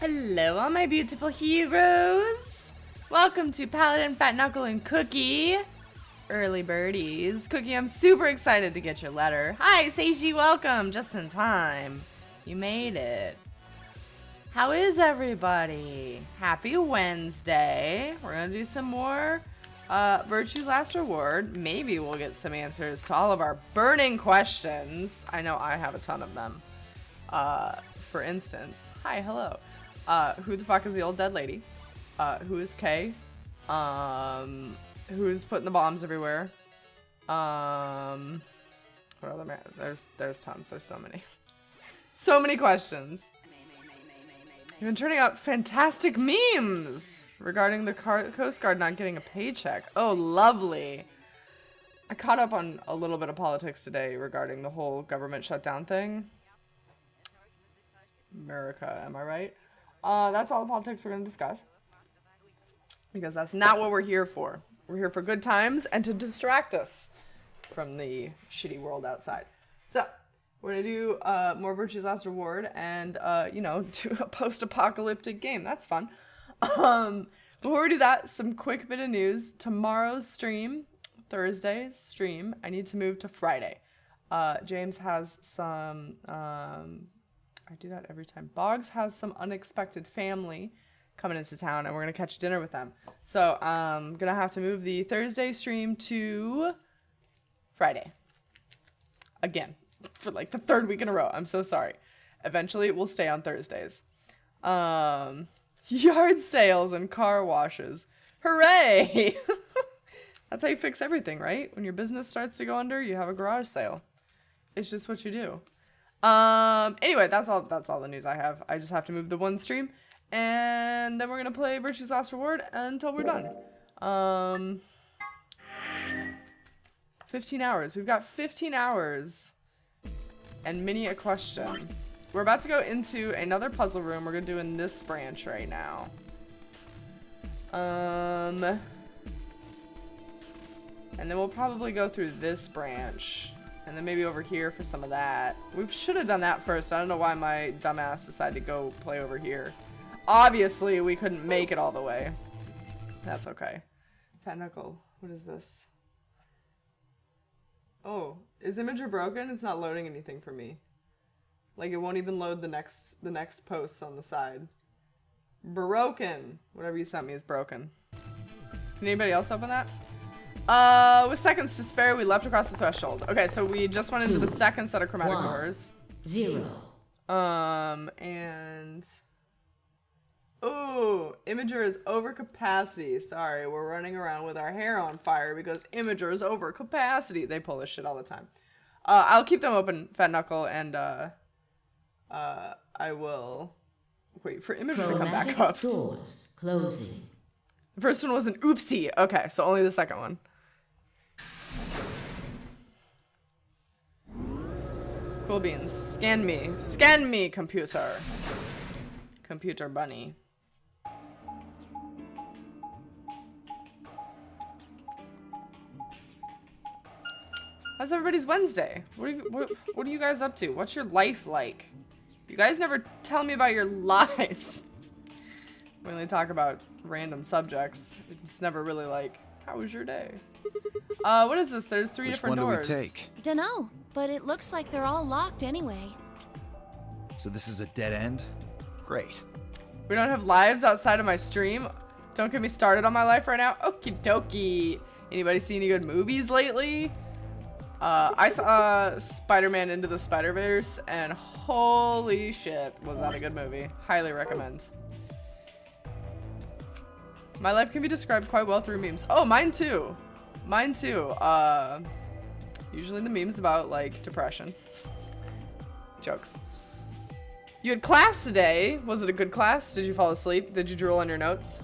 Hello, all my beautiful heroes. Welcome to Paladin, Fat Knuckle, and Cookie. Early birdies. Cookie, I'm super excited to get your letter. Hi, Seishi, welcome. Just in time. You made it. How is everybody? Happy Wednesday. We're going to do some more Virtue's Last Reward. Maybe we'll get some answers to all of our burning questions. I know I have a ton of them. For instance, hi, hello. Who the fuck is the old dead lady? Who is Kay? Who's putting the bombs everywhere? What other there's tons. There's so many. So many questions. You've been turning out fantastic memes regarding the Coast Guard not getting a paycheck. Oh, lovely. I caught up on a little bit of politics today regarding the whole government shutdown thing. America, am I right? That's all the politics we're going to discuss. Because that's not what we're here for. We're here for good times and to distract us from the shitty world outside. So, we're going to do more Virtue's Last Reward and, you know, do a post-apocalyptic game. That's fun. Before we do that, some quick bit of news. Tomorrow's stream, Thursday's stream, I need to move to Friday. James has some... I do that every time. Boggs has some unexpected family coming into town, and we're going to catch dinner with them. So I'm going to have to move the Thursday stream to Friday. Again, for like the third week in a row. I'm so sorry. Eventually, it will stay on Thursdays. Yard sales and car washes. Hooray! That's how you fix everything, right? When your business starts to go under, you have a garage sale. It's just what you do. Anyway, that's all the news I have. I just have to move the one stream, and then we're gonna play Virtue's Last Reward until we're done. 15 hours. We've got 15 hours and many a question. We're about to go into another puzzle room. We're gonna do in this branch right now. And then we'll probably go through this branch. And then maybe over here for some of that. We should have done that first. I don't know why my dumbass decided to go play over here. Obviously, we couldn't make it all the way. That's okay. Fat Knuckle, what is this? Oh, is Imager broken? It's not loading anything for me. Like, it won't even load the next posts on the side. Broken. Whatever you sent me is broken. Can anybody else open that? With seconds to spare, we leapt across the threshold. Okay, so we just went into the second set of chromatic doors. 0. And... Ooh, Imager is over capacity. Sorry, we're running around with our hair on fire because Imager is over capacity. They pull this shit all the time. I'll keep them open, Fat Knuckle, and, I will wait for Imager to come back up. Doors closing. The first one was an oopsie. Okay, so only the second one. Cool beans. Scan me. Scan me, computer. Computer bunny. How's everybody's Wednesday? What are you guys up to? What's your life like? You guys never tell me about your lives. We only talk about random subjects. It's never really like, how was your day? What is this? There's three different doors. Which one do we take? Dunno, but it looks like they're all locked anyway. So this is a dead end? Great. We don't have lives outside of my stream? Don't get me started on my life right now. Okie dokie. Anybody see any good movies lately? I saw Spider-Man Into the Spider-Verse, and holy shit, was that a good movie. Highly recommend. My life can be described quite well through memes. Oh, mine too. Mine too. Usually the memes about, like, depression. Jokes. You had class today. Was it a good class? Did you fall asleep? Did you drool on your notes?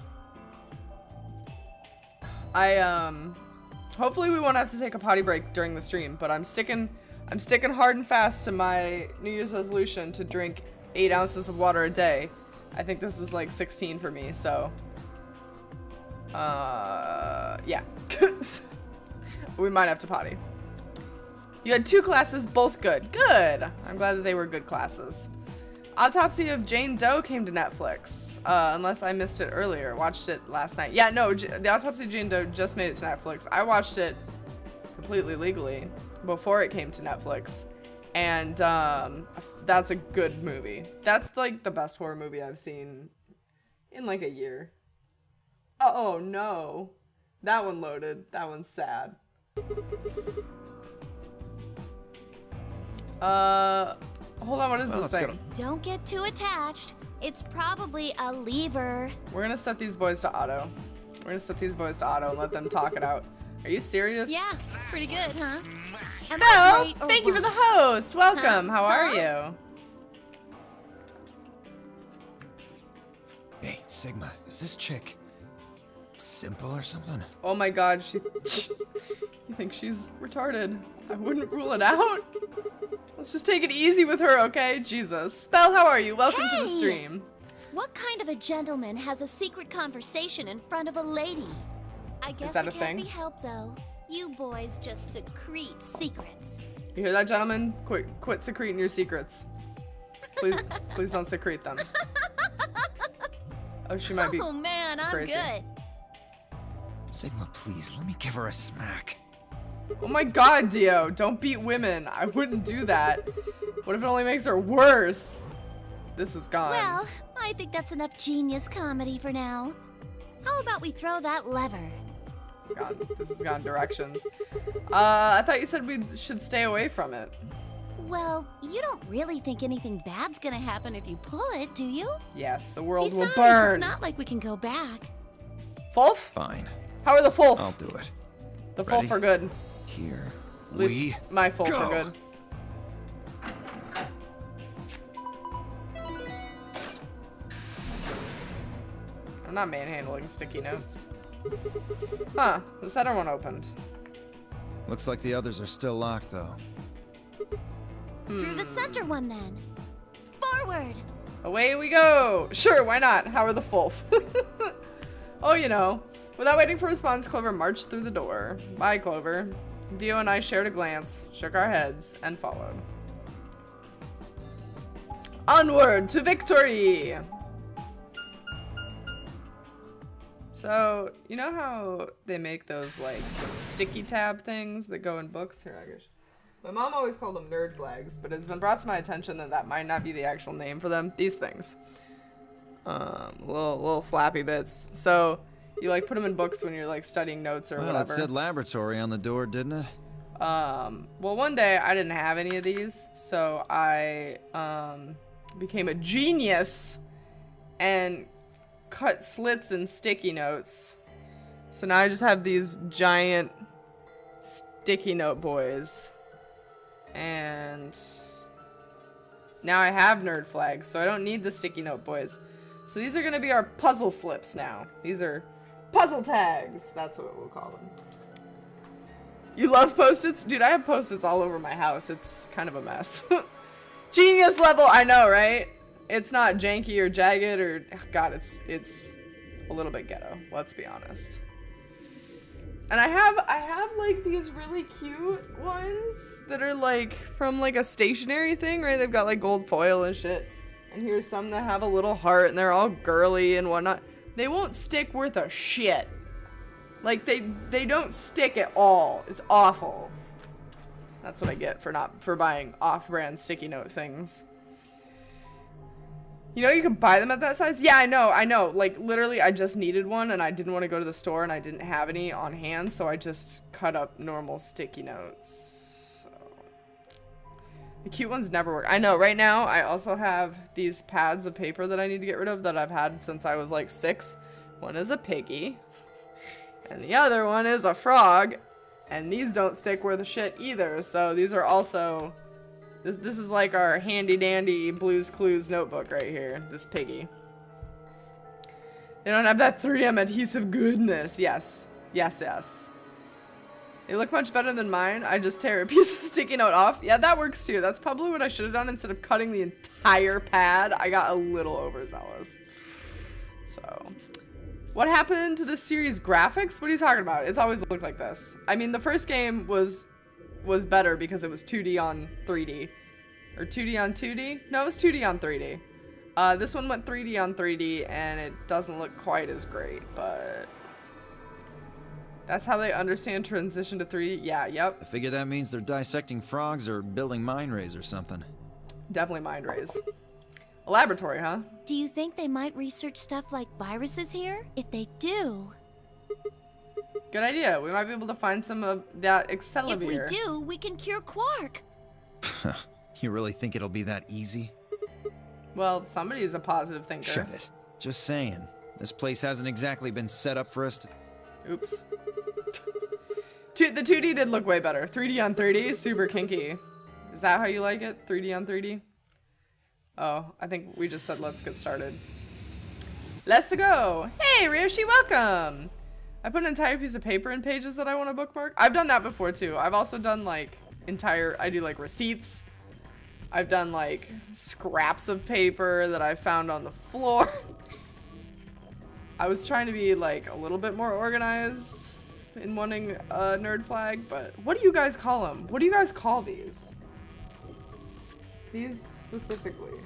Hopefully we won't have to take a potty break during the stream, but I'm sticking hard and fast to my New Year's resolution to drink 8 ounces of water a day. I think this is like 16 for me, so... yeah. We might have to potty. You had 2 classes, both good. Good! I'm glad that they were good classes. Autopsy of Jane Doe came to Netflix. Unless I missed it earlier. Watched it last night. Yeah, no, the Autopsy of Jane Doe just made it to Netflix. I watched it completely legally before it came to Netflix. And that's a good movie. That's like the best horror movie I've seen in like a year. Oh no. That one loaded. That one's sad. Hold on, what is this thing? Don't get too attached. It's probably a lever. We're gonna set these boys to auto. We're gonna set these boys to auto and let them talk it out. Are you serious? Yeah, pretty good, huh? Spell, thank you for the host. Welcome. How are you? Hey, Sigma, is this chick simple or something? Oh my god, you think she's retarded? I wouldn't rule it out. Let's just take it easy with her, okay? Jesus. Spell, how are you? Welcome to the stream. What kind of a gentleman has a secret conversation in front of a lady? I guess that it a can't thing? be helped, though. You boys just secrete secrets. You hear that, gentlemen? Quit secreting your secrets. Please don't secrete them. Oh, she might be Oh man, I'm crazy. good. Sigma, please, let me give her a smack. Oh my god, Dio, don't beat women. I wouldn't do that. What if it only makes her worse? This is gone. Well, I think that's enough genius comedy for now. How about we throw that lever? It's gone. This has gone directions. I thought you said we should stay away from it. Well, you don't really think anything bad's gonna happen if you pull it, do you? Yes, the world Besides, will burn. it's not like we can go back. Fulf? Fine, How are the Fulf? I'll do it. The Ready? Fulf are good. Here, At least we my Fulf go. are good. I'm not manhandling sticky notes. Huh, the center one opened. Looks like the others are still locked, though. Through the center one, then. Forward! Away we go! Sure, why not? How are the Fulf? Oh, you know. Without waiting for a response, Clover marched through the door. Bye, Clover. Dio and I shared a glance, shook our heads, and followed. Onward to victory! So, you know how they make those, like, sticky tab things that go in books? Here, I guess. My mom always called them nerd flags, but it's been brought to my attention that that might not be the actual name for them. These things. Little flappy bits. So, you, like, put them in books when you're, like, studying notes or Well, whatever. it said laboratory on the door, didn't it? Well, one day I didn't have any of these, so I, became a genius and cut slits in sticky notes. So now I just have these giant sticky note boys. And now I have nerd flags, so I don't need the sticky note boys. So these are gonna be our puzzle slips now. These are puzzle tags. That's what we'll call them. You love Post-its? Dude, I have Post-its all over my house. It's kind of a mess. Genius level, I know, right? It's not janky or jagged or, God, it's a little bit ghetto. Let's be honest. And I have like these really cute ones that are like from like a stationery thing, right? They've got like gold foil and shit. And here's some that have a little heart and they're all girly and whatnot. They won't stick worth a shit. Like they don't stick at all. It's awful. That's what I get for buying off-brand sticky note things. You know you can buy them at that size? Yeah, I know. Like, literally, I just needed one, and I didn't want to go to the store, and I didn't have any on hand, so I just cut up normal sticky notes. So. The cute ones never work. I know, right now, I also have these pads of paper that I need to get rid of that I've had since I was, like, 6. One is a piggy, and the other one is a frog, and these don't stick worth a shit either, so these are also... This is like our handy-dandy Blue's Clues notebook right here, this piggy. They don't have that 3M adhesive goodness. Yes. Yes. They look much better than mine. I just tear a piece of sticky note off. Yeah, that works too. That's probably what I should have done instead of cutting the entire pad. I got a little overzealous. So, what happened to this series graphics? What are you talking about? It's always looked like this. I mean, the first game was better because it was 2D on 3D. Or 2D on 2D? No, it was 2D on 3D. This one went 3D on 3D, and it doesn't look quite as great, but... That's how they understand transition to 3D? Yeah, yep. I figure that means they're dissecting frogs or building mind rays or something. Definitely mind rays. A laboratory, huh? Do you think they might research stuff like viruses here? If they do... Good idea. We might be able to find some of that Excalibur. If we do, we can cure Quark. You really think it'll be that easy? Well, somebody's a positive thinker. Shut it. Just saying. This place hasn't exactly been set up for us to... Oops. The 2D did look way better. 3D on 3D, super kinky. Is that how you like it? 3D on 3D? Oh, I think we just said let's get started. Let's go. Hey, Ryoshi, welcome. I put an entire piece of paper in pages that I want to bookmark. I've done that before too. I've also done like I do like receipts. I've done like scraps of paper that I found on the floor. I was trying to be like a little bit more organized in wanting a nerd flag, but what do you guys call them? What do you guys call these? These specifically.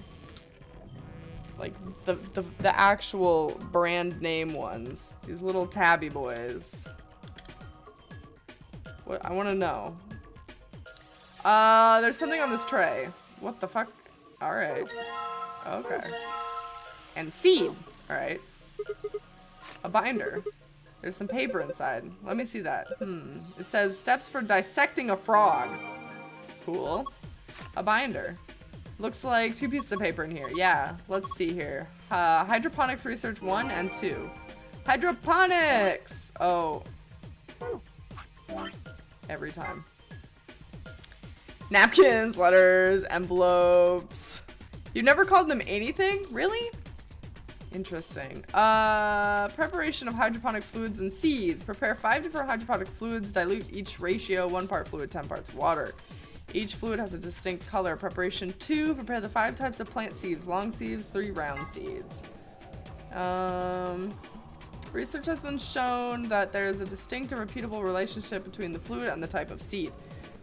Like the actual brand name ones. These little tabby boys. What I want to know. There's something on this tray. What the fuck? All right. Okay. And seed. All right. A binder. There's some paper inside. Let me see that. It says steps for dissecting a frog. Cool. A binder. Looks like 2 pieces of paper in here. Yeah, let's see here. Hydroponics research 1 and 2. Hydroponics! Oh. Every time. Napkins, letters, envelopes. You've never called them anything? Really? Interesting. Preparation of hydroponic fluids and seeds. Prepare 5 different hydroponic fluids. Dilute each ratio. 1 part fluid, 10 parts water. Each fluid has a distinct color. Preparation 2. Prepare the 5 types of plant seeds. Long seeds, 3 round seeds. Research has been shown that there is a distinct and repeatable relationship between the fluid and the type of seed.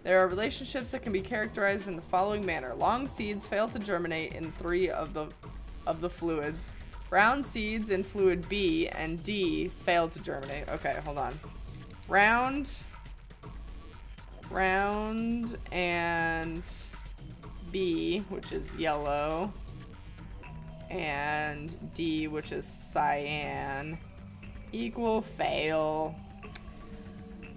There are relationships that can be characterized in the following manner. Long seeds fail to germinate in 3 of the fluids. Round seeds in fluid B and D fail to germinate. Okay, hold on. Round, and B, which is yellow, and D, which is cyan, equal fail.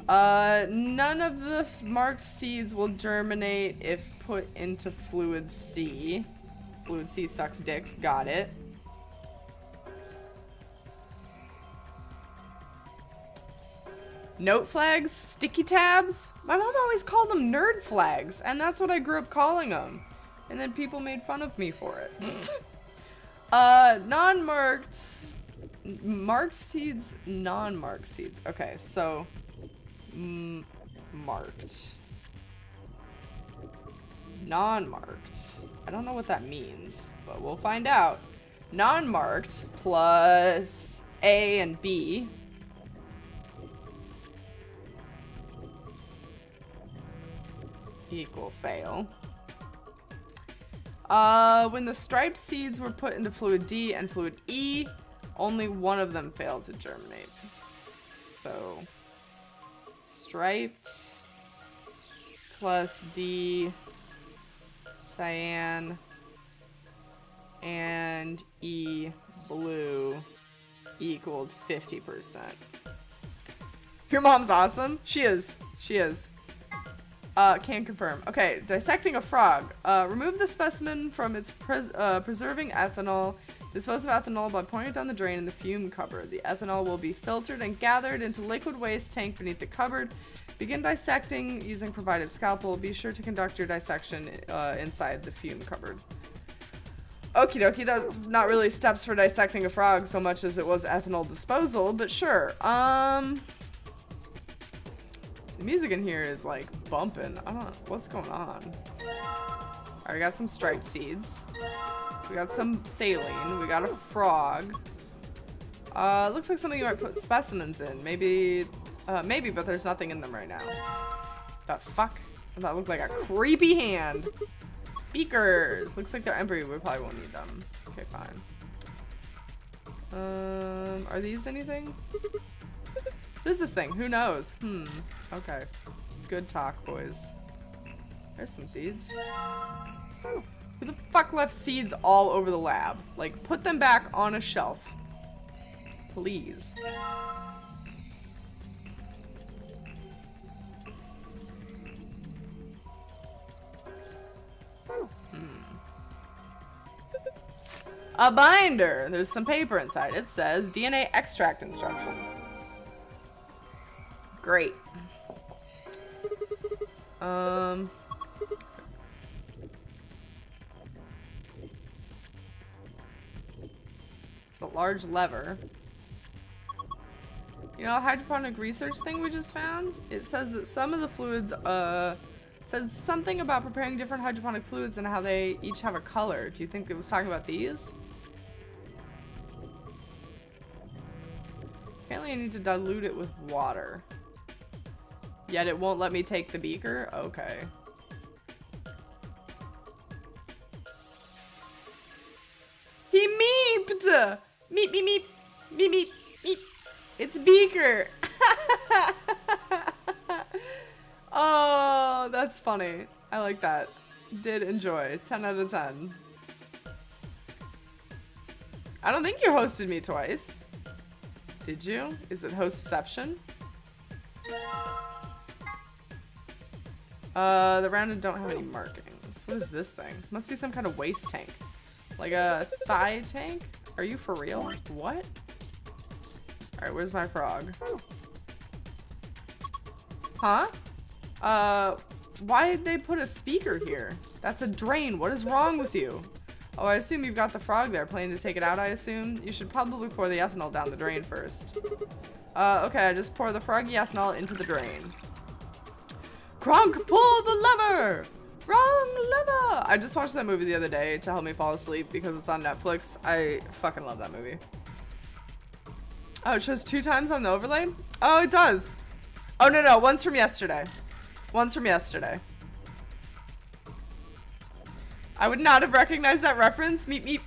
None of the marked seeds will germinate if put into fluid C. Fluid C sucks dicks, got it. Note flags, sticky tabs. My mom always called them nerd flags, and that's what I grew up calling them. And then people made fun of me for it. Non-marked, marked seeds, non-marked seeds. Okay, so marked, non-marked. I don't know what that means, but we'll find out. Non-marked plus A and B. Equal fail. When the striped seeds were put into fluid D and fluid E, only one of them failed to germinate. So, striped plus D, cyan, and E, blue, equaled 50%. Your mom's awesome. She is. She is. Can confirm. Okay, dissecting a frog. Remove the specimen from its preserving ethanol. Dispose of ethanol by pouring it down the drain in the fume cupboard. The ethanol will be filtered and gathered into liquid waste tank beneath the cupboard. Begin dissecting using provided scalpel. Be sure to conduct your dissection inside the fume cupboard. Okie dokie, that's not really steps for dissecting a frog so much as it was ethanol disposal, but sure. The music in here is like bumping. I don't know what's going on. Alright, we got some striped seeds. We got some saline. We got a frog. Looks like something you might put specimens in. Maybe, but there's nothing in them right now. The fuck? That looked like a creepy hand. Beakers. Looks like they're empty. We probably won't need them. Okay, fine. Are these anything? What is this thing? Who knows? Okay. Good talk, boys. There's some seeds. Who the fuck left seeds all over the lab? Like, put them back on a shelf. Please. A binder. There's some paper inside. It says DNA extract instructions. Great. It's a large lever. You know, a hydroponic research thing we just found? It says that some of the fluids, says something about preparing different hydroponic fluids and how they each have a color. Do you think it was talking about these? Apparently I need to dilute it with water. Yet it won't let me take the beaker? Okay. He meeped! Meep, meep, meep. Meep, meep, meep. It's Beaker! Oh, that's funny. I like that. Did enjoy. 10 out of 10. I don't think you hosted me twice. Did you? Is it hostception? The rounded don't have any markings. What is this thing? Must be some kind of waste tank. Like a thigh tank? Are you for real? What? Alright, where's my frog? Huh? Why did they put a speaker here? That's a drain. What is wrong with you? Oh, I assume you've got the frog there, planning to take it out, I assume? You should probably pour the ethanol down the drain first. Okay, I just pour the froggy ethanol into the drain. Kronk, pull the lever! Wrong lever! I just watched that movie the other day to help me fall asleep because it's on Netflix. I fucking love that movie. Oh, it shows 2 times on the overlay? Oh, it does. Oh, no, one's from yesterday. One's from yesterday. I would not have recognized that reference. Meep, meep.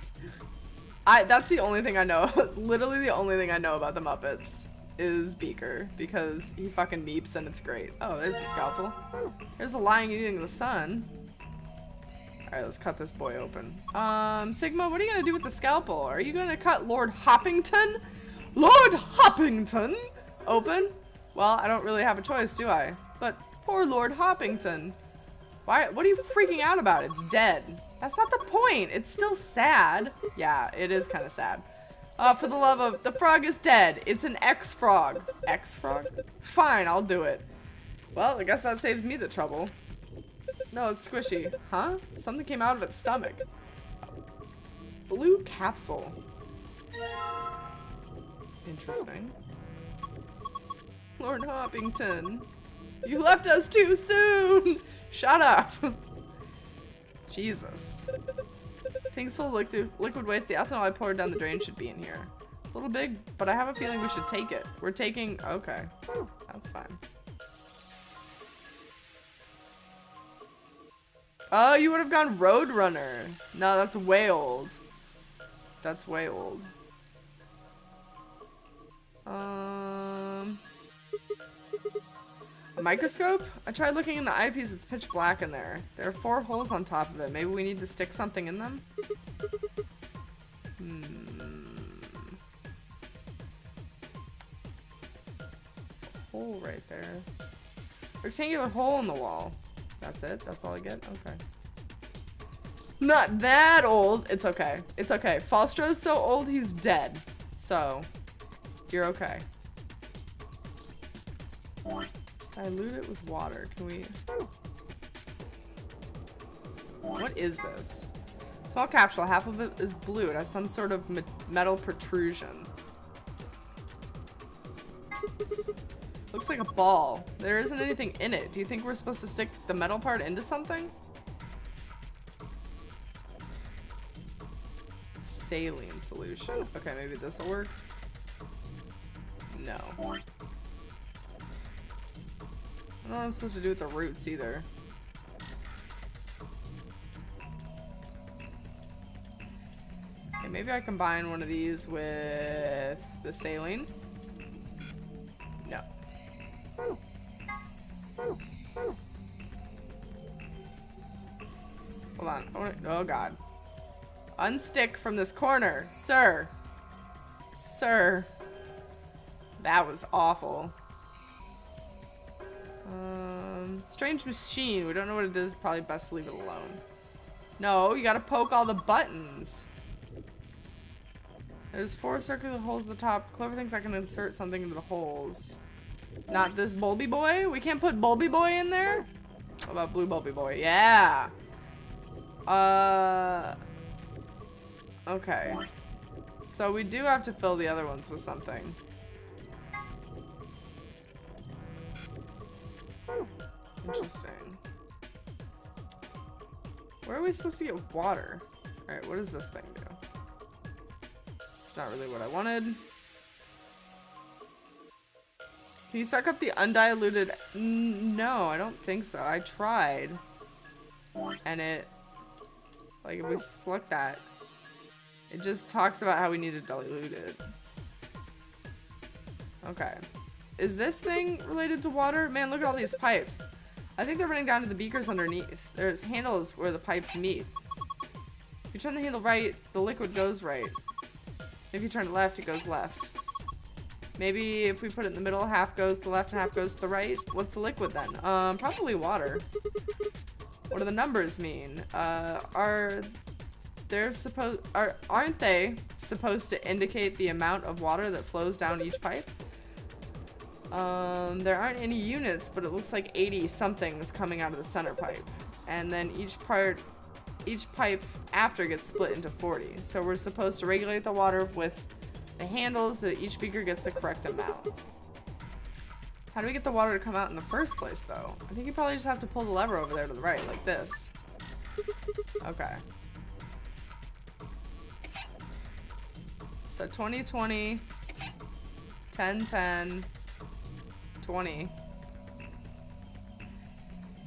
That's the only thing I know. Literally the only thing I know about the Muppets is Beaker, because he fucking meeps and it's great. Oh, there's the scalpel. There's a lion eating the sun. Alright, let's cut this boy open. Sigma, what are you gonna do with the scalpel? Are you gonna cut Lord Hoppington? Lord Hoppington? Open? Well, I don't really have a choice, do I? But poor Lord Hoppington. Why? What are you freaking out about? It's dead. That's not the point. It's still sad. Yeah, it is kind of sad. For the love of... The frog is dead. It's an X-frog. X-frog? Fine, I'll do it. Well, I guess that saves me the trouble. No, it's squishy. Huh? Something came out of its stomach. Blue capsule. Interesting. Lord Hoppington. You left us too soon! Shut up! Jesus. Things full of liquid waste. The ethanol I poured down the drain should be in here. A little big, but I have a feeling we should take it. We're taking... Okay. That's fine. Oh, you would have gone Roadrunner. No, that's way old. That's way old. A microscope? I tried looking in the eyepiece, it's pitch black in there. There are 4 holes on top of it. Maybe we need to stick something in them? There's a hole right there. Rectangular hole in the wall. That's it? That's all I get? Okay. Not that old. It's okay. It's okay. Falstro's so old he's dead. So, you're okay. Dilute it with water. Can we... What is this? Small capsule. Half of it is blue. It has some sort of metal protrusion. Looks like a ball. There isn't anything in it. Do you think we're supposed to stick the metal part into something? Saline solution. Okay, maybe this will work. No. I don't know what I'm supposed to do with the roots either. Okay, maybe I combine one of these with the saline. No. Hold on. Oh god. Unstick from this corner, sir. Sir. That was awful. Strange machine. We don't know what it is. Probably best to leave it alone. No, you gotta poke all the buttons. There's 4 circular holes at the top. Clover thinks I can insert something into the holes. Not this Bulby Boy? We can't put Bulby Boy in there? What about Blue Bulby Boy? Yeah! Okay. So we do have to fill the other ones with something. Interesting. Where are we supposed to get water? Alright, what does this thing do? It's not really what I wanted. Can you suck up the undiluted? No, I don't think so. I tried. And it... Like, if we select that, it just talks about how we need to dilute it. Okay. Is this thing related to water? Man, look at all these pipes. I think they're running down to the beakers underneath. There's handles where the pipes meet. If you turn the handle right, the liquid goes right. If you turn it left, it goes left. Maybe if we put it in the middle, half goes to the left and half goes to the right. What's the liquid then? Probably water. What do the numbers mean? Aren't they supposed to indicate the amount of water that flows down each pipe? There aren't any units, but it looks like 80 something's coming out of the center pipe. And then each pipe after gets split into 40. So we're supposed to regulate the water with the handles so that each beaker gets the correct amount. How do we get the water to come out in the first place, though? I think you probably just have to pull the lever over there to the right, like this. Okay. So 20, 20, 10, 10, 20.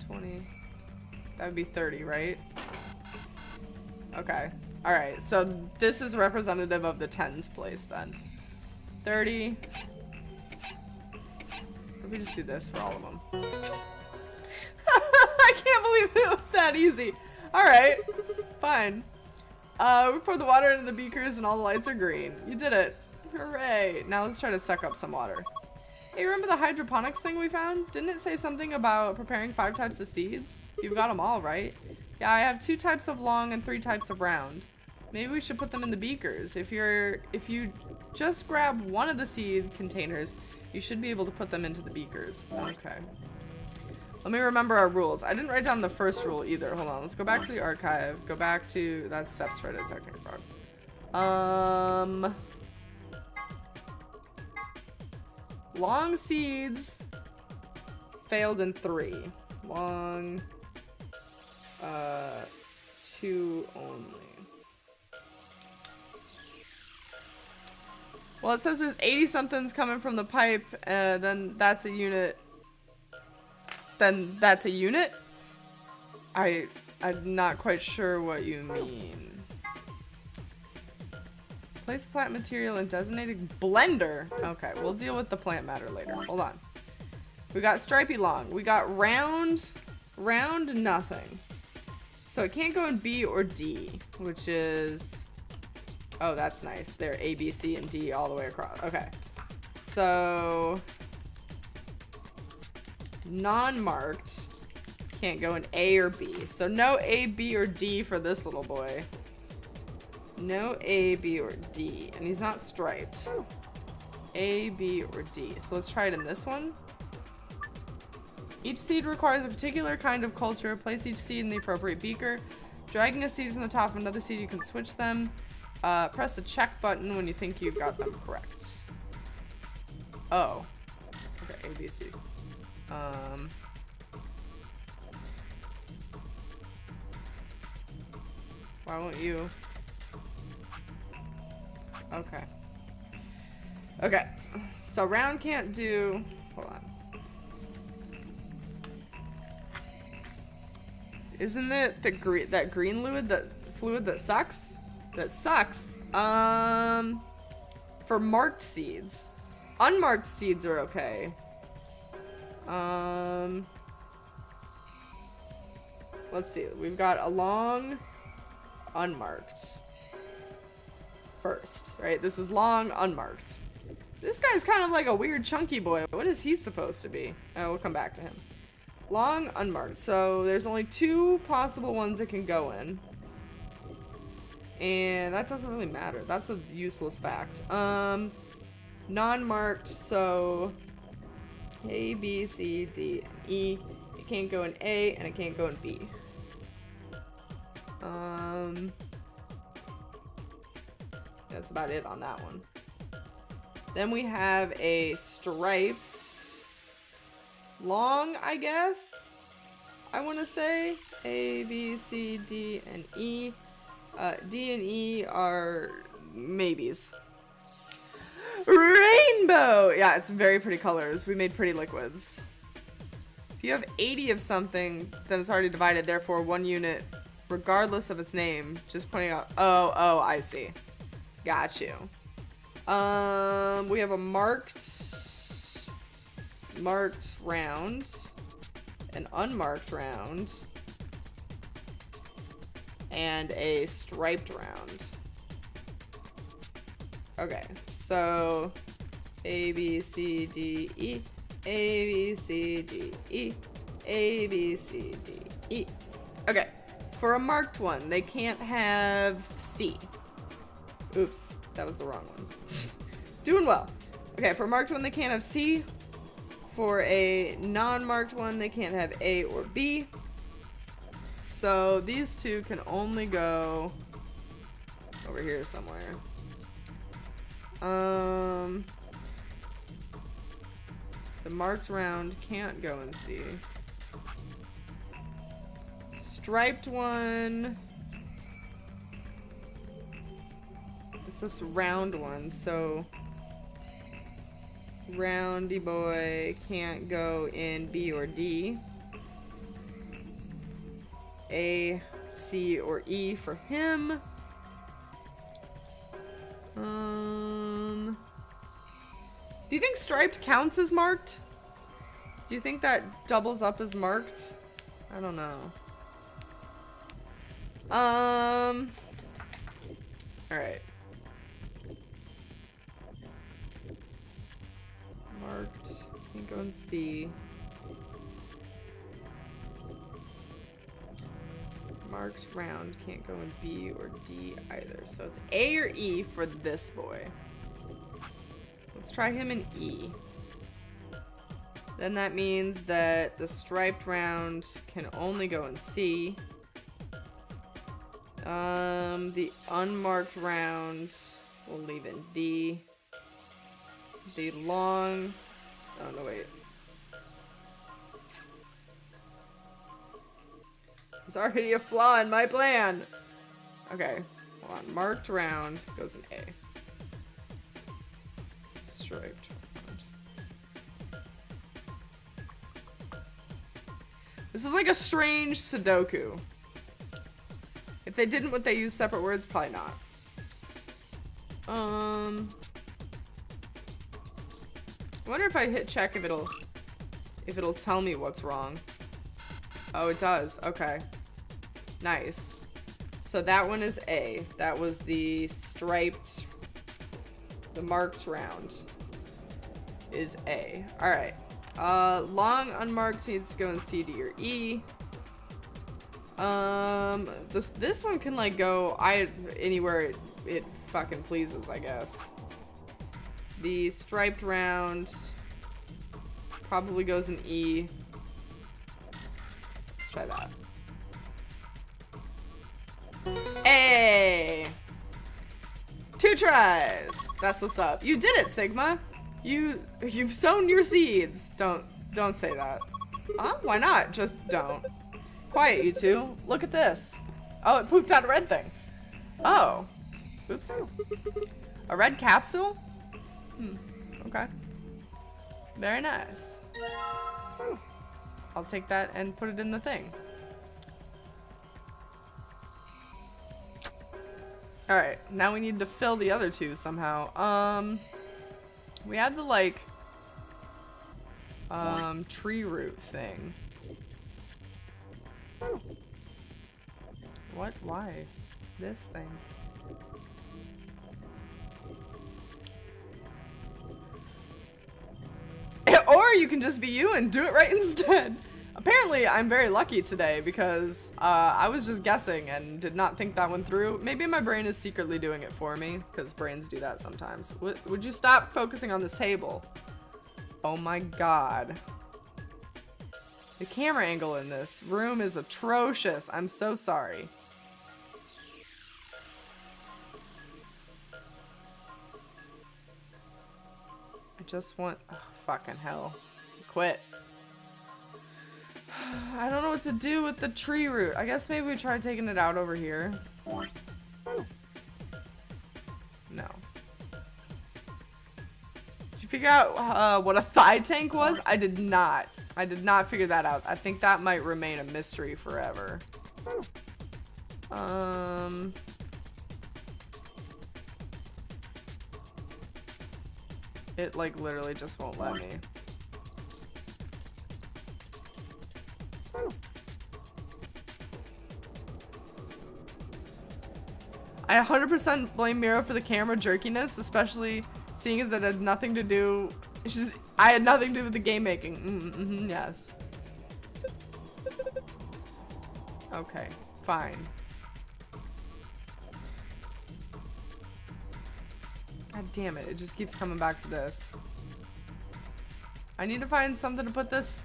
20. That would be 30, right? Okay. Alright, so this is representative of the tens place then. 30. Let me just do this for all of them. I can't believe it was that easy. Alright, fine. We pour the water into the beakers and all the lights are green. You did it. Hooray. Now let's try to suck up some water. Hey, remember the hydroponics thing we found? Didn't it say something about preparing 5 types of seeds? You've got them all, right? Yeah, I have 2 types of long and 3 types of round. Maybe we should put them in the beakers. If you just grab one of the seed containers, you should be able to put them into the beakers. Okay. Let me remember our rules. I didn't write down the first rule either. Hold on. Let's go back to the archive. Go back to that steps right a second, frog. Long seeds failed in 3. Long 2 only. Well, it says there's 80 somethings coming from the pipe, then that's a unit. Then that's a unit? I'm not quite sure what you mean. Place plant material in designated blender. Okay, we'll deal with the plant matter later. Hold on. We got stripey long. We got round nothing. So it can't go in B or D, which is... Oh, that's nice. They're A, B, C, and D all the way across. Okay. So... non-marked can't go in A or B. So no A, B, or D for this little boy. No A, B, or D. And he's not striped. A, B, or D. So let's try it in this one. Each seed requires a particular kind of culture. Place each seed in the appropriate beaker. Dragging a seed from the top of another seed, you can switch them. Press the check button when you think you've got them correct. Oh. Okay, A, B, C. Why won't you? Okay. Okay. So round can't do... Hold on. Isn't it that green fluid that sucks? that sucks. For marked seeds. Unmarked seeds are okay. Let's see. We've got a long, unmarked. First, right? This is long, unmarked. This guy's kind of like a weird chunky boy. What is he supposed to be? Oh, we'll come back to him. Long, unmarked. So there's only 2 possible ones that can go in. And that doesn't really matter. That's a useless fact. Non-marked, so A, B, C, D, and E. It can't go in A, and it can't go in B. That's about it on that one. Then we have a striped long, I guess. I want to say A, B, C, D, and E. D and E are maybes. Rainbow! Yeah, it's very pretty colors. We made pretty liquids. If you have 80 of something, then it's already divided. Therefore, 1 unit, regardless of its name, just pointing out. Oh, I see. Got you. We have a marked round, an unmarked round, and a striped round. Okay, so A, B, C, D, E, A, B, C, D, E, A, B, C, D, E. Okay, for a marked one, they can't have C. Oops, that was the wrong one. Doing well. Okay, for a marked one, they can't have C. For a non-marked one, they can't have A or B. So these 2 can only go over here somewhere. The marked round can't go in C. Striped one. It's this round one, so roundy boy can't go in B or D. A, C, or E for him. Do you think striped counts as marked? Do you think that doubles up as marked? I don't know. Alright. Marked. Can't go in C. Marked round can't go in B or D either. So it's A or E for this boy. Let's try him in E. Then that means that the striped round can only go in C. The unmarked round we'll leave in D. The long... Oh, no, wait. There's already a flaw in my plan. Okay, hold on. Marked round goes in A. Striped round. This is like a strange Sudoku. If they didn't, would they use separate words? Probably not. I wonder if I hit check if it'll tell me what's wrong. Oh, it does. Okay. Nice. So that one is A. That was the striped, the marked round is A. All right. Long unmarked needs to go in C, D, or E. This one can like go anywhere it fucking pleases, I guess. The striped round probably goes in E. Let's try that. Hey! 2 tries! That's what's up. You did it, Sigma! You've sown your seeds! Don't say that. Huh? Why not? Just don't. Quiet, you 2. Look at this. Oh, it pooped out a red thing. Oh. Oopsie. A red capsule? Okay. Very nice. Whew. I'll take that and put it in the thing. Alright, now we need to fill the other two somehow. We have the, like, tree root thing. What? Why? This thing. Or you can just be you and do it right instead. Apparently, I'm very lucky today because I was just guessing and did not think that one through. Maybe my brain is secretly doing it for me because brains do that sometimes. Would you stop focusing on this table? Oh my god. The camera angle in this room is atrocious. I'm so sorry. I just want... Oh, fucking hell. Quit. I don't know what to do with the tree root. I guess maybe we try taking it out over here. No. Did you figure out what a thigh tank was? I did not. I did not figure that out. I think that might remain a mystery forever. It like literally just won't let me. I 100% blame Mira for the camera jerkiness, especially seeing as it had nothing to do. I had nothing to do with the game making. Yes. Okay, fine. God damn it, it just keeps coming back to this. I need to find something to put this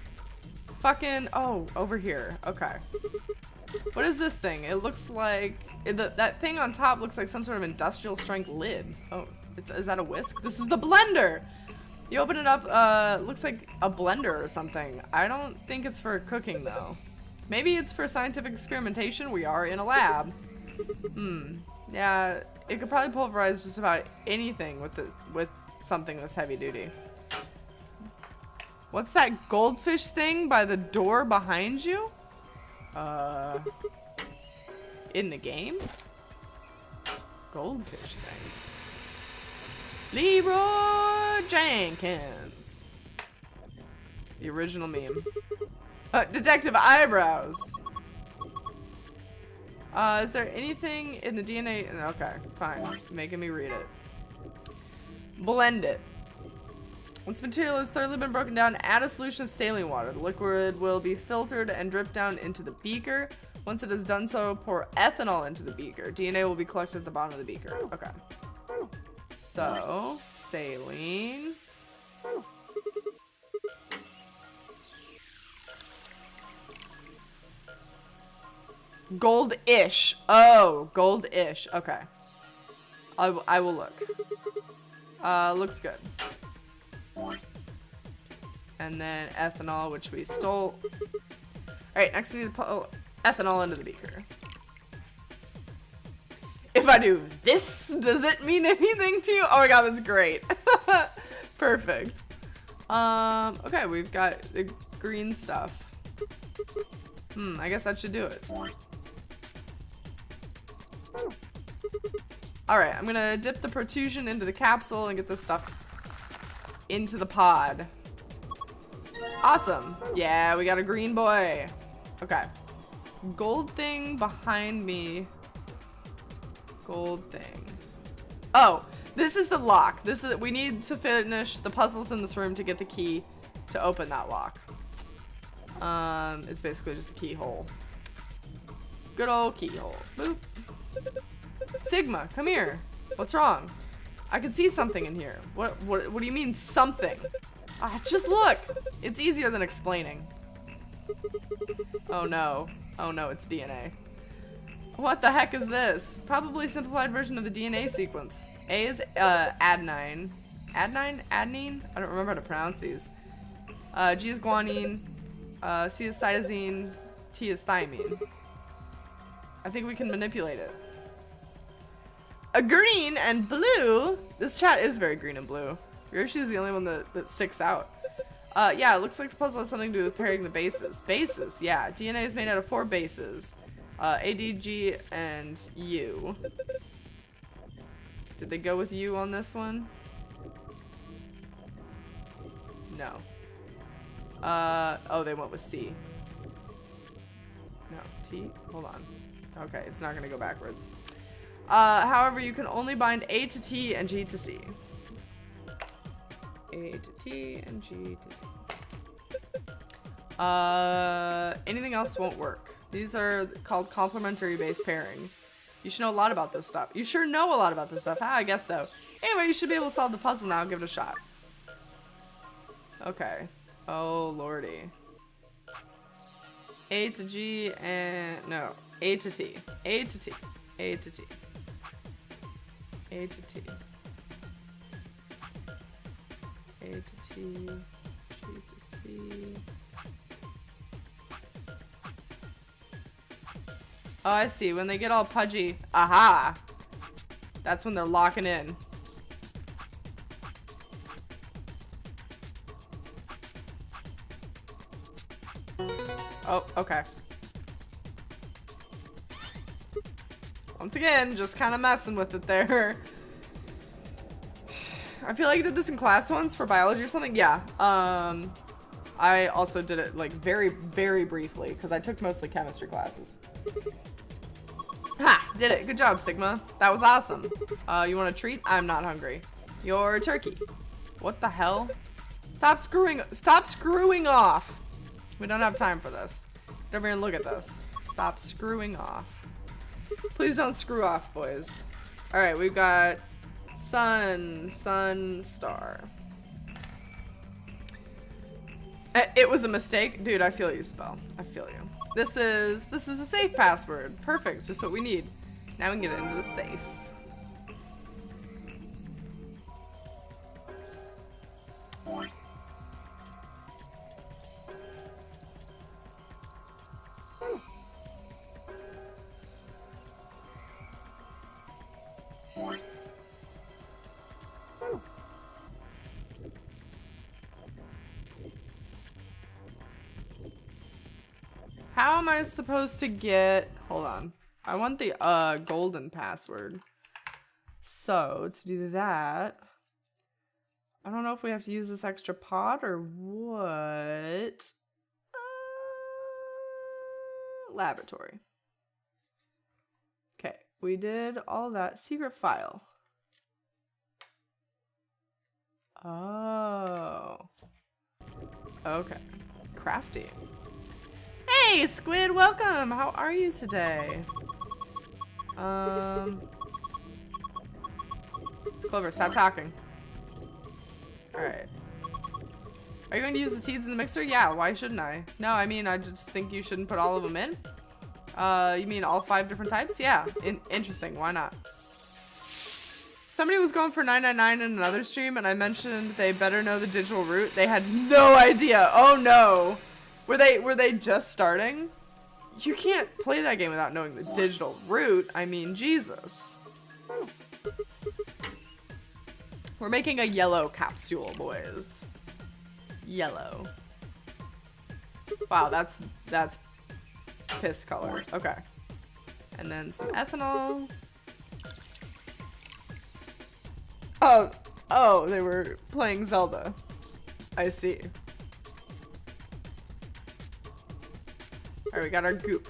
fucking... Oh, over here. Okay. What is this thing? It looks like... that thing on top looks like some sort of industrial strength lid. Oh, is that a whisk? This is the blender! You open it up, looks like a blender or something. I don't think it's for cooking though. Maybe it's for scientific experimentation. We are in a lab. Yeah, it could probably pulverize just about anything with something this heavy duty. What's that goldfish thing by the door behind you? In the game? Goldfish thing. Leroy Jenkins. The original meme. Detective Eyebrows. Is there anything in the DNA? Okay, fine. Making me read it. Blend it. Once material has thoroughly been broken down, add a solution of saline water. The liquid will be filtered and dripped down into the beaker. Once it has done so, pour ethanol into the beaker. DNA will be collected at the bottom of the beaker. Okay. So, saline. Gold-ish. Oh, gold-ish. Okay. I will look. Looks good. And then ethanol, which we stole. Alright, next we need to put ethanol into the beaker. If I do this, does it mean anything to you? Oh my god, that's great. Perfect. Okay, we've got the green stuff. I guess that should do it. Alright, I'm gonna dip the protrusion into the capsule and get this stuff into the pod. Awesome. Yeah, we got a green boy. Okay. Gold thing behind me. Gold thing. Oh, this is the lock. We need to finish the puzzles in this room to get the key to open that lock. It's basically just a keyhole. Good old keyhole. Boop. Sigma, come here. What's wrong? I can see something in here. What do you mean something? Just look. It's easier than explaining. Oh no. Oh no, it's DNA. What the heck is this? Probably a simplified version of the DNA sequence. A is adenine. Adenine? Adenine? I don't remember how to pronounce these. G is guanine. C is cytosine. T is thymine. I think we can manipulate it. A green and blue. This chat is very green and blue. Yoshi's the only one that sticks out. Yeah, it looks like the puzzle has something to do with pairing the bases. Bases, yeah. DNA is made out of 4 bases. A, D, G, and U. Did they go with you on this one? No. Oh, they went with C. No, T? Hold on. Okay, it's not gonna go backwards. However, you can only bind A to T and G to C. A to T and G to C. Anything else won't work. These are called complementary base pairings. You should know a lot about this stuff. You sure know a lot about this stuff. I guess so. Anyway, you should be able to solve the puzzle now. Give it a shot. Okay. Oh, lordy. A to G and... No. A to T. A to T. A to T. A to T. A to T. G to C. Oh, I see. When they get all pudgy. Aha! That's when they're locking in. Oh, okay. Once again, just kind of messing with it there. I feel like I did this in class once for biology or something. Yeah. I also did it like very, very briefly because I took mostly chemistry classes. Ha! Did it. Good job, Sigma. That was awesome. You want a treat? I'm not hungry. You're a turkey. What the hell? Stop screwing off. We don't have time for this. Don't even look at this. Stop screwing off. Please don't screw off, boys. Alright, we've got sun, star. It was a mistake. Dude, I feel you, Spell. I feel you. This is a safe password. Perfect, just what we need. Now we can get into the safe. How am I supposed to get... Hold on. I want the golden password. So, to do that... I don't know if we have to use this extra pod or what. Laboratory. Okay, we did all that. Secret file. Oh. Okay. Crafty. Hey, Squid, welcome! How are you today? Clover, stop talking. Alright. Are you going to use the seeds in the mixer? Yeah, why shouldn't I? No, I mean, I just think you shouldn't put all of them in. You mean all 5 different types? Yeah, interesting, why not? Somebody was going for 999 in another stream, and I mentioned they better know the digital route. They had no idea. Oh no! Were they just starting? You can't play that game without knowing the digital route. I mean, Jesus. We're making a yellow capsule, boys. Yellow. Wow, that's piss color. Okay. And then some ethanol. Oh, they were playing Zelda. I see. Alright, we got our goop.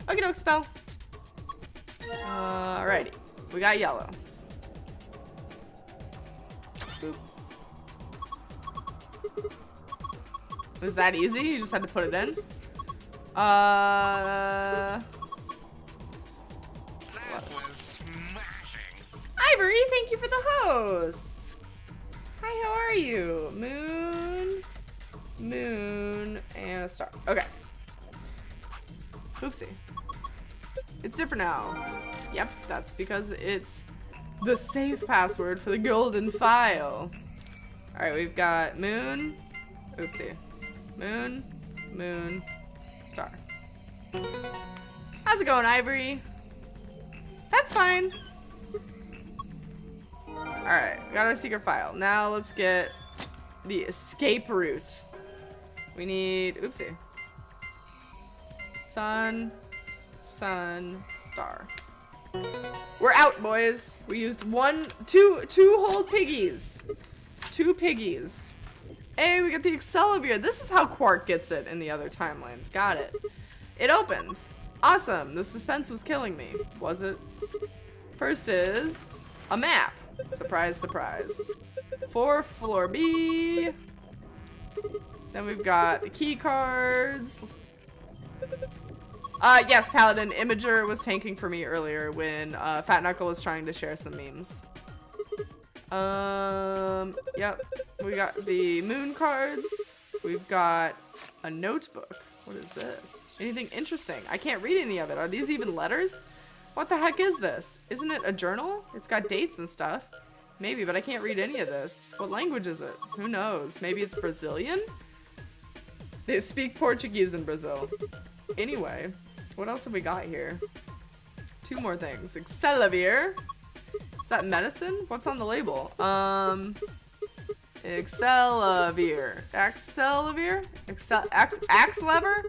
Okie doke, Spell. Alrighty. We got yellow. Boop. Was that easy? You just had to put it in? Ivory, thank you for the host. Hi, how are you? Moon, and a star. Okay. Oopsie. It's different now. Yep, that's because it's the safe password for the golden file. Alright, we've got moon. Oopsie. Moon, star. How's it going, Ivory? That's fine. Alright, got our secret file. Now let's get the escape route. We need, oopsie. Sun, sun, star. We're out, boys. We used two whole piggies. 2 piggies. Hey, we got the Excelivir. This is how Quark gets it in the other timelines. Got it. It opened. Awesome. The suspense was killing me. Was it? First is a map. Surprise, surprise. For floor B. Then we've got the key cards. Yes, Paladin. Imager was tanking for me earlier when Fat Knuckle was trying to share some memes. Yep. We got the moon cards. We've got a notebook. What is this? Anything interesting? I can't read any of it. Are these even letters? What the heck is this? Isn't it a journal? It's got dates and stuff. Maybe, but I can't read any of this. What language is it? Who knows? Maybe it's Brazilian? They speak Portuguese in Brazil. Anyway, what else have we got here? 2 more things. Excelivir. Is that medicine? What's on the label? Excelivir. Axelivir? Axe lever?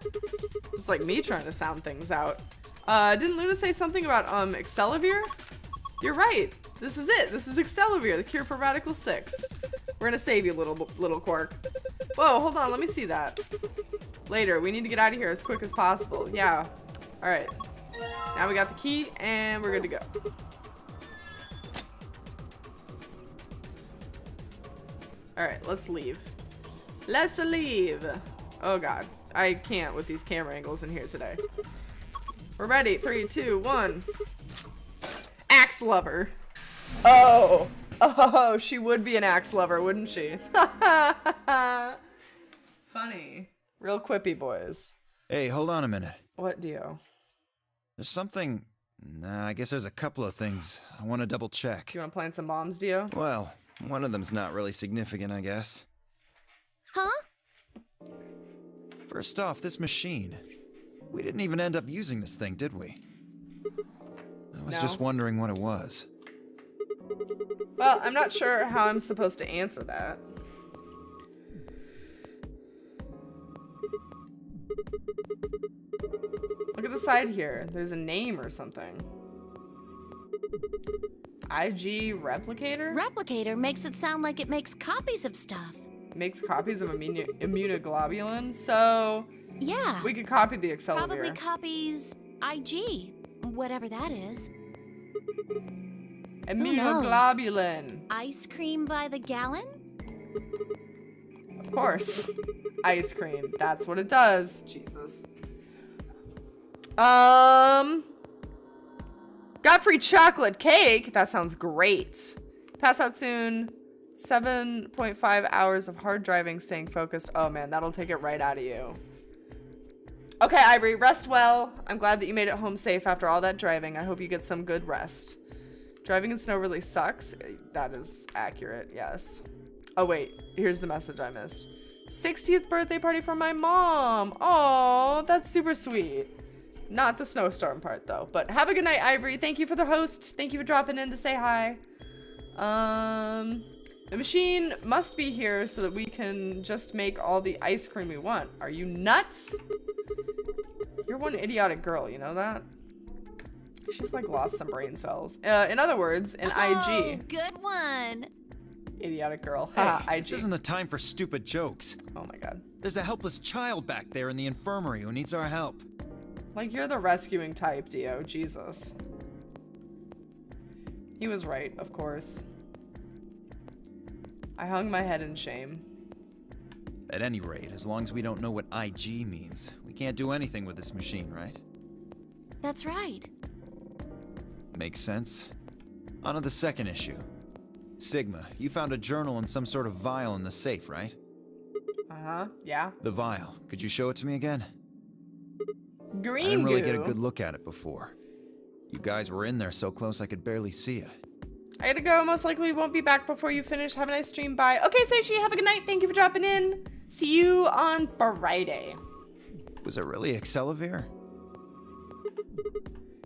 It's like me trying to sound things out. Didn't Luna say something about Excelivir? You're right. This is it. This is Excelivir, the cure for Radical 6. We're gonna save you, little Quark. Whoa, hold on. Let me see that. Later. We need to get out of here as quick as possible. Yeah. All right. Now we got the key, and we're good to go. All right, let's leave. Let's leave. Oh God, I can't with these camera angles in here today. We're ready. 3, 2, 1. Axe lover. Oh, she would be an axe lover, wouldn't she? Funny. Real quippy, boys. Hey, hold on a minute. What, Dio? There's something... Nah, I guess there's a couple of things I want to double check. You want to plant some bombs, Dio? Well, one of them's not really significant, I guess. Huh? First off, this machine. We didn't even end up using this thing, did we? I was just wondering what it was. Well, I'm not sure how I'm supposed to answer that. Look at the side here. There's a name or something. IG Replicator? Replicator makes it sound like it makes copies of stuff. Makes copies of immunoglobulin, so... Yeah. We could copy the Excelivir. Probably copies IG, whatever that is. Immunoglobulin. Ice cream by the gallon? Of course. Ice cream. That's what it does. Jesus. Got free chocolate cake. That sounds great. Pass out soon. 7.5 hours of hard driving, staying focused. Oh man, that'll take it right out of you. Okay, Ivory, rest well. I'm glad that you made it home safe after all that driving. I hope you get some good rest. Driving in snow really sucks. That is accurate, yes. Oh wait, here's the message I missed. 60th birthday party for my mom. Oh, that's super sweet. Not the snowstorm part though, but have a good night, Ivory. Thank you for the host. Thank you for dropping in to say hi. The machine must be here so that we can just make all the ice cream we want. Are you nuts? You're one idiotic girl, you know that? She's like lost some brain cells. In other words, an IG. Good one. Idiotic girl. Hey, Haha, IG. this isn't the time for stupid jokes. Oh my god. There's a helpless child back there in the infirmary who needs our help. Like, you're the rescuing type, Dio. Jesus. He was right, of course. I hung my head in shame. At any rate, as long as we don't know what IG means, we can't do anything with this machine, right? That's right. Makes sense. On to the second issue. Sigma, you found a journal and some sort of vial in the safe, right? Uh-huh, yeah. The vial. Could you show it to me again? Green I didn't really goo. get a good look at it before. You guys were in there so close I could barely see it. I gotta go. Most likely won't be back before you finish. Have a nice stream. Bye. Okay, Seishi, have a good night. Thank you for dropping in. See you on Friday. Was it really Excelivir?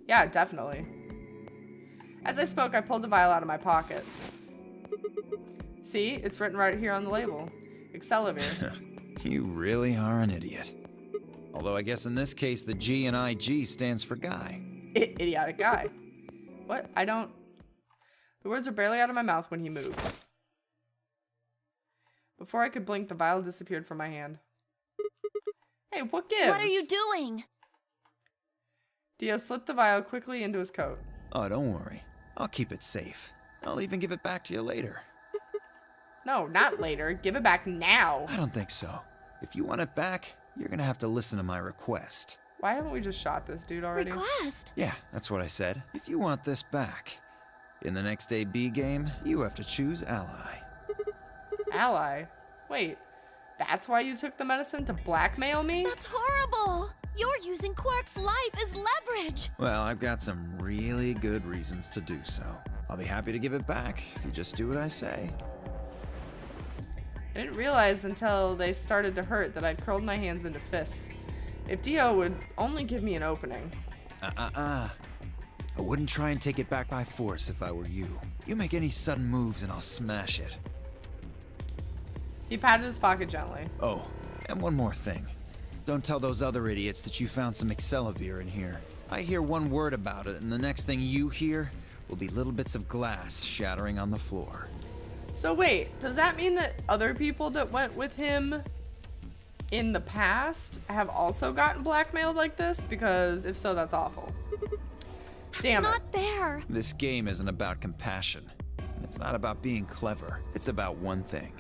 Yeah, definitely. As I spoke, I pulled the vial out of my pocket. See? It's written right here on the label. Excelivir. You really are an idiot. Although I guess in this case the G in IG stands for guy. Idiotic guy. What? I don't... The words were barely out of my mouth when he moved. Before I could blink, the vial disappeared from my hand. Hey, what gives? What are you doing? Dio slipped the vial quickly into his coat. Oh, don't worry. I'll keep it safe. I'll even give it back to you later. No, not later. Give it back now. I don't think so. If you want it back, you're gonna have to listen to my request. Why haven't we just shot this dude already? Request? Yeah, that's what I said. If you want this back, in the next AB game, you have to choose ally. Ally? Wait, that's why you took the medicine to blackmail me? That's horrible! You're using Quark's life as leverage! Well, I've got some really good reasons to do so. I'll be happy to give it back if you just do what I say. I didn't realize until they started to hurt that I'd curled my hands into fists. If Dio would only give me an opening. I wouldn't try and take it back by force if I were you. You make any sudden moves and I'll smash it. He patted his pocket gently. Oh, and one more thing. Don't tell those other idiots that you found some Excelavir in here. I hear one word about it, and the next thing you hear will be little bits of glass shattering on the floor. So wait, does that mean that other people that went with him in the past have also gotten blackmailed like this? Because if so, that's awful. Damn it. It's not fair. This game isn't about compassion. And it's not about being clever. It's about one thing.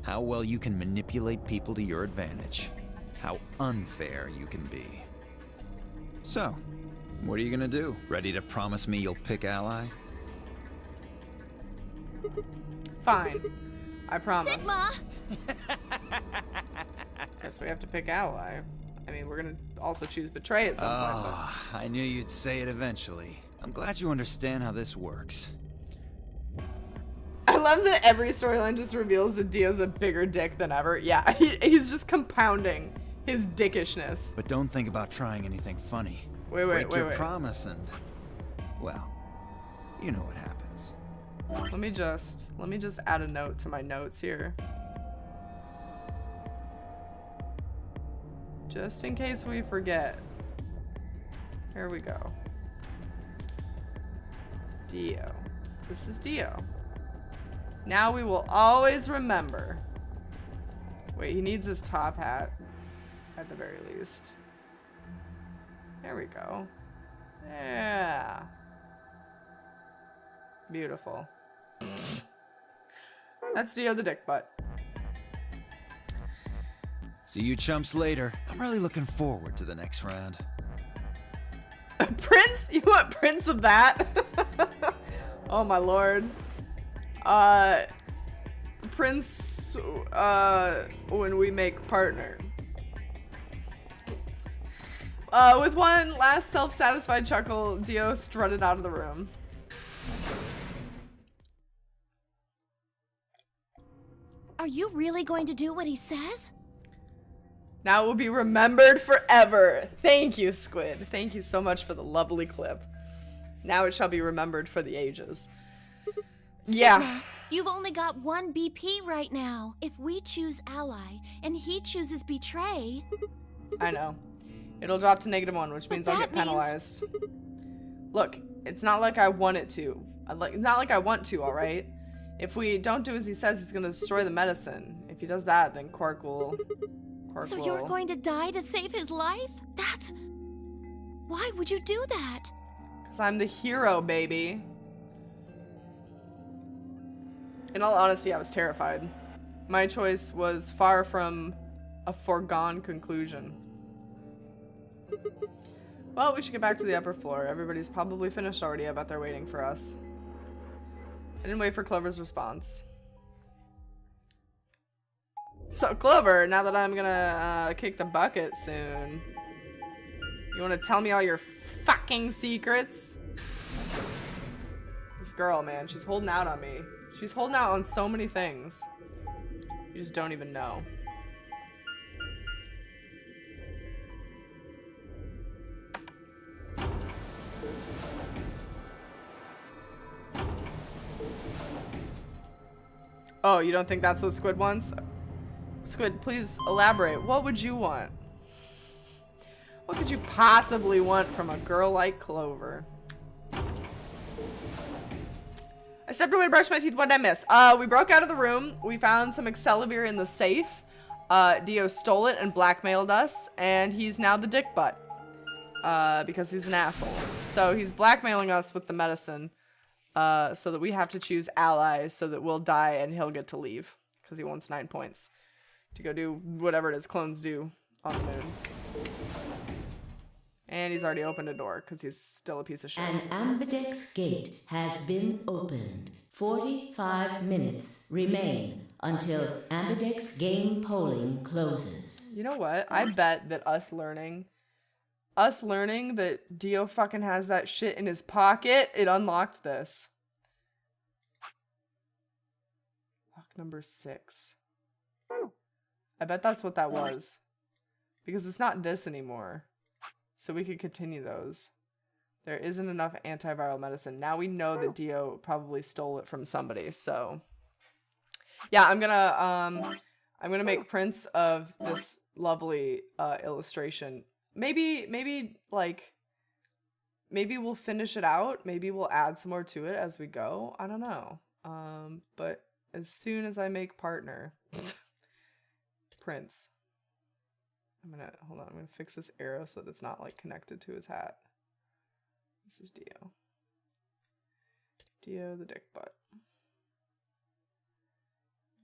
How well you can manipulate people to your advantage. How unfair you can be. So, what are you gonna do? Ready to promise me you'll pick ally? Fine. I promise. Sigma! Guess we have to pick ally. I mean, we're gonna also choose betray at some point, but... Oh, I knew you'd say it eventually. I'm glad you understand how this works. I love that every storyline just reveals that Dio's a bigger dick than ever. Yeah, he's just compounding his dickishness. But don't think about trying anything funny. Wait. Break your promise and, well, you know what happens. Let me just add a note to my notes here. Just in case we forget. Here we go. Dio. This is Dio. Now we will always remember. Wait, he needs his top hat. At the very least. There we go. Yeah. Beautiful. That's Dio the Dickbutt. See you chumps later. I'm really looking forward to the next round. Prince? You want Prince of that? Oh my lord. Prince, when we make partner. With one last self-satisfied chuckle, Dio strutted out of the room. Are you really going to do what he says? Now it will be remembered forever. Thank you, Squid. Thank you so much for the lovely clip. Now it shall be remembered for the ages. Yeah. Sigma, you've only got one BP right now. If we choose ally and he chooses betray... I know. It'll drop to -1, which means I'll that get penalized. Look, it's not like I want it to. It's not like I want to, alright? If we don't do as he says, he's gonna destroy the medicine. If he does that, then Quark will... So you're going to die to save his life? That's... Why would you do that? Because I'm the hero, baby. In all honesty, I was terrified. My choice was far from a foregone conclusion. Well, we should get back to the upper floor. Everybody's probably finished already. I bet they're waiting for us. I didn't wait for Clover's response. So, Clover, now that I'm gonna kick the bucket soon, you wanna tell me all your fucking secrets? This girl, man, she's holding out on me. She's holding out on so many things. You just don't even know. Oh, you don't think that's what Squid wants? Squid, please elaborate. What would you want? What could you possibly want from a girl like Clover? I stepped away to brush my teeth. What did I miss? We broke out of the room. We found some Excelivir in the safe. Dio stole it and blackmailed us, and he's now the Dickbutt. Because he's an asshole. So he's blackmailing us with the medicine, so that we have to choose allies, so that we'll die and he'll get to leave. Because he wants 9 points to go do whatever it is clones do on the moon. And he's already opened a door, because he's still a piece of shit. An ambidex gate has been opened. 45 minutes remain until ambidex game polling closes. You know what? I bet that us learning that Dio fucking has that shit in his pocket, it unlocked this. Lock number 6. I bet that's what that was. Because it's not this anymore. So we could continue those. There isn't enough antiviral medicine. Now we know that Dio probably stole it from somebody, so. Yeah, I'm gonna make prints of this lovely illustration. Maybe we'll finish it out. Maybe we'll add some more to it as we go. I don't know. But as soon as I make partner prints, hold on, I'm gonna fix this arrow so that it's not like connected to his hat. This is Dio. Dio the Dickbutt.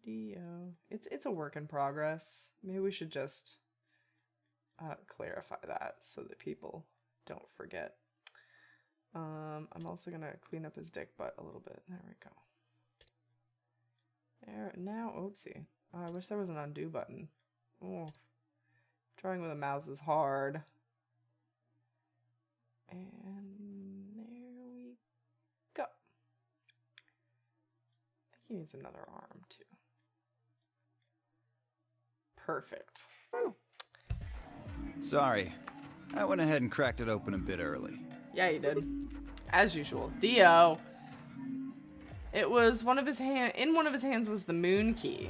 Dio. It's a work in progress. Maybe we should just clarify that so that people don't forget. I'm also gonna clean up his Dickbutt a little bit. There we go. There now, oopsie. Oh, I wish there was an undo button. Oh, drawing with a mouse is hard. And there we go. I think he needs another arm too. Perfect. Sorry, I went ahead and cracked it open a bit early. Yeah, you did. As usual. Dio. It was in one of his hands was the moon key.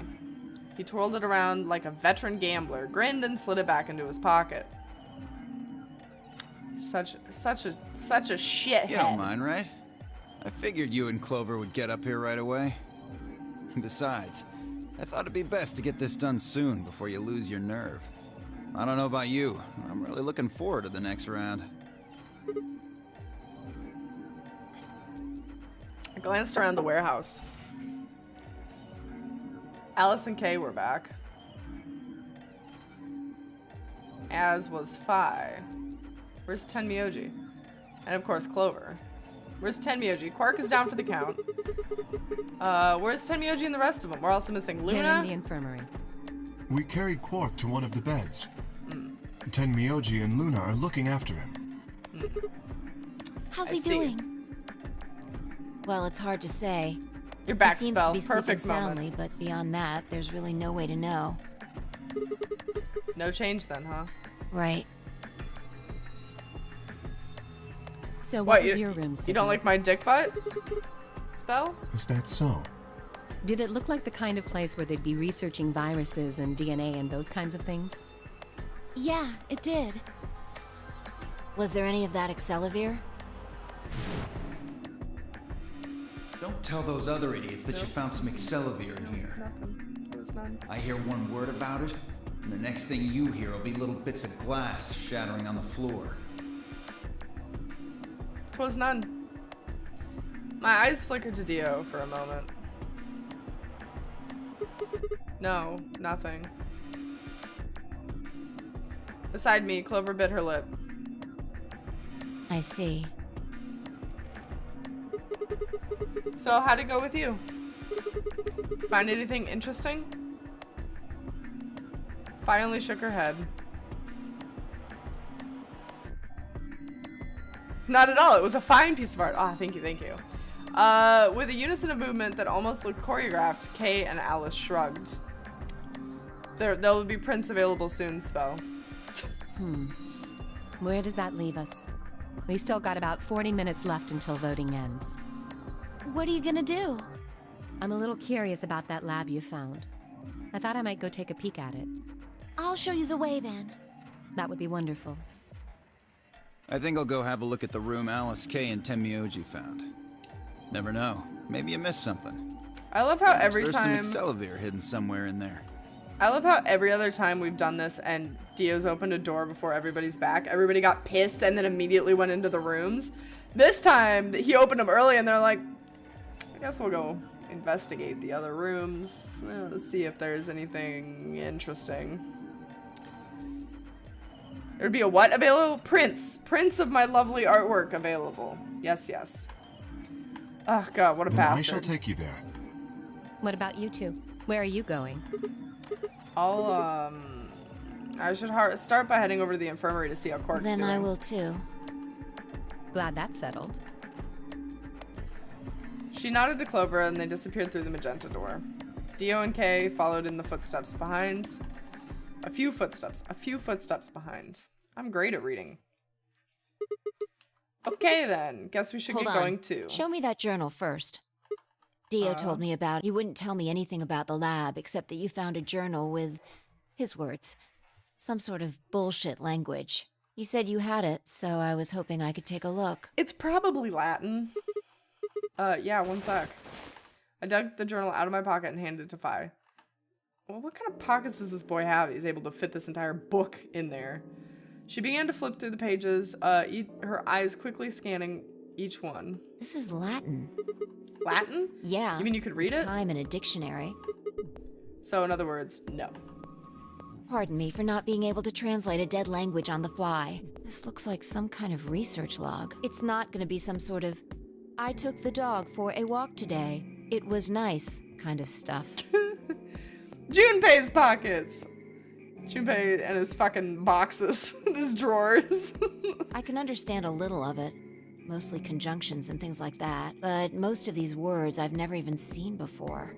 He twirled it around like a veteran gambler, grinned and slid it back into his pocket. Such a shithead. You don't mind, right? I figured you and Clover would get up here right away. Besides, I thought it'd be best to get this done soon before you lose your nerve. I don't know about you, I'm really looking forward to the next round. I glanced around the warehouse. Alice and Kay were back. As was Phi. Where's Tenmyoji? And of course Clover. Where's Tenmyoji? Quark is down for the count. Where's Tenmyoji and the rest of them? We're also missing Luna. They're in the infirmary. We carried Quark to one of the beds. Tenmyoji and Luna are looking after him. How's I he see. doing? Well, it's hard to say. Your back He seems spell. to be sleeping Perfect soundly, moment. but beyond that, there's really no way to know. No change then, huh? Right. So what was you, your room, You Sigma? don't like my Dickbutt spell? Is that so? Did it look like the kind of place where they'd be researching viruses and DNA and those kinds of things? Yeah, it did. Was there any of that Excelivir? Don't tell those other idiots that you found some Excelivir in here. Nothing. There was none. I hear one word about it, and the next thing you hear will be little bits of glass shattering on the floor. 'Twas none. My eyes flickered to Dio for a moment. No, nothing. Beside me, Clover bit her lip. I see. So, how'd it go with you? Find anything interesting? Fi only shook her head. Not at all. It was a fine piece of art. Ah, thank you, thank you. With a unison of movement that almost looked choreographed, Kay and Alice shrugged. There will be prints available soon, Spell. Where does that leave us? We've still got about 40 minutes left until voting ends. What are you gonna do? I'm a little curious about that lab you found. I thought I might go take a peek at it. I'll show you the way then. That would be wonderful. I think I'll go have a look at the room Alice K and Tenmyoji found. Never know. Maybe you missed something. I love how every There's time... some Excelivir hidden somewhere in there. I love how every other time we've done this and Dio's opened a door before everybody's back, everybody got pissed and then immediately went into the rooms. This time, he opened them early and they're like, I guess we'll go investigate the other rooms. Let's see if there's anything interesting. There'd be a what available? Prints. Prints of my lovely artwork available. Yes, yes. Oh, God, what a bastard. I shall take you there. What about you two? Where are you going? I should start by heading over to the infirmary to see how Quark's doing. Then I will too. Glad that's settled. She nodded to Clover and they disappeared through the magenta door. Dio and Kay followed in the footsteps behind. A few footsteps behind. I'm great at reading. Okay then, guess we should Hold get on. going too. Show me that journal first. Dio told me about it. You wouldn't tell me anything about the lab except that you found a journal with, his words, some sort of bullshit language. You said you had it, so I was hoping I could take a look. It's probably Latin. Yeah, one sec. I dug the journal out of my pocket and handed it to Fi. Well, what kind of pockets does this boy have? He's able to fit this entire book in there. She began to flip through the pages, her eyes quickly scanning each one. This is Latin. Latin? Yeah. You mean you could read it? Time in a dictionary. So, in other words, no. Pardon me for not being able to translate a dead language on the fly. This looks like some kind of research log. It's not gonna be some sort of, I took the dog for a walk today. It was nice kind of stuff. Junpei's pockets! Junpei and his fucking boxes. His drawers. I can understand a little of it. Mostly conjunctions and things like that. But most of these words I've never even seen before.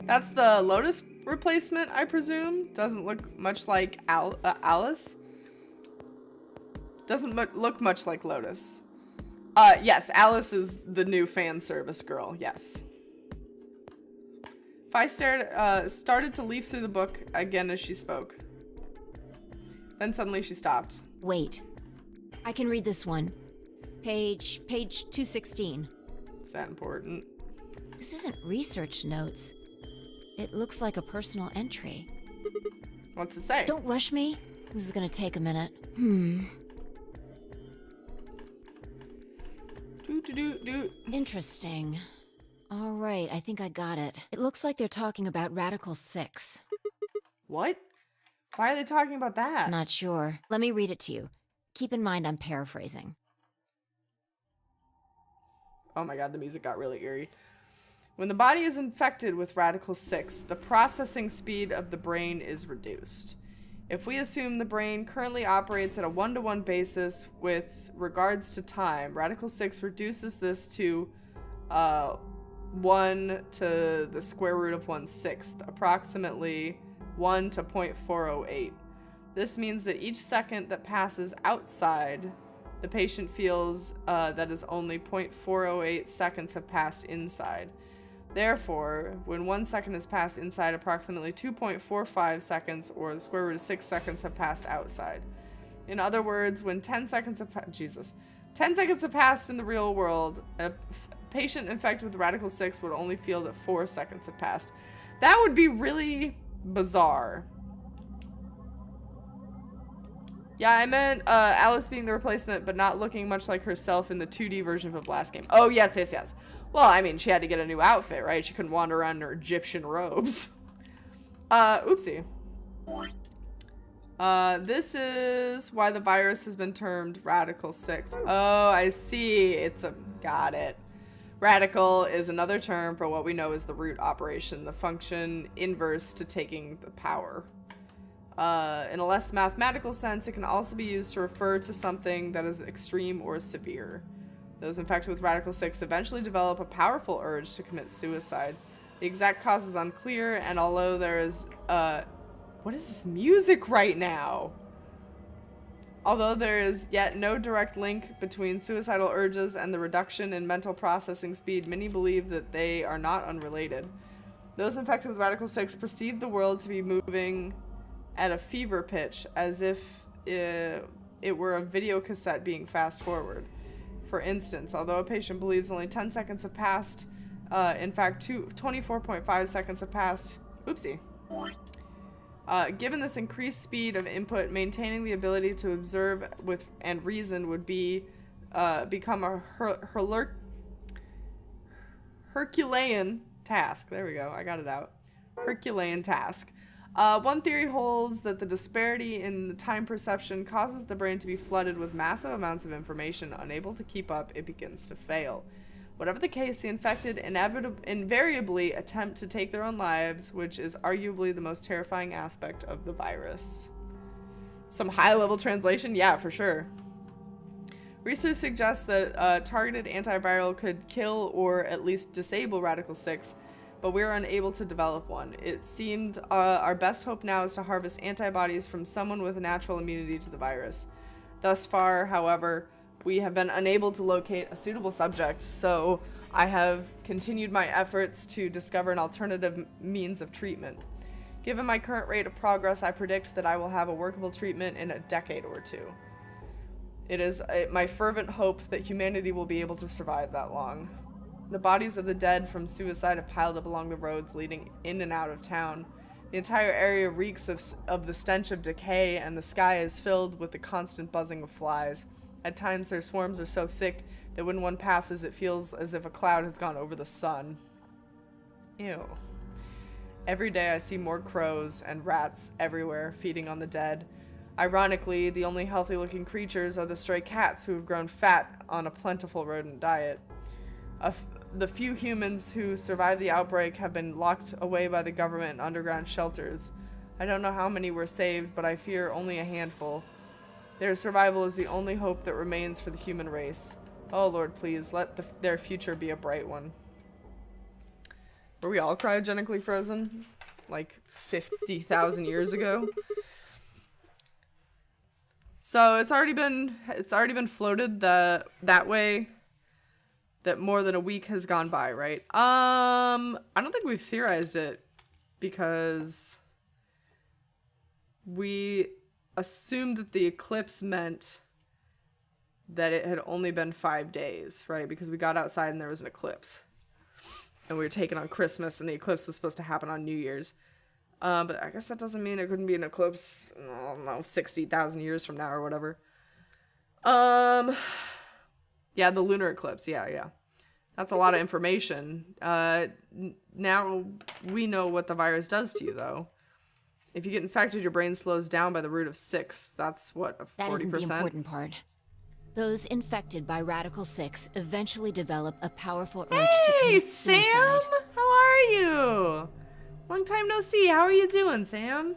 That's the Lotus replacement, I presume. Doesn't look much like Alice. Doesn't look much like Lotus. Yes, Alice is the new fan service girl, yes. Fi started to leaf through the book again as she spoke. Then suddenly she stopped. Wait. I can read this one. Page 216. Is that important? This isn't research notes. It looks like a personal entry. What's it say? Don't rush me. This is gonna take a minute. Interesting. All right, I think I got it. It looks like they're talking about Radical 6. What? Why are they talking about that? Not sure. Let me read it to you. Keep in mind I'm paraphrasing. Oh my god, the music got really eerie. When the body is infected with Radical 6, the processing speed of the brain is reduced. If we assume the brain currently operates at a 1-to-1 basis with regards to time, Radical 6 reduces this to 1 to the square root of 1/6, approximately 1 to 0.408. This means that each second that passes outside, the patient feels that is only 0.408 seconds have passed inside. Therefore, when 1 second has passed inside, approximately 2.45 seconds, or the square root of 6 seconds, have passed outside. In other words, when 10 seconds have 10 seconds have passed in the real world, a patient infected with Radical 6 would only feel that 4 seconds have passed. That would be really bizarre. Yeah, I meant Alice being the replacement, but not looking much like herself in the 2D version of the last game. Oh, yes, yes, yes. Well, I mean, she had to get a new outfit, right? She couldn't wander around in her Egyptian robes. Oopsie. This is why the virus has been termed Radical 6. Oh, I see. Got it. Radical is another term for what we know as the root operation, the function inverse to taking the power. In a less mathematical sense, it can also be used to refer to something that is extreme or severe. Those infected with Radical 6 eventually develop a powerful urge to commit suicide. The exact cause is unclear, and although there is, what is this music right now? Although there is yet no direct link between suicidal urges and the reduction in mental processing speed, many believe that they are not unrelated. Those infected with Radical 6 perceive the world to be moving at a fever pitch, as if it were a video cassette being fast forward. For instance, although a patient believes only 10 seconds have passed, in fact, 24.5 seconds have passed. Oopsie. Given this increased speed of input, maintaining the ability to observe and reason would become a Herculean task. There we go. I got it out. Herculean task. One theory holds that the disparity in the time perception causes the brain to be flooded with massive amounts of information. Unable to keep up, it begins to fail. Whatever the case, the infected invariably attempt to take their own lives, which is arguably the most terrifying aspect of the virus. Some high-level translation? Yeah, for sure. Research suggests that a targeted antiviral could kill or at least disable Radical 6, but we are unable to develop one. It seems our best hope now is to harvest antibodies from someone with a natural immunity to the virus. Thus far, however, we have been unable to locate a suitable subject, so I have continued my efforts to discover an alternative means of treatment. Given my current rate of progress, I predict that I will have a workable treatment in a decade or two. It is my fervent hope that humanity will be able to survive that long. The bodies of the dead from suicide have piled up along the roads leading in and out of town. The entire area reeks of the stench of decay, and the sky is filled with the constant buzzing of flies. At times, their swarms are so thick that when one passes, it feels as if a cloud has gone over the sun. Ew. Every day I see more crows and rats everywhere feeding on the dead. Ironically, the only healthy-looking creatures are the stray cats who have grown fat on a plentiful rodent diet. The few humans who survived the outbreak have been locked away by the government in underground shelters. I don't know how many were saved, but I fear only a handful. Their survival is the only hope that remains for the human race. Oh Lord, please, let their future be a bright one. Were we all cryogenically frozen? Like 50,000 years ago? So it's already been floated that way that more than a week has gone by, right? I don't think we've theorized it because we assumed that the eclipse meant that it had only been 5 days, right? Because we got outside and there was an eclipse. And we were taken on Christmas and the eclipse was supposed to happen on New Year's. But I guess that doesn't mean it couldn't be an eclipse, I don't know, 60,000 years from now or whatever. Yeah, the lunar eclipse, yeah. That's a lot of information. Now we know what the virus does to you, though. If you get infected, your brain slows down by the root of 6. That's what, 40%? That isn't the important part. Those infected by Radical 6 eventually develop a powerful urge to commit suicide. Hey, Sam! How are you? Long time no see. How are you doing, Sam?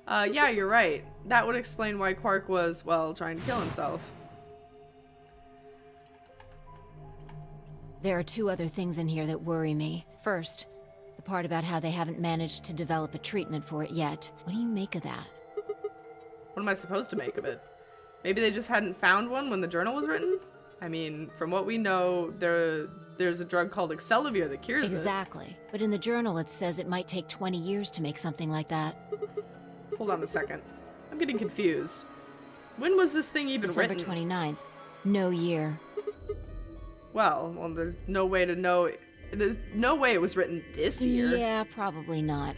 Yeah, you're right. That would explain why Quark was, well, trying to kill himself. There are 2 other things in here that worry me. First, the part about how they haven't managed to develop a treatment for it yet. What do you make of that? What am I supposed to make of it? Maybe they just hadn't found one when the journal was written? I mean, from what we know, there's a drug called Excelivir that cures it. Exactly. But in the journal it says it might take 20 years to make something like that. Hold on a second. I'm getting confused. When was this thing even December written? 29th. No year. Well, there's no way to know. There's no way it was written this year. Yeah, probably not.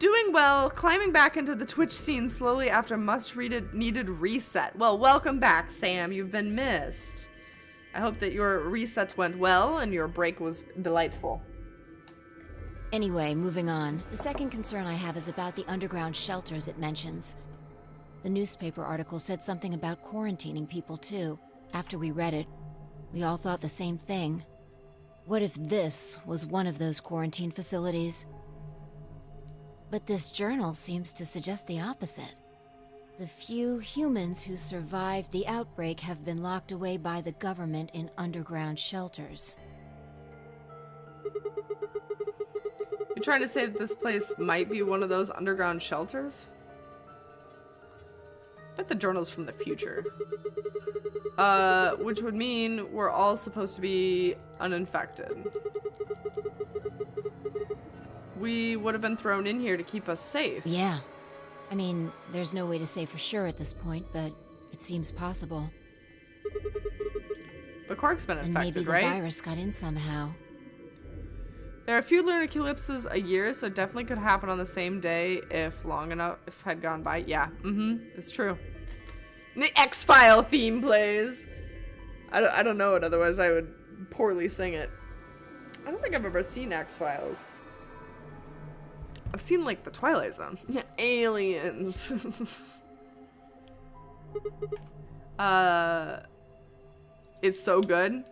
Doing well, climbing back into the Twitch scene slowly after much-needed reset. Well, welcome back, Sam. You've been missed. I hope that your reset went well and your break was delightful. Anyway, moving on. The second concern I have is about the underground shelters it mentions. The newspaper article said something about quarantining people, too. After we read it, we all thought the same thing. What if this was one of those quarantine facilities? But this journal seems to suggest the opposite. The few humans who survived the outbreak have been locked away by the government in underground shelters. You're trying to say that this place might be one of those underground shelters? I bet the journal's from the future. Which would mean we're all supposed to be uninfected. We would have been thrown in here to keep us safe. Yeah. I mean, there's no way to say for sure at this point, but it seems possible. But Quark's been And infected, maybe the right? virus got in somehow. There are a few lunar eclipses a year, so it definitely could happen on the same day if long enough had gone by. Yeah, it's true. The X-File theme plays. I don't know it, otherwise I would poorly sing it. I don't think I've ever seen X-Files. I've seen, like, the Twilight Zone. Aliens. It's so good.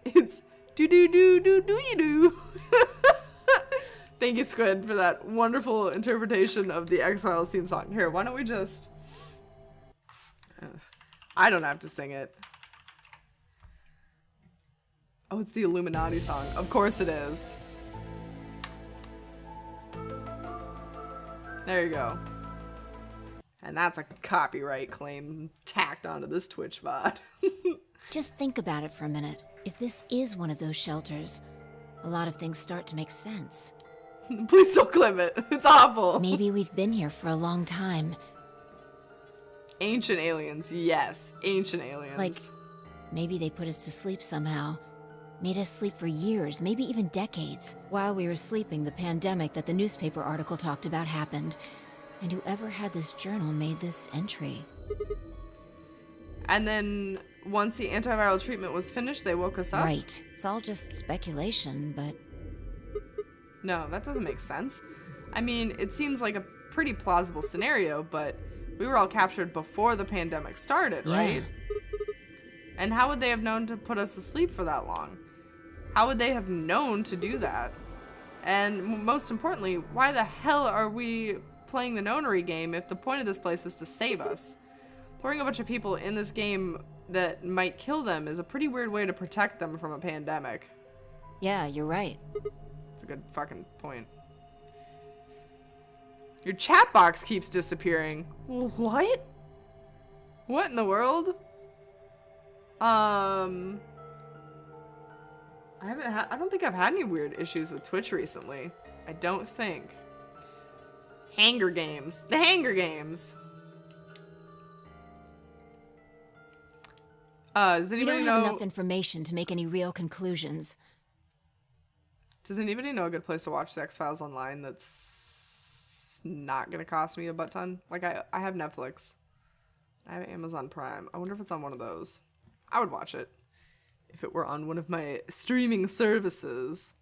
It's do-do-do-do-do-you-do. Thank you, Squid, for that wonderful interpretation of the X-Files theme song. Here, why don't we just... I don't have to sing it. Oh, it's the Illuminati song. Of course it is. There you go. And that's a copyright claim tacked onto this Twitch VOD. Just think about it for a minute. If this is one of those shelters, a lot of things start to make sense. Please don't clip it. It's awful. Maybe we've been here for a long time. Ancient aliens. Yes. Ancient aliens. Like, maybe they put us to sleep somehow. Made us sleep for years, maybe even decades. While we were sleeping, the pandemic that the newspaper article talked about happened. And whoever had this journal made this entry. And then once the antiviral treatment was finished, they woke us up? Right. It's all just speculation, but... No, that doesn't make sense. I mean, it seems like a pretty plausible scenario, but we were all captured before the pandemic started, right? And how would they have known to put us to sleep for that long? How would they have known to do that? And most importantly, why the hell are we playing the Nonary game if the point of this place is to save us? Throwing a bunch of people in this game that might kill them is a pretty weird way to protect them from a pandemic. Yeah, you're right. It's a good fucking point. Your chat box keeps disappearing. What? What in the world? I don't think I've had any weird issues with Twitch recently. I don't think. Hanger Games. The Hanger Games. Does anybody We know? don't have enough information to make any real conclusions. Does anybody know a good place to watch the X-Files online that's not gonna cost me a butt ton? Like, I have Netflix. I have Amazon Prime. I wonder if it's on one of those. I would watch it if it were on one of my streaming services.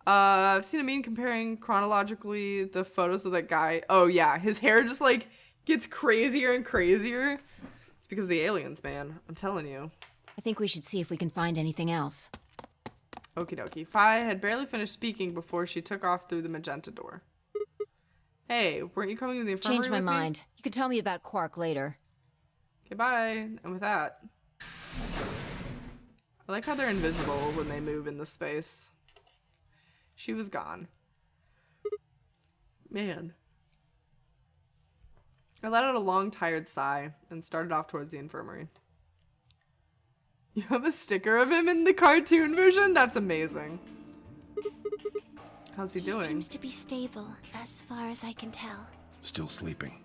I've seen a meme comparing chronologically the photos of that guy. Oh yeah, his hair just like gets crazier and crazier. It's because of the aliens, man. I'm telling you. I think we should see if we can find anything else. Okie dokie. Fi had barely finished speaking before she took off through the magenta door. Hey, weren't you coming to the infirmary Change my with me? mind. You can tell me about Quark later. Okay, bye. And with that, I like how they're invisible when they move in the space. She was gone. Man. I let out a long, tired sigh and started off towards the infirmary. You have a sticker of him in the cartoon version? That's amazing. How's he doing? He seems to be stable, as far as I can tell. Still sleeping.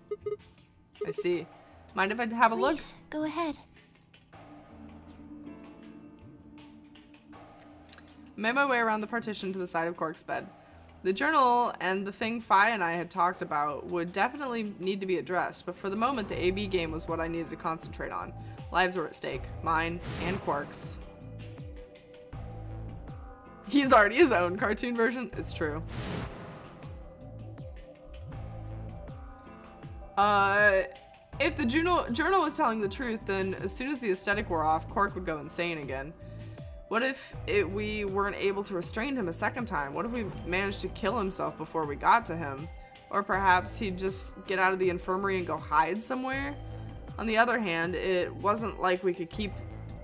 I see. Mind if I have a look? Please, go ahead. I made my way around the partition to the side of Quark's bed. The journal and the thing Fi and I had talked about would definitely need to be addressed, but for the moment the AB game was what I needed to concentrate on. Lives were at stake. Mine and Quark's. He's already his own cartoon version. It's true. If the journal was telling the truth, then as soon as the aesthetic wore off, Quark would go insane again. What if we weren't able to restrain him a second time? What if we managed to kill himself before we got to him? Or perhaps he'd just get out of the infirmary and go hide somewhere? On the other hand, it wasn't like we could keep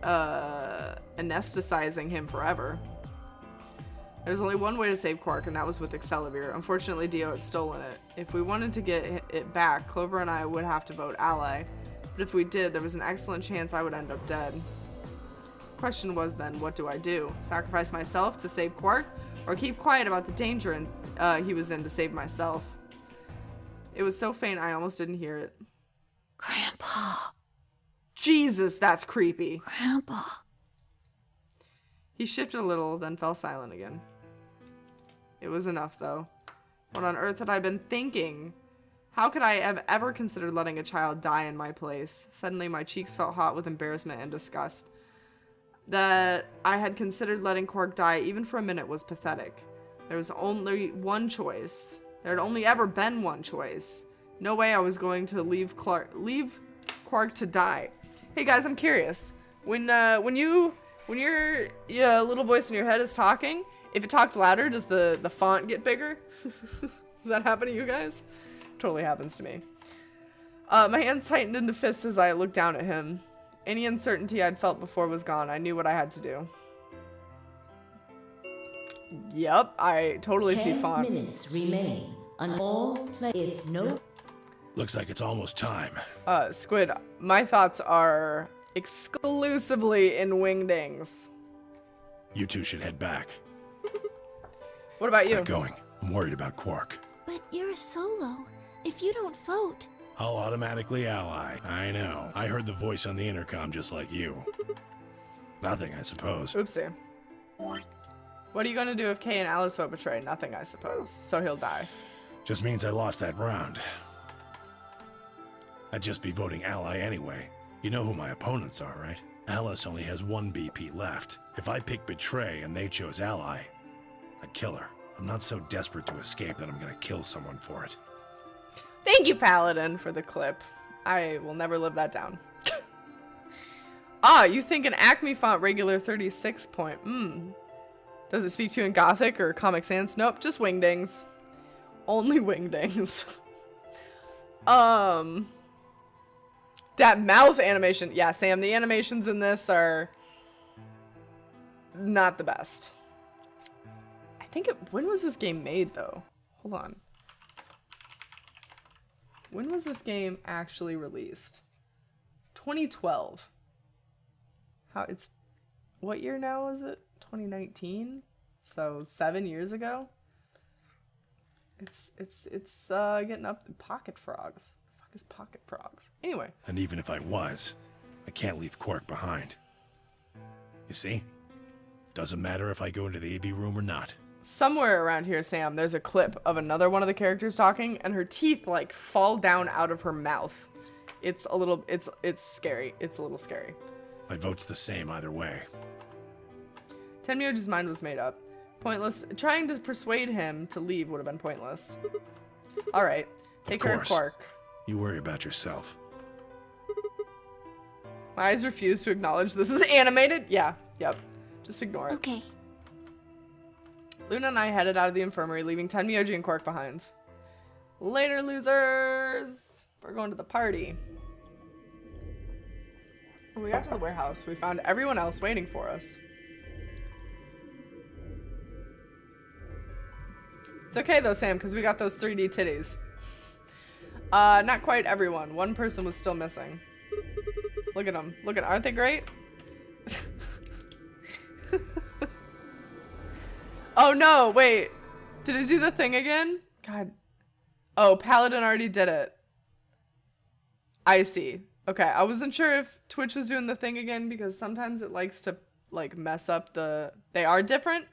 anesthetizing him forever. There was only one way to save Quark, and that was with Excalibur. Unfortunately, Dio had stolen it. If we wanted to get it back, Clover and I would have to vote ally. But if we did, there was an excellent chance I would end up dead. Question was then, what do I do? Sacrifice myself to save Quark, or keep quiet about the danger he was in to save myself? It was so faint I almost didn't hear it. Grandpa. Jesus, that's creepy. Grandpa. He shifted a little, then fell silent again. It was enough, though. What on earth had I been thinking? How could I have ever considered letting a child die in my place? Suddenly, my cheeks felt hot with embarrassment and disgust. That I had considered letting Quark die even for a minute was pathetic. There was only one choice. There had only ever been one choice. No way I was going to leave Quark to die. Hey guys, I'm curious. When your little voice in your head is talking, if it talks louder, does the font get bigger? Does that happen to you guys? Totally happens to me. My hands tightened into fists as I looked down at him. Any uncertainty I'd felt before was gone. I knew what I had to do. Yep, I totally see 10 font. minutes remain until all play. If no, Looks like it's almost time. Squid, my thoughts are exclusively in wingdings. You two should head back. What about you? Not going. I'm worried about Quark. But you're a solo. If you don't vote. I'll automatically ally. I know. I heard the voice on the intercom just like you. Nothing, I suppose. Oopsie. What are you gonna do if Kay and Alice vote betray? Nothing, I suppose. So he'll die. Just means I lost that round. I'd just be voting ally anyway. You know who my opponents are, right? Alice only has one BP left. If I pick betray and they chose ally, I'd kill her. I'm not so desperate to escape that I'm gonna kill someone for it. Thank you, Paladin, for the clip. I will never live that down. Ah, you think an Acme font regular 36 point. Does it speak to you in Gothic or Comic Sans? Nope, just wingdings. Only wingdings. That mouth animation. Yeah, Sam, the animations in this are not the best. I think when was this game made, though? Hold on. When was this game actually released? 2012. What year now is it? 2019? So 7 years ago? It's getting up in Pocket Frogs. The fuck is Pocket Frogs? Anyway. And even if I was, I can't leave Quark behind. You see? Doesn't matter if I go into the AB room or not. Somewhere around here, Sam, there's a clip of another one of the characters talking, and her teeth, like, fall down out of her mouth. It's scary. It's a little scary. My vote's the same either way. Tenmyoji's mind was made up. Pointless. Trying to persuade him to leave would have been pointless. Alright. Take care of Quark. You worry about yourself. My eyes refuse to acknowledge this is animated. Yeah. Yep. Just ignore it. Okay. Luna and I headed out of the infirmary, leaving Tenmyoji and Quark behind. Later, losers! We're going to the party. When we got to the warehouse, we found everyone else waiting for us. It's okay though, Sam, because we got those 3D titties. Not quite everyone. One person was still missing. Look at them. Look at, aren't they great? Oh no, wait. Did it do the thing again? God. Oh, Paladin already did it. I see. Okay, I wasn't sure if Twitch was doing the thing again because sometimes it likes to like mess up the... They are different.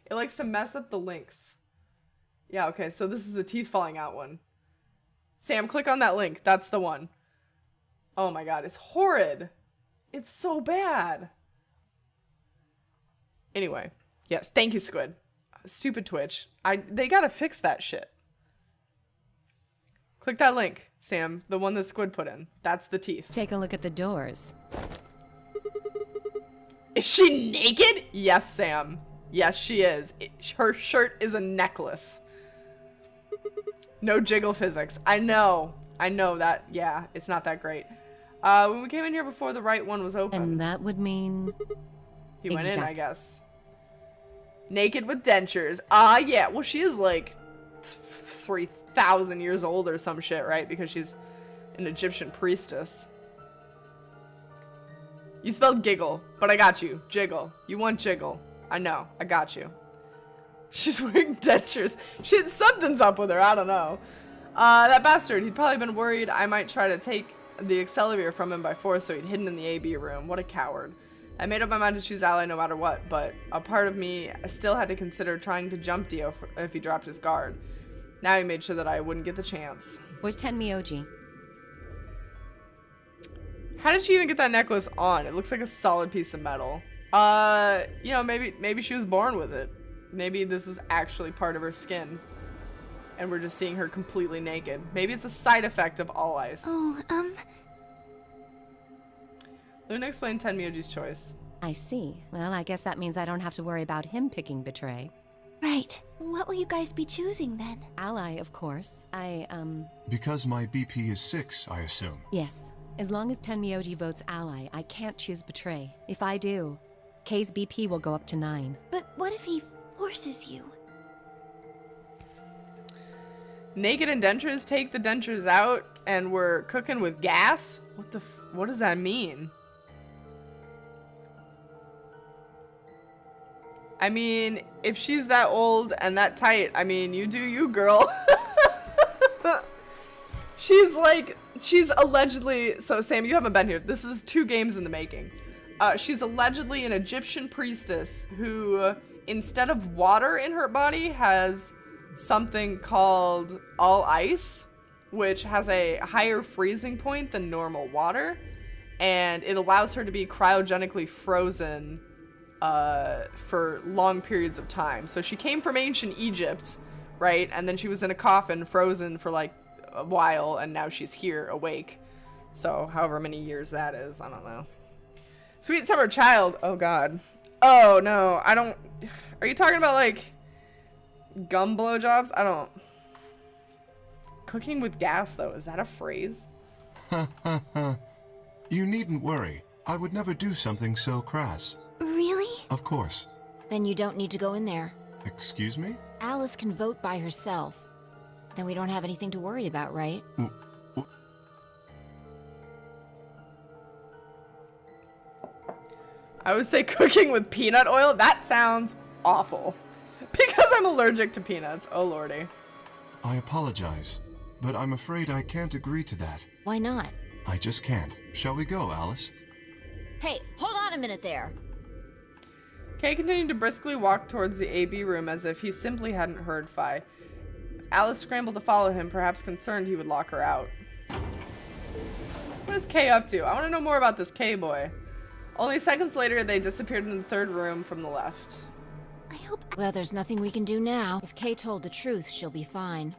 It likes to mess up the links. Yeah, okay, so this is the teeth falling out one. Sam, click on that link. That's the one. Oh my god, it's horrid. It's so bad. Anyway, yes, thank you, Squid. Stupid Twitch. They gotta fix that shit. Click that link, Sam. The one that Squid put in. That's the teeth. Take a look at the doors. Is she naked? Yes, Sam. Yes, she is. Her shirt is a necklace. No jiggle physics. I know that. Yeah, it's not that great. When we came in here before, the right one was open. And that would mean... He went in, I guess. Naked with dentures. Ah, yeah. Well, she is like 3,000 years old or some shit, right? Because she's an Egyptian priestess. You spelled giggle, but I got you. Jiggle. You want jiggle. I know. I got you. She's wearing dentures. Something's up with her. I don't know. That bastard, he'd probably been worried I might try to take the Accelerator from him by force, so he'd hidden in the AB room. What a coward. I made up my mind to choose Ally no matter what, but a part of me still had to consider trying to jump Dio if he dropped his guard. Now he made sure that I wouldn't get the chance. Where's Tenmyoji? How did she even get that necklace on? It looks like a solid piece of metal. You know, maybe she was born with it. Maybe this is actually part of her skin. And we're just seeing her completely naked. Maybe it's a side effect of all ice. Oh, Luna explained Tenmyoji's choice. I see. Well, I guess that means I don't have to worry about him picking Betray. right. What will you guys be choosing then? Ally, of course. Because my BP is 6, I assume. Yes. As long as Tenmyoji votes Ally, I can't choose Betray. If I do, K's BP will go up to 9. But what if he forces you? Naked indentures take the dentures out, and we're cooking with gas? What does that mean? I mean, if she's that old and that tight, I mean, you do you, girl. She's allegedly, so Sam, you haven't been here. This is 2 games in the making. She's allegedly an Egyptian priestess who, instead of water in her body, has something called all ice, which has a higher freezing point than normal water, and it allows her to be cryogenically frozen for long periods of time. So she came from ancient Egypt, right? And then she was in a coffin, frozen for like a while, and now she's here, awake. So however many years that is, I don't know. Sweet summer child. Oh god. Oh no, I don't. Are you talking about like gum blowjobs? I don't. Cooking with gas though, is that a phrase? You needn't worry. I would never do something so crass. Really? Of course. Then you don't need to go in there. Excuse me? Alice can vote by herself. Then we don't have anything to worry about, right? I would say cooking with peanut oil. That sounds awful. Because I'm allergic to peanuts. Oh lordy. I apologize, but I'm afraid I can't agree to that. Why not? I just can't. Shall we go, Alice? Hey, hold on a minute there. Kay continued to briskly walk towards the AB room as if he simply hadn't heard Phi. Alice scrambled to follow him, perhaps concerned he would lock her out. What is Kay up to? I want to know more about this Kay boy. Only seconds later, they disappeared in the 3rd room from the left. I hope. Well, there's nothing we can do now. If Kay told the truth, she'll be fine.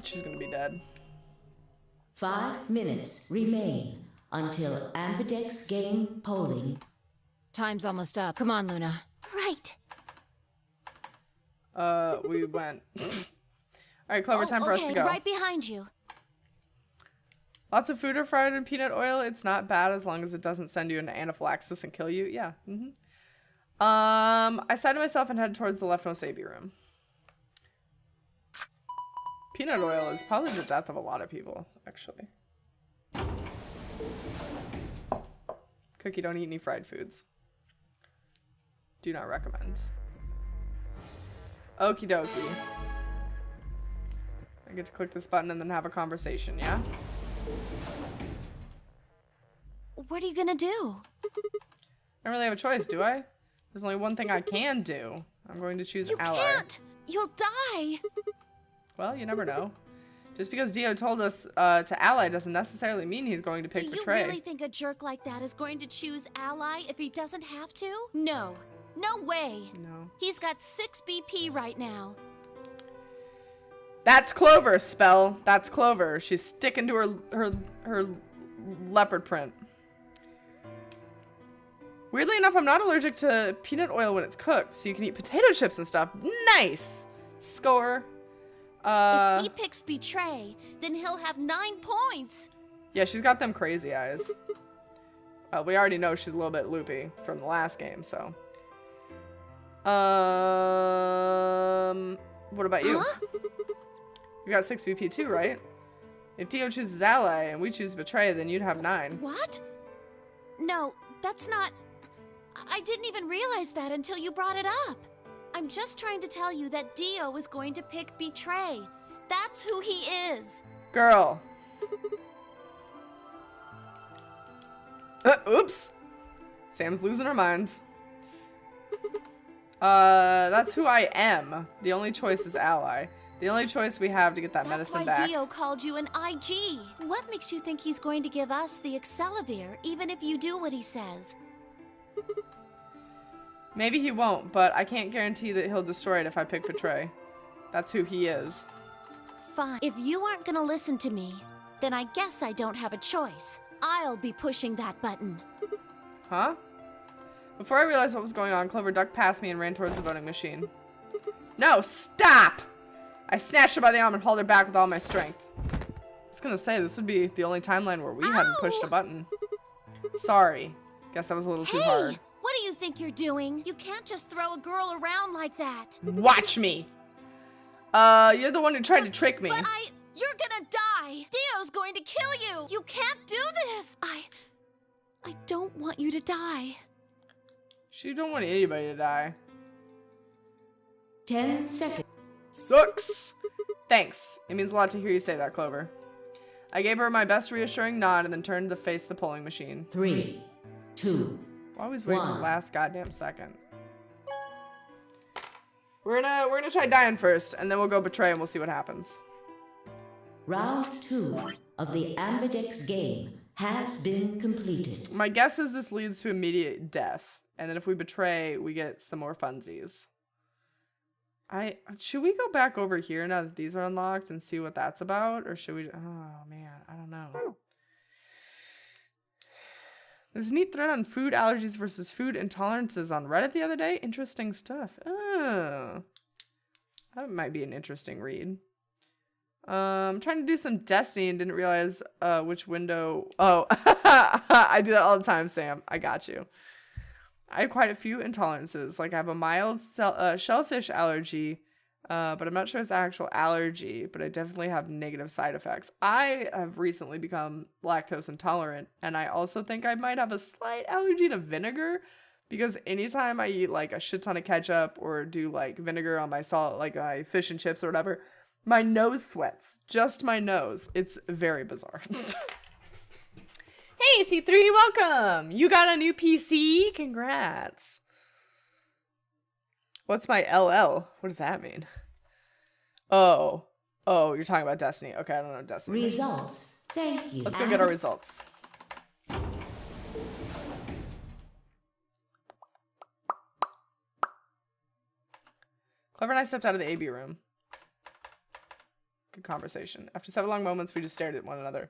She's gonna be dead. 5 minutes remain until Ambidex game polling. Time's almost up. Come on, Luna. Right. We went. Alright, Clover, time for us to go. Right behind you. Lots of food are fried in peanut oil. It's not bad as long as it doesn't send you into anaphylaxis and kill you. Yeah. I said to myself and headed towards the leftmost AB room. Peanut oil is probably the death of a lot of people, actually. Cookie, don't eat any fried foods. Do not recommend. Okie dokie. I get to click this button and then have a conversation, yeah? What are you gonna do? I don't really have a choice, do I? There's only one thing I can do. I'm going to choose You Ally. can't! You'll die! Well, you never know. Just because Dio told us to Ally doesn't necessarily mean he's going to pick Do you Betray. really think a jerk like that is going to choose Ally if he doesn't have to? No. No way. No. He's got 6 BP right now. That's Clover, Spell. That's Clover. She's sticking to her leopard print. Weirdly enough, I'm not allergic to peanut oil when it's cooked, so you can eat potato chips and stuff. Nice! Score. If he picks Betray, then he'll have 9 points. Yeah, she's got them crazy eyes. We already know she's a little bit loopy from the last game, so. What about you? Huh? You got 6 BP too, right? If Dio chooses Ally and we choose Betray, then you'd have 9. What? No, that's not... I didn't even realize that until you brought it up. I'm just trying to tell you that Dio is going to pick Betray. That's who he is. Girl. Oops. Sam's losing her mind. That's who I am. The only choice is ally. The only choice we have to get that medicine That's why back. Dio called you an IG. What makes you think he's going to give us the Excelavir, even if you do what he says? Maybe he won't, but I can't guarantee that he'll destroy it if I pick Betray. That's who he is. Fine. If you aren't gonna listen to me, then I guess I don't have a choice. I'll be pushing that button. Huh? Before I realized what was going on, Clover ducked past me and ran towards the voting machine. No, stop! I snatched her by the arm and hauled her back with all my strength. I was gonna say, this would be the only timeline where we hadn't pushed a button. Sorry. Guess that was a little too hard. What do you think you're doing? You can't just throw a girl around like that. Watch me! You're the one who tried to trick me. But you're gonna die! Dio's going to kill you! You can't do this! I don't want you to die. She don't want anybody to die. 10 seconds. Sucks! Thanks. It means a lot to hear you say that, Clover. I gave her my best reassuring nod and then turned to face the polling machine. 3, 2, I always wait till the 1. last goddamn second. We're gonna try dying first, and then we'll go Betray and we'll see what happens. Round 2 of the Ambidex game has been completed. My guess is this leads to immediate death, and then if we Betray, we get some more funsies. Should we go back over here now that these are unlocked and see what that's about, or should we? Oh man, I don't know. There's a neat thread on food allergies versus food intolerances on Reddit the other day. Interesting stuff. Oh, that might be an interesting read. I'm trying to do some Destiny and didn't realize which window. Oh, I do that all the time, Sam. I got you. I have quite a few intolerances. Like I have a mild shellfish allergy, but I'm not sure it's actual allergy, but I definitely have negative side effects. I have recently become lactose intolerant, and I also think I might have a slight allergy to vinegar, because anytime I eat like a shit ton of ketchup or do like vinegar on my salt, like my fish and chips or whatever, my nose sweats. Just my nose. It's very bizarre. Hey, C3, welcome! You got a new PC? Congrats. What's my LL? What does that mean? Oh, you're talking about Destiny. Okay, I don't know what Destiny means. Results. Thank you. Let's go get our results. Clever and I stepped out of the AB room. Good conversation. After 7 long moments, we just stared at one another.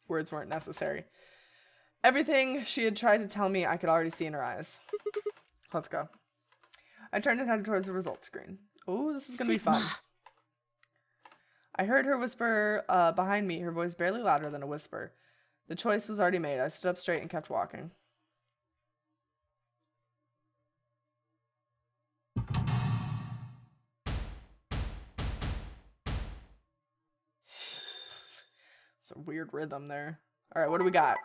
Words weren't necessary. Everything she had tried to tell me, I could already see in her eyes. Let's go. I turned and headed towards the results screen. Oh, this is going to be fun. I heard her whisper behind me, her voice barely louder than a whisper. The choice was already made. I stood up straight and kept walking. It's a weird rhythm there. All right, what do we got?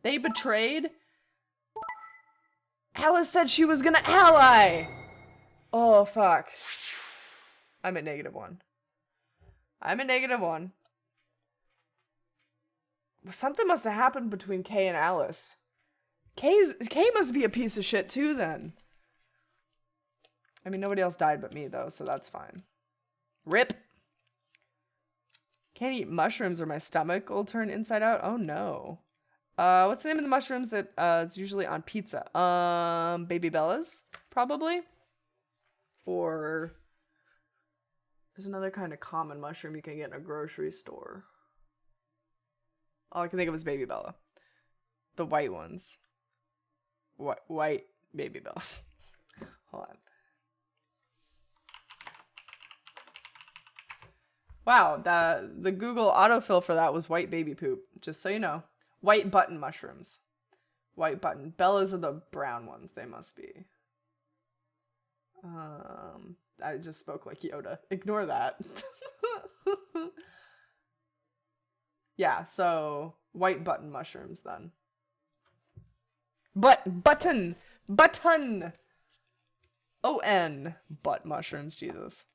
They betrayed? Alice said she was gonna ally! Oh, fuck. I'm at -1. I'm at -1. Something must have happened between Kay and Alice. Kay must be a piece of shit too, then. I mean, nobody else died but me, though, so that's fine. RIP. Can't eat mushrooms or my stomach will turn inside out. Oh, no. What's the name of the mushrooms that it's usually on pizza? Baby Bellas, probably. Or there's another kind of common mushroom you can get in a grocery store. All I can think of is Baby Bella. The white ones. White Baby Bellas. Hold on. Wow, the Google autofill for that was white baby poop. Just so you know. White button mushrooms. White button. Bellas are the brown ones. They must be. I just spoke like Yoda. Ignore that. Yeah, so white button mushrooms then. Button. O-N. Butt mushrooms, Jesus.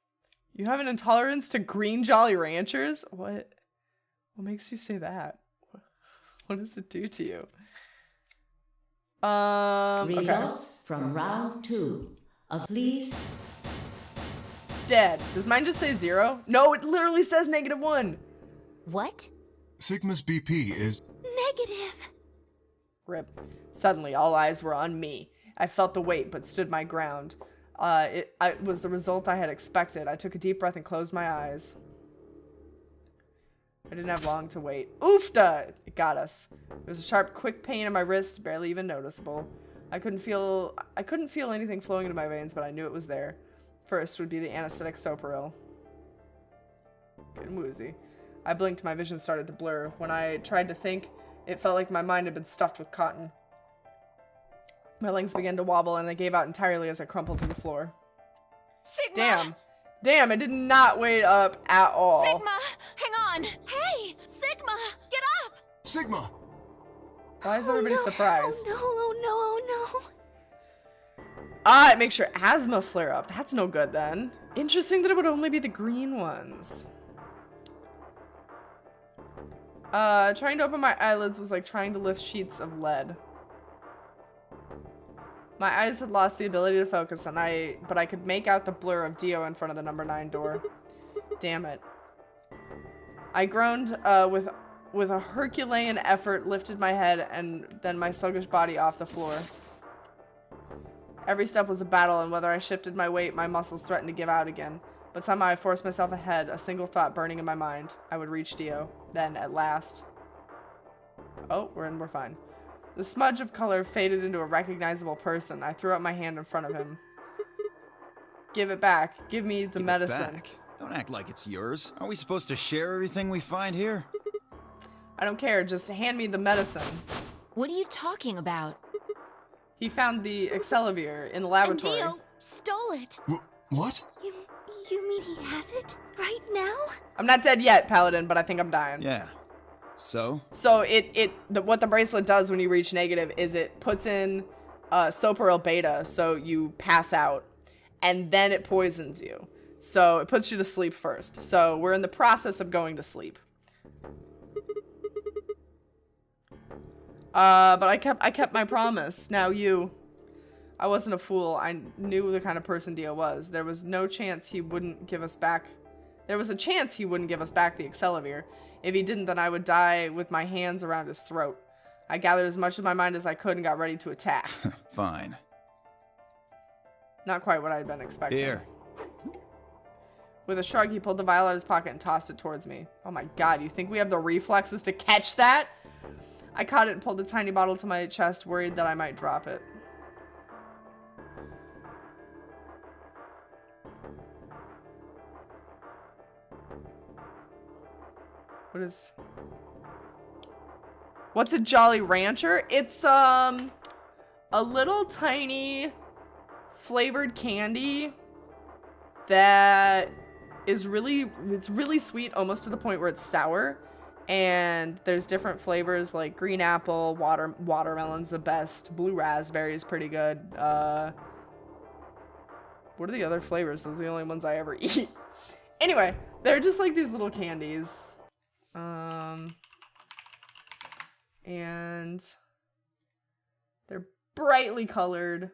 You have an intolerance to green Jolly Ranchers? What? What makes you say that? What does it do to you? Results from round 2 of please. Dead. Does mine just say 0? No, it literally says -1. What? Sigma's BP is... Negative. Rip. Suddenly, all eyes were on me. I felt the weight, but stood my ground. It was the result I had expected. I took a deep breath and closed my eyes. I didn't have long to wait. Oofta! It got us. There was a sharp, quick pain in my wrist, barely even noticeable. I couldn't feel anything flowing into my veins, but I knew it was there. First would be the anesthetic Soparil. Getting woozy. I blinked, my vision started to blur. When I tried to think, it felt like my mind had been stuffed with cotton. My legs began to wobble, and I gave out entirely as I crumpled to the floor. Sigma! Damn, I did not wait up at all. Sigma! Hang on! Hey! Sigma! Get up! Sigma! Why is everybody surprised? Oh no, oh no. Ah, it makes your asthma flare up. That's no good then. Interesting that it would only be the green ones. Trying to open my eyelids was like trying to lift sheets of lead. My eyes had lost the ability to focus, but I could make out the blur of Dio in front of the number 9 door. Damn it. I groaned with a Herculean effort, lifted my head, and then my sluggish body off the floor. Every step was a battle, and whether I shifted my weight, my muscles threatened to give out again. But somehow I forced myself ahead, a single thought burning in my mind. I would reach Dio. Then, at last... Oh, we're fine. The smudge of color faded into a recognizable person. I threw up my hand in front of him. Give it back. Give me the medicine. Back. Don't act like it's yours. Aren't we supposed to share everything we find here? I don't care. Just hand me the medicine. What are you talking about? He found the Excelivir in the laboratory. And Dio stole it. What? You mean he has it right now? I'm not dead yet, Paladin, but I think I'm dying. Yeah. So? So what the bracelet does when you reach negative is it puts in Soparil beta, so you pass out, and then it poisons you. So it puts you to sleep first. So we're in the process of going to sleep. But I kept my promise. Now I wasn't a fool. I knew the kind of person Dio was. There was no chance he wouldn't give us back. There was a chance he wouldn't give us back the Excelivir. If he didn't, then I would die with my hands around his throat. I gathered as much of my mind as I could and got ready to attack. Fine. Not quite what I'd been expecting. Here. With a shrug, he pulled the vial out of his pocket and tossed it towards me. Oh my god, you think we have the reflexes to catch that? I caught it and pulled the tiny bottle to my chest, worried that I might drop it. What's a Jolly Rancher? It's a little tiny flavored candy that is it's really sweet, almost to the point where it's sour. And there's different flavors like green apple, watermelon's the best, blue raspberry is pretty good. What are the other flavors? Those are the only ones I ever eat. Anyway, they're just like these little candies. And they're brightly colored.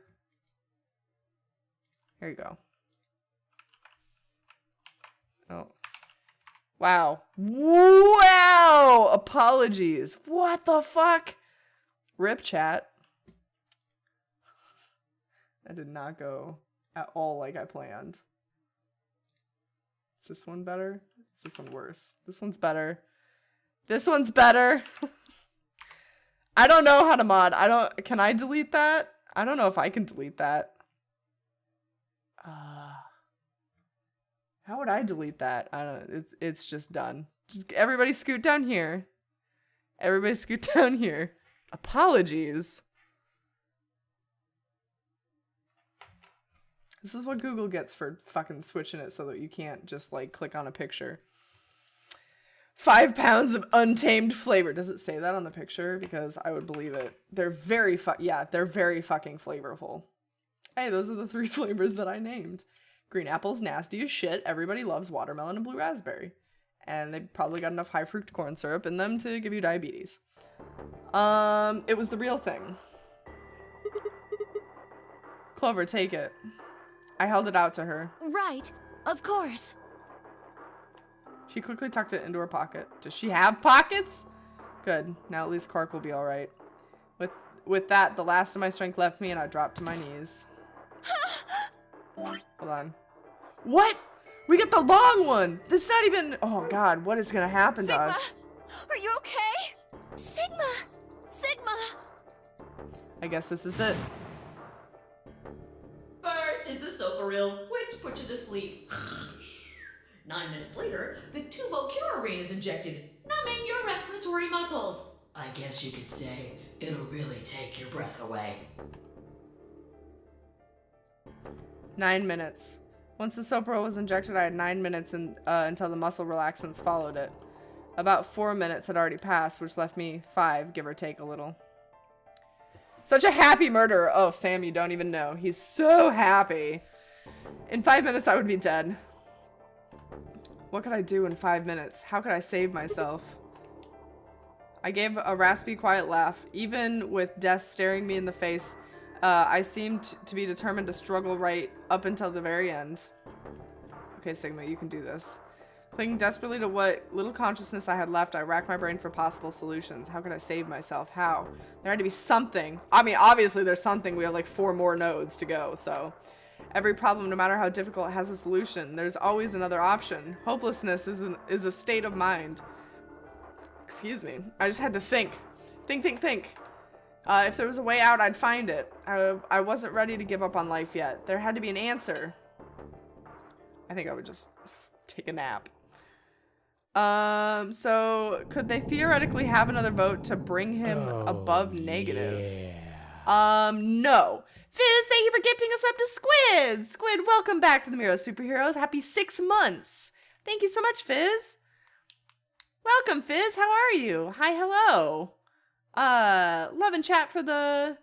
Here you go. Oh. Wow. Wow! Apologies. What the fuck? Rip chat. That did not go at all like I planned. Is this one better? Is this one worse? This one's better. This one's better. I don't know how to mod. Can I delete that? I don't know if I can delete that. How would I delete that? I don't know. It's just done. Just, everybody scoot down here. Everybody scoot down here. Apologies. This is what Google gets for fucking switching it so that you can't just like click on a picture. 5 pounds of untamed flavor. Does it say that on the picture? Because I would believe it. They're they're very fucking flavorful. Hey, those are the 3 flavors that I named. Green apple's nasty as shit. Everybody loves watermelon and blue raspberry. And they probably got enough high fruct corn syrup in them to give you diabetes. It was the real thing. Clover, take it. I held it out to her. Right, of course. She quickly tucked it into her pocket. Does she have pockets? Good. Now at least Quark will be alright. With that, the last of my strength left me and I dropped to my knees. Hold on. What? We got the long one! That's not even... Oh god, what is gonna happen to us? Are you okay? Sigma! Sigma! I guess this is it. First is the sofa reel, which put you to sleep. 9 minutes later, the tubocurarine is injected, numbing your respiratory muscles. I guess you could say it'll really take your breath away. 9 minutes. Once the Sopro was injected, I had 9 minutes until the muscle relaxants followed it. About 4 minutes had already passed, which left me 5, give or take a little. Such a happy murderer. Oh, Sam, you don't even know. He's so happy. In 5 minutes, I would be dead. What could I do in 5 minutes? How could I save myself? I gave a raspy, quiet laugh. Even with death staring me in the face, I seemed to be determined to struggle right up until the very end. Okay, Sigma, you can do this. Clinging desperately to what little consciousness I had left, I racked my brain for possible solutions. How could I save myself? How? There had to be something. I mean, obviously there's something. We have like 4 more nodes to go, so... Every problem, no matter how difficult, has a solution. There's always another option. Hopelessness is a state of mind. Excuse me. I just had to think. Think. If there was a way out, I'd find it. I wasn't ready to give up on life yet. There had to be an answer. I think I would just take a nap. So could they theoretically have another vote to bring him above negative? No. Fizz, thank you for gifting us up to Squid. Squid, welcome back to the Miro Superheroes. Happy 6 months. Thank you so much, Fizz. Welcome, Fizz. How are you? Hi, hello. Love and chat for the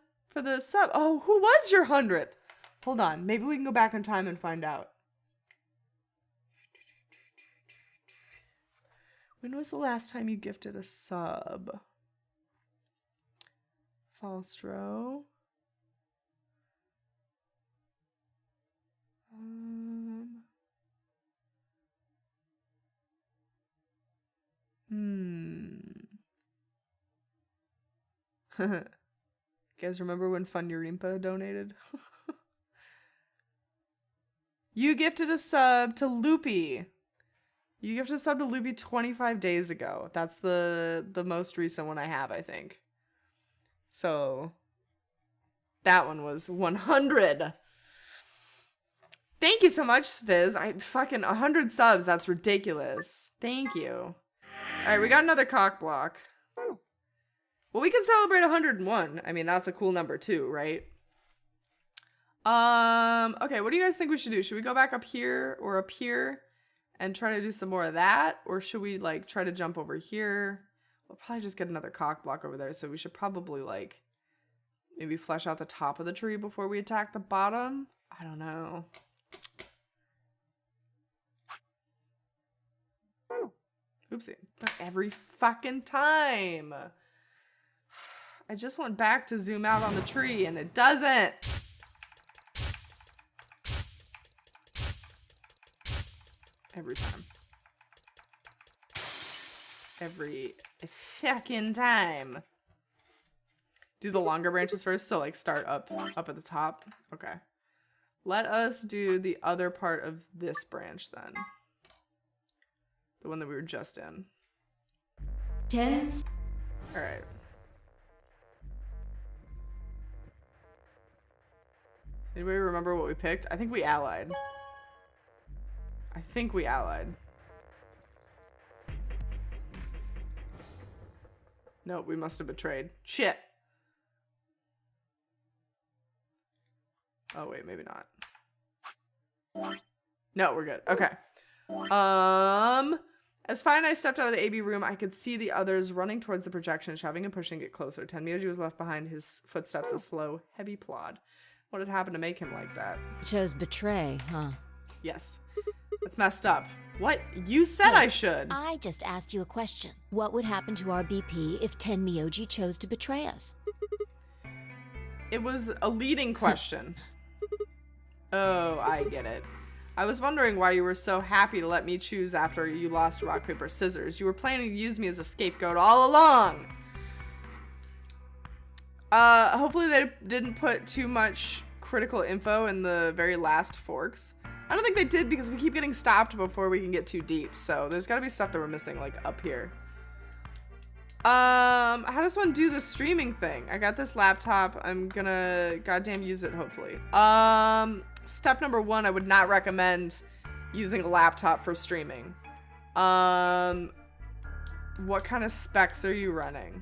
sub. Oh, who was your 100th? Hold on. Maybe we can go back in time and find out. When was the last time you gifted a sub? Falstro. You guys remember when Funyurimpa donated? You gifted a sub to Loopy. You gifted a sub to Loopy 25 days ago. That's the most recent one I have, I think. So that one was 100. Thank you so much, Fizz. I fucking 100 subs. That's ridiculous. Thank you. All right, we got another cock block. Well, we can celebrate 101. I mean, that's a cool number too, right? Okay, what do you guys think we should do? Should we go back up here or up here and try to do some more of that? Or should we like try to jump over here? We'll probably just get another cock block over there. So we should probably like maybe flesh out the top of the tree before we attack the bottom. I don't know. Oopsie. But every fucking time. I just went back to zoom out on the tree and it doesn't. Every time. Every fucking time. Do the longer branches first, so like start up at the top. Okay. Let us do the other part of this branch then. The one that we were just in. 10. All right. Anybody remember what we picked? I think we allied. No, we must have betrayed. Shit. Oh, wait, maybe not. No, we're good. Okay. As Fi and I stepped out of the AB room, I could see the others running towards the projection, shoving and pushing it closer. Tenmyoji was left behind, his footsteps a slow, heavy plod. What had happened to make him like that? You chose betray, huh? Yes. That's messed up. What? You said I should. I just asked you a question. What would happen to our BP if Tenmyoji chose to betray us? It was a leading question. Oh, I get it. I was wondering why you were so happy to let me choose after you lost rock, paper, scissors. You were planning to use me as a scapegoat all along. Hopefully they didn't put too much critical info in the very last forks. I don't think they did because we keep getting stopped before we can get too deep. So there's gotta be stuff that we're missing, like up here. How does one do the streaming thing? I got this laptop. I'm gonna goddamn use it, hopefully. Step number 1, I would not recommend using a laptop for streaming. What kind of specs are you running?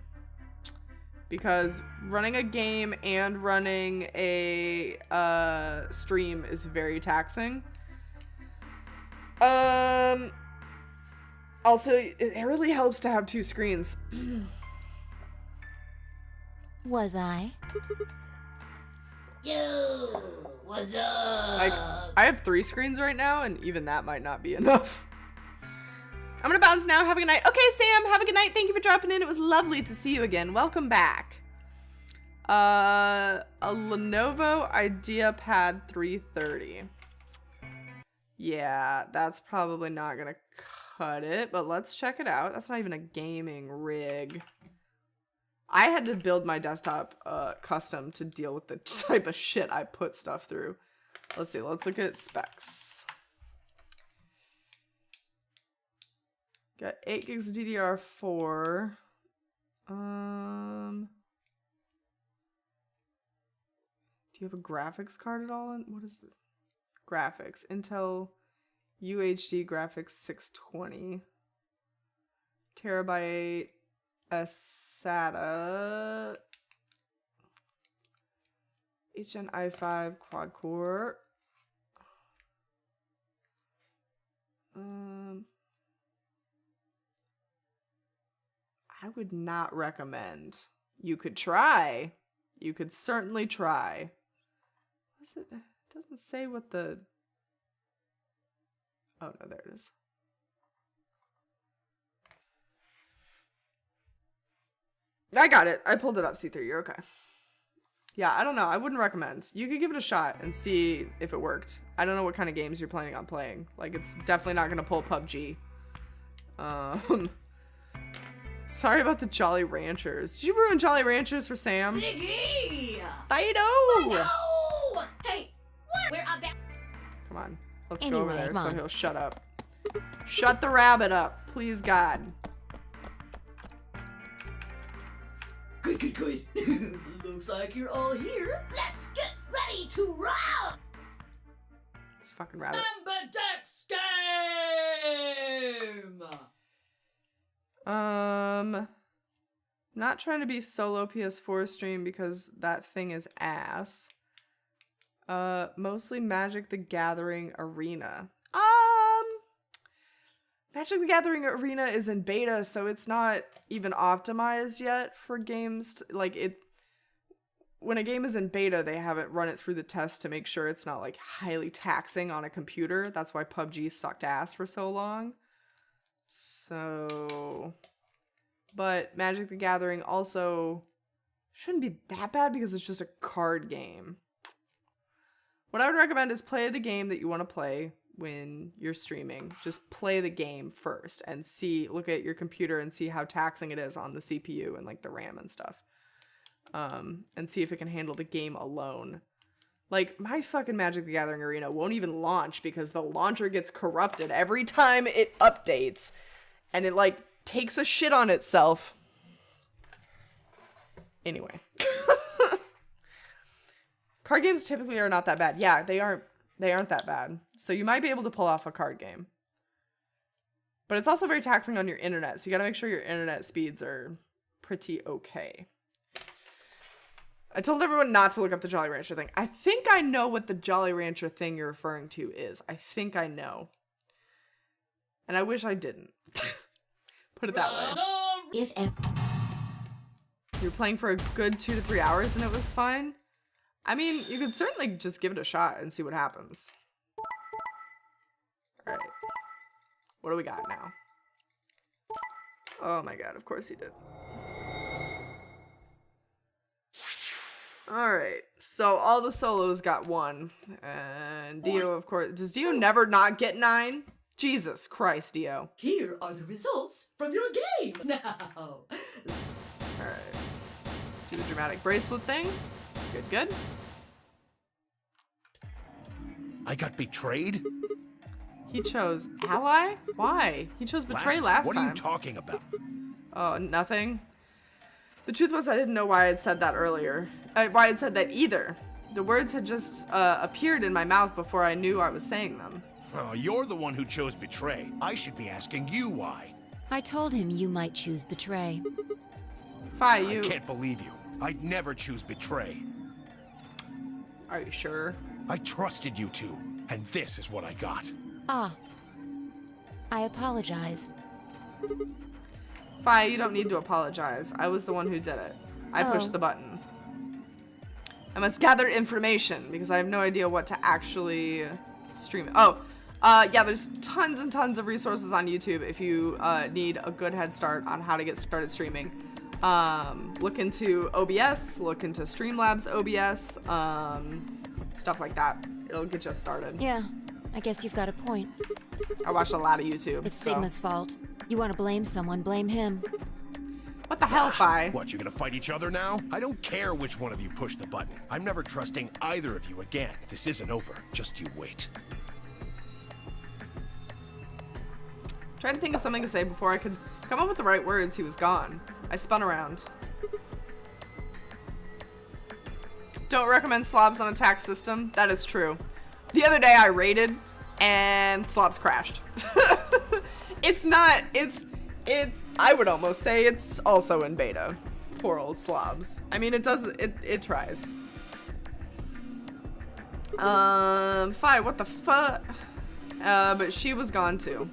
Because running a game and running a stream is very taxing. Also, it really helps to have 2 screens. Was I? Yo, what's up? I have 3 screens right now, and even that might not be enough. I'm gonna bounce now. Have a good night. Okay, Sam, have a good night. Thank you for dropping in. It was lovely to see you again. Welcome back. A Lenovo IdeaPad 330. Yeah, that's probably not gonna cut it, but let's check it out. That's not even a gaming rig. I had to build my desktop custom to deal with the type of shit I put stuff through. Let's see, let's look at specs. Got 8 gigs DDR4. Do you have a graphics card at all? What is it? Graphics. Intel UHD graphics 620. Terabyte SATA. HN i5 quad core. I would not recommend. You could try. You could certainly try. What's it? It doesn't say what the... Oh, no, there it is. I got it. I pulled it up, C3. You're okay. Yeah, I don't know. I wouldn't recommend. You could give it a shot and see if it worked. I don't know what kind of games you're planning on playing. Like, it's definitely not going to pull PUBG. Sorry about the Jolly Ranchers. Did you ruin Jolly Ranchers for Sam? Ziggy! Fido! No! Hey, what? We're up. Come on. Let's go over Anyway, there come so on. he'll shut up. Shut the rabbit up. Please, God. Good, good, good. Looks like you're all here. Let's get ready to rock! This fucking rabbit. Ambidex game! Not trying to be solo PS4 stream because that thing is ass. Mostly Magic the Gathering Arena. Magic the Gathering Arena is in beta, so it's not even optimized yet for games. When a game is in beta, they haven't run it through the test to make sure it's not like highly taxing on a computer. That's why PUBG sucked ass for so long. So, but Magic the Gathering also shouldn't be that bad because it's just a card game. What I would recommend is play the game that you want to play when you're streaming. Just play the game first and look at your computer and see how taxing it is on the CPU and like the RAM and stuff. And see if it can handle the game alone. Like, my fucking Magic the Gathering Arena won't even launch because the launcher gets corrupted every time it updates. And it, like, takes a shit on itself. Anyway. Card games typically are not that bad. Yeah, they aren't that bad. So you might be able to pull off a card game. But it's also very taxing on your internet. So you gotta make sure your internet speeds are pretty okay. I told everyone not to look up the Jolly Rancher thing. I think I know what the Jolly Rancher thing you're referring to is. I think I know. And I wish I didn't. Put it that way. If You're playing for a good 2 to 3 hours and it was fine? I mean, you could certainly just give it a shot and see what happens. Alright. What do we got now? Oh my god, of course he did. Alright, so all the solos got 1. And Dio, of course. Does Dio never not get 9? Jesus Christ, Dio. Here are the results from your game now. Alright. Do the dramatic bracelet thing. Good, good. I got betrayed? He chose ally? Why? He chose betray last What time. are you talking about? Oh, nothing. The truth was I didn't know why I'd said that earlier. Why I'd said that either. The words had just appeared in my mouth before I knew I was saying them. Oh, you're the one who chose betray. I should be asking you why. I told him you might choose betray. Fi, I can't believe you. I'd never choose betray. Are you sure? I trusted you two, and this is what I got. Ah. I apologize. Fi, you don't need to apologize. I was the one who did it. I pushed the button. I must gather information because I have no idea what to actually stream. Yeah, there's tons and tons of resources on YouTube if you need a good head start on how to get started streaming. Look into OBS, look into Streamlabs OBS, stuff like that. It'll get you started. Yeah, I guess you've got a point. I watched a lot of YouTube. It's Sigma's fault. You want to blame someone, blame him. What the hell, Fi? What, you gonna fight each other now? I don't care which one of you pushed the button. I'm never trusting either of you again. This isn't over. Just you wait. Trying to think of something to say before I could come up with the right words. He was gone. I spun around. Don't recommend slobs on attack system. That is true. The other day I raided and slobs crashed. I would almost say it's also in beta. Poor old slobs. I mean, it tries. Fi, what the fuck? But she was gone too.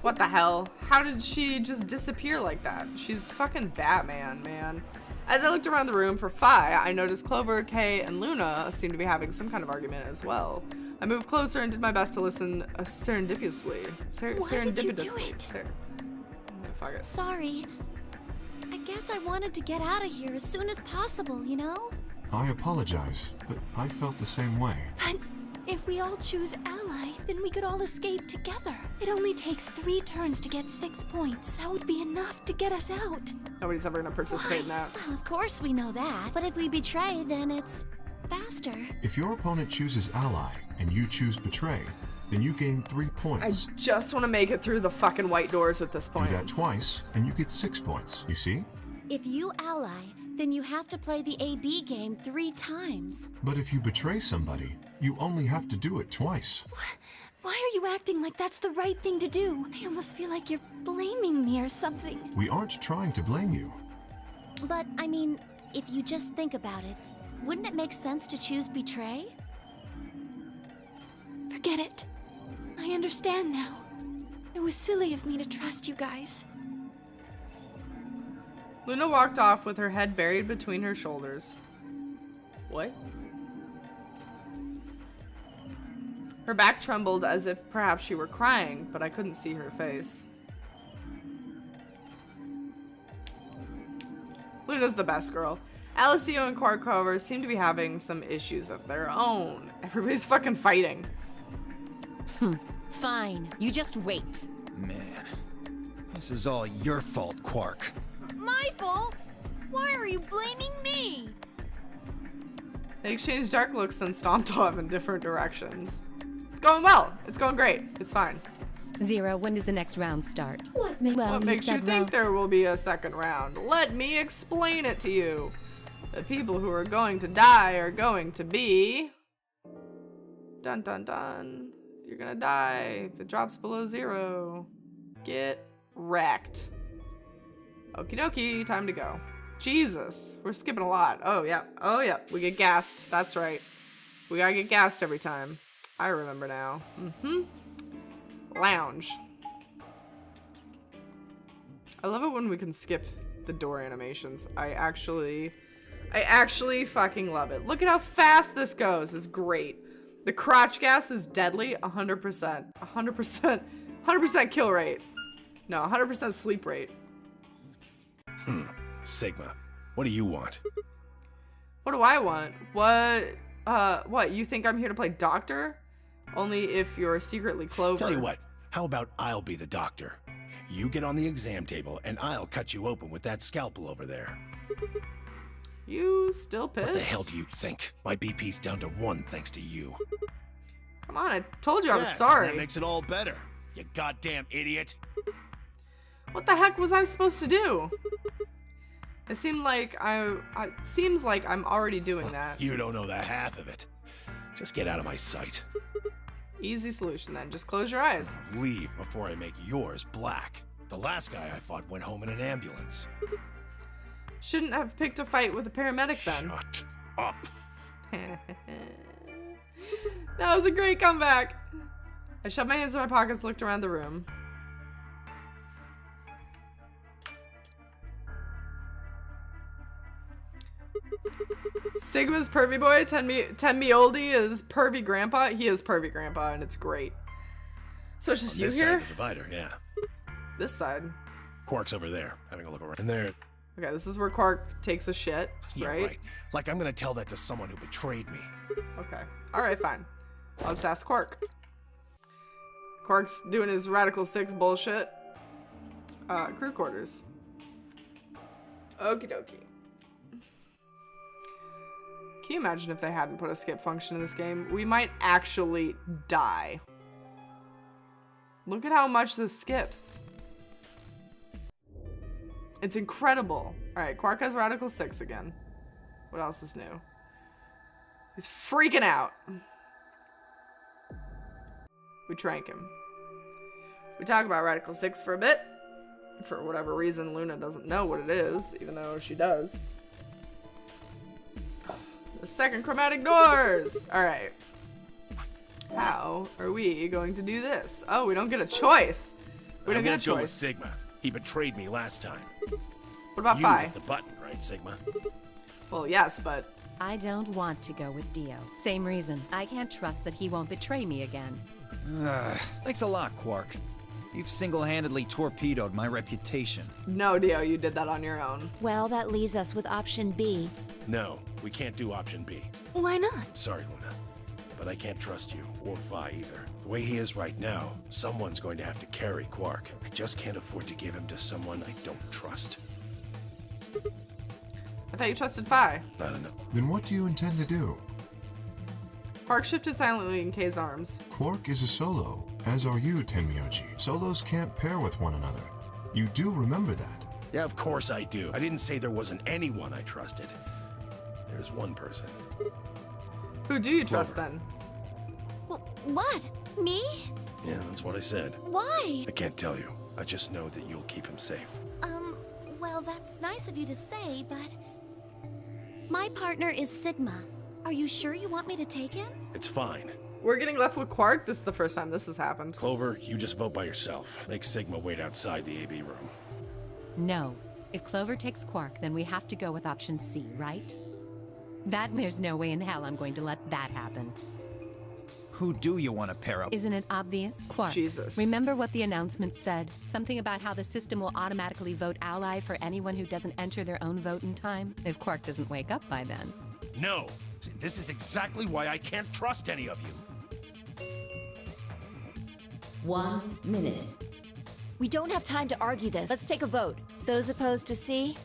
What the hell? How did she just disappear like that? She's fucking Batman, man. As I looked around the room for Fi, I noticed Clover, Kay, and Luna seemed to be having some kind of argument as well. I moved closer and did my best to listen serendipitously. Why did you do it? Fuck it. Sorry. I guess I wanted to get out of here as soon as possible, you know? I apologize, but I felt the same way. But if we all choose ally, then we could all escape together. It only takes 3 turns to get 6 points. That would be enough to get us out. Nobody's ever gonna participate in that. Well, of course we know that. But if we betray, then it's faster. If your opponent chooses ally and you choose betray, then you gain 3 points. I just want to make it through the fucking white doors at this point. Do that twice, and you get 6 points. You see? If you ally, then you have to play the AB game 3 times. But if you betray somebody, you only have to do it twice. Why are you acting like that's the right thing to do? I almost feel like you're blaming me or something. We aren't trying to blame you. But, I mean, if you just think about it, wouldn't it make sense to choose betray? Forget it. I understand now. It was silly of me to trust you guys. Luna walked off with her head buried between her shoulders. What? Her back trembled as if perhaps she were crying, but I couldn't see her face. Luna's the best girl. Alice, Dio, and Quark, however, seem to be having some issues of their own. Everybody's fucking fighting. Fine. You just wait. Man, this is all your fault, Quark. My fault? Why are you blaming me? They exchanged dark looks, then stomped off in different directions. It's going well. It's going great. It's fine. Zero, when does the next round start? What makes you think there will be a second round? Let me explain it to you. The people who are going to die are going to be... Dun dun dun. You're gonna die if it drops below 0. Get wrecked. Okie dokie, time to go. Jesus, we're skipping a lot. Oh yeah, we get gassed. That's right. We gotta get gassed every time. I remember now. Lounge. I love it when we can skip the door animations. I actually fucking love it. Look at how fast this goes. It's great. The crotch gas is deadly. 100%. 100% kill rate. No, 100% sleep rate. Sigma, what do you want? What do I want? What? You think I'm here to play doctor? Only if you're secretly Clover. Tell you what, how about I'll be the doctor? You get on the exam table, and I'll cut you open with that scalpel over there. You still pissed? What the hell do you think? My BP's down to 1 thanks to you. Come on, I told you I was Yes, sorry. That makes it all better. You goddamn idiot. What the heck was I supposed to do? It seemed like seems like I'm already doing that. You don't know the half of it. Just get out of my sight. Easy solution then. Just close your eyes. Leave before I make yours black. The last guy I fought went home in an ambulance. Shouldn't have picked a fight with a paramedic then. Shut up. That was a great comeback. I shoved my hands in my pockets, looked around the room. Sigma's pervy boy, Tenmi oldie is pervy grandpa. He is pervy grandpa, and it's great. So it's just you this here? side of the divider, yeah. This side. Quark's over there, having a look around. And there. Okay, this is where Quark takes a shit, Yeah, right? Like I'm gonna tell that to someone who betrayed me. Okay. Alright, fine. I'll just ask Quark. Quark's doing his Radical 6 bullshit. Crew quarters. Okie dokie. Can you imagine if they hadn't put a skip function in this game? We might actually die. Look at how much this skips. It's incredible. Alright, Quark has Radical 6 again. What else is new? He's freaking out. We trank him. We talk about Radical 6 for a bit. For whatever reason, Luna doesn't know what it is, even though she does. The second chromatic doors! Alright. How are we going to do this? Oh, we don't get a choice. We don't get a I'm gonna go with choice. Sigma. He betrayed me last time. What about You Phi? hit the button, right, Sigma? Well, yes, but I don't want to go with Dio. Same reason. I can't trust that he won't betray me again. Thanks a lot, Quark. You've single-handedly torpedoed my reputation. no, Dio, you did that on your own. Well, that leaves us with option B. No, we can't do option B. Why not? Sorry, Luna. But I can't trust you, or Phi either. The way he is right now, someone's going to have to carry Quark. I just can't afford to give him to someone I don't trust. I thought you trusted Phi. Not enough. Then what do you intend to do? Quark shifted silently in Kay's arms. Quark is a solo, as are you, Tenmyoji. Solos can't pair with one another. You do remember that. Yeah, of course I do. I didn't say there wasn't anyone I trusted. There's one person. Who do you trust then? What? Me? Yeah, that's what I said. Why? I can't tell you. I just know that you'll keep him safe. Well, that's nice of you to say, but... My partner is Sigma. Are you sure you want me to take him? It's fine. We're getting left with Quark? This is the first time this has happened. Clover, you just vote by yourself. Make Sigma wait outside the AB room. No. If Clover takes Quark, then we have to go with option C, right? There's no way in hell I'm going to let that happen. Who do you want to pair up? Isn't it obvious? Quark. Jesus. Remember what the announcement said? Something about how the system will automatically vote ally for anyone who doesn't enter their own vote in time? If Quark doesn't wake up by then. No! This is exactly why I can't trust any of you. 1 minute. We don't have time to argue this. Let's take a vote. Those opposed to C?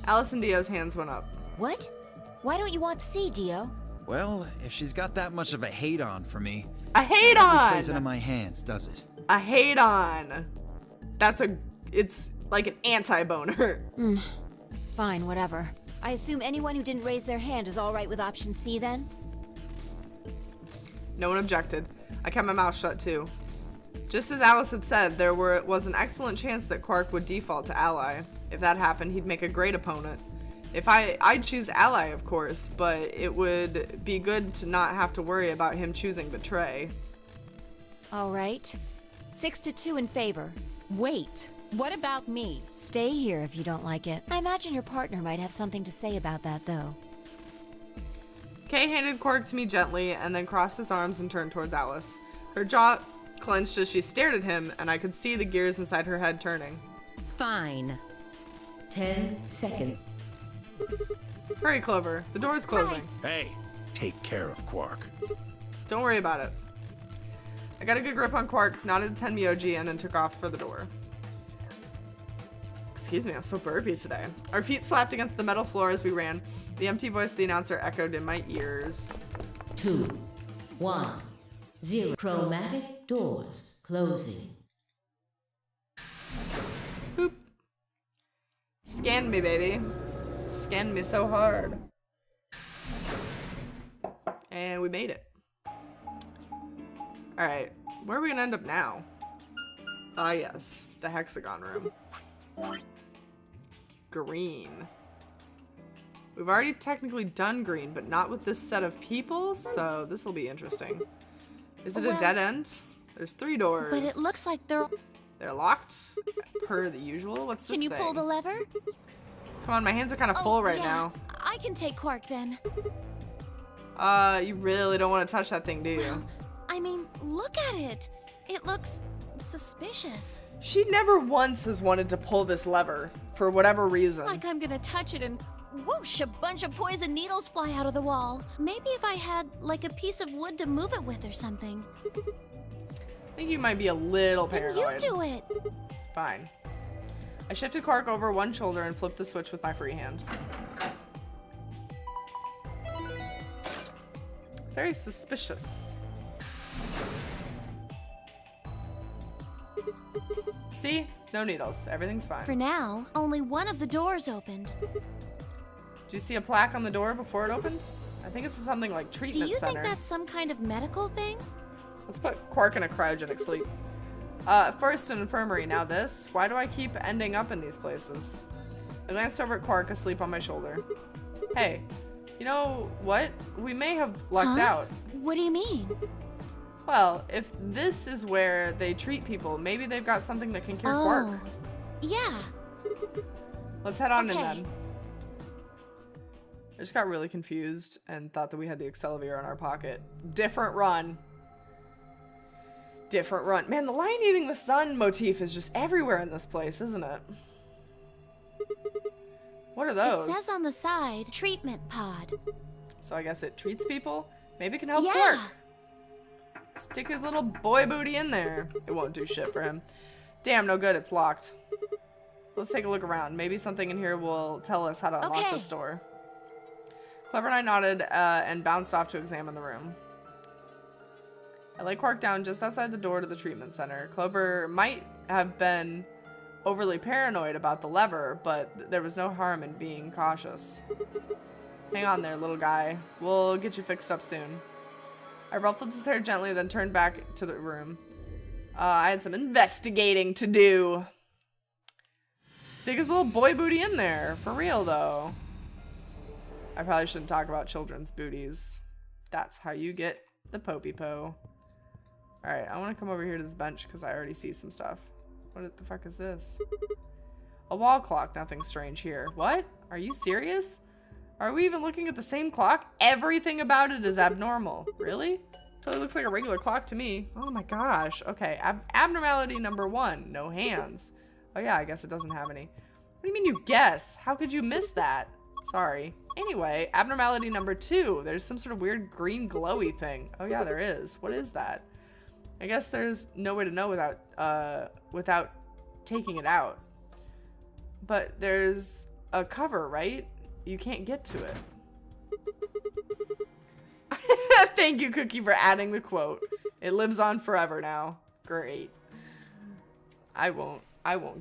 Alice and Dio's hands went up. What? Why don't you want C, Dio? Well, if she's got that much of a hate-on for me, A hate it plays into on! my hands, does it? A hate on! It's like an anti-boner. Fine, whatever. I assume anyone who didn't raise their hand is all right with option C then? No one objected. I kept my mouth shut too. Just as Alice had said, there was an excellent chance that Quark would default to ally. If that happened, he'd make a great opponent. If I'd choose ally, of course, but it would be good to not have to worry about him choosing betray. All right. 6-2 in favor. Wait, what about me? Stay here if you don't like it. I imagine your partner might have something to say about that, though. Kay handed Quark to me gently and then crossed his arms and turned towards Alice. Her jaw clenched as she stared at him, and I could see the gears inside her head turning. Fine. 10 seconds. Hurry, Clover. The door's closing. Hey, take care of Quark. Don't worry about it. I got a good grip on Quark, nodded to 10 Myoji, and then took off for the door. Excuse me, I'm so burpy today. Our feet slapped against the metal floor as we ran. The empty voice of the announcer echoed in my ears. 2, 1, 0. Chromatic doors closing. Boop. Scan me, baby. Scan me so hard. And we made it. Alright, where are we gonna end up now? Ah, yes, the hexagon room. Green. We've already technically done green, but not with this set of people, so this will be interesting. Is it a dead end? There's 3 doors. But it looks like they're locked, per the usual. What's this Can you thing? pull the lever? Come on, my hands are kind of full right yeah. now. I can take Quark then. You really don't want to touch that thing, do you? Well, I mean, look at it. It looks suspicious. She never once has wanted to pull this lever, for whatever reason. Like I'm gonna touch it and whoosh, a bunch of poison needles fly out of the wall. Maybe if I had, like, a piece of wood to move it with or something. I think you might be a little Then paranoid. you do it. Fine. I shifted Quark over one shoulder and flipped the switch with my free hand. Very suspicious. See? No needles. Everything's fine. For now, only one of the doors opened. Did you see a plaque on the door before it opened? I think it's something like Do treatment you center. think that's some kind of medical thing? Let's put Quark in a cryogenic sleep. First an infirmary, now this. Why do I keep ending up in these places? I glanced over at Quark, asleep on my shoulder. Hey, you know what? We may have lucked out. What do you mean? Well, if this is where they treat people, maybe they've got something that can cure Quark. Yeah. Let's head on in Okay. then. I just got really confused and thought that we had the Accelavir in our pocket. Different run. Different run. Man, the lion eating the sun motif is just everywhere in this place, isn't it? What are those? It says on the side, treatment pod. So I guess it treats people? Maybe it can help Yeah. Quark. Stick his little boy booty in there. It won't do shit for him. Damn, no good. It's locked. Let's take a look around. Maybe something in here will tell us how to unlock this door. Clever and I nodded and bounced off to examine the room. I lay Quark down just outside the door to the treatment center. Clover might have been overly paranoid about the lever, but there was no harm in being cautious. Hang on there, little guy. We'll get you fixed up soon. I ruffled his hair gently, then turned back to the room. I had some investigating to do. Stick his little boy booty in there. For real, though. I probably shouldn't talk about children's booties. That's how you get the popey-po. Alright, I want to come over here to this bench because I already see some stuff. What the fuck is this? A wall clock. Nothing strange here. What? Are you serious? Are we even looking at the same clock? Everything about it is abnormal. Really? Totally looks like a regular clock to me. Oh my gosh. Okay, abnormality number 1. No hands. Oh yeah, I guess it doesn't have any. What do you mean you guess? How could you miss that? Sorry. Anyway, abnormality number 2. There's some sort of weird green glowy thing. Oh yeah, there is. What is that? I guess there's no way to know without taking it out. But there's a cover, right? You can't get to it. Thank you, Cookie, for adding the quote. It lives on forever now. Great. I won't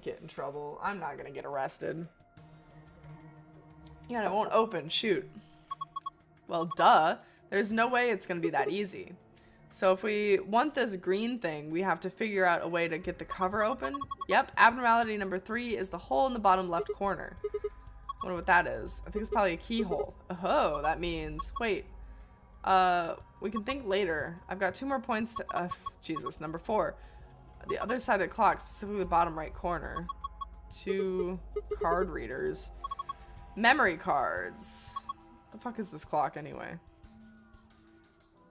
get in trouble. I'm not gonna get arrested. Yeah, it won't open. Shoot. Well, duh. There's no way it's gonna be that easy. So if we want this green thing, we have to figure out a way to get the cover open. Yep, abnormality number 3 is the hole in the bottom left corner. I wonder what that is. I think it's probably a keyhole. Oh, that means... Wait. We can think later. I've got 2 more points to... Jesus, number 4. The other side of the clock, specifically the bottom right corner. 2 card readers. Memory cards. What the fuck is this clock anyway?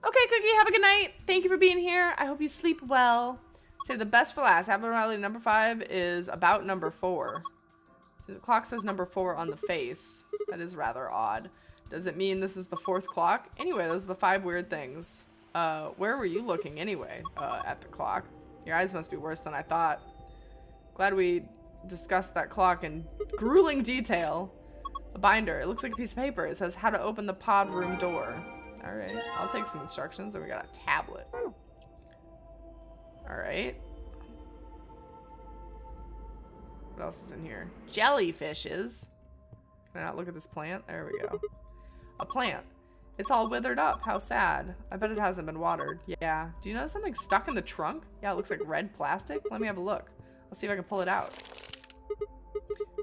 Okay, Cookie, have a good night. Thank you for being here. I hope you sleep well. Say the best for last. Abnormality number 5 is about number 4. So the clock says number 4 on the face. That is rather odd. Does it mean this is the 4th clock? Anyway, those are the 5 weird things. Where were you looking anyway? At the clock. Your eyes must be worse than I thought. Glad we discussed that clock in grueling detail. A binder. It looks like a piece of paper. It says how to open the pod room door. Alright, I'll take some instructions. And we got a tablet. Alright. What else is in here? Jellyfishes. Can I not look at this plant? There we go. A plant. It's all withered up. How sad. I bet it hasn't been watered. Yeah. Do you notice something stuck in the trunk? Yeah, it looks like red plastic. Let me have a look. I'll see if I can pull it out.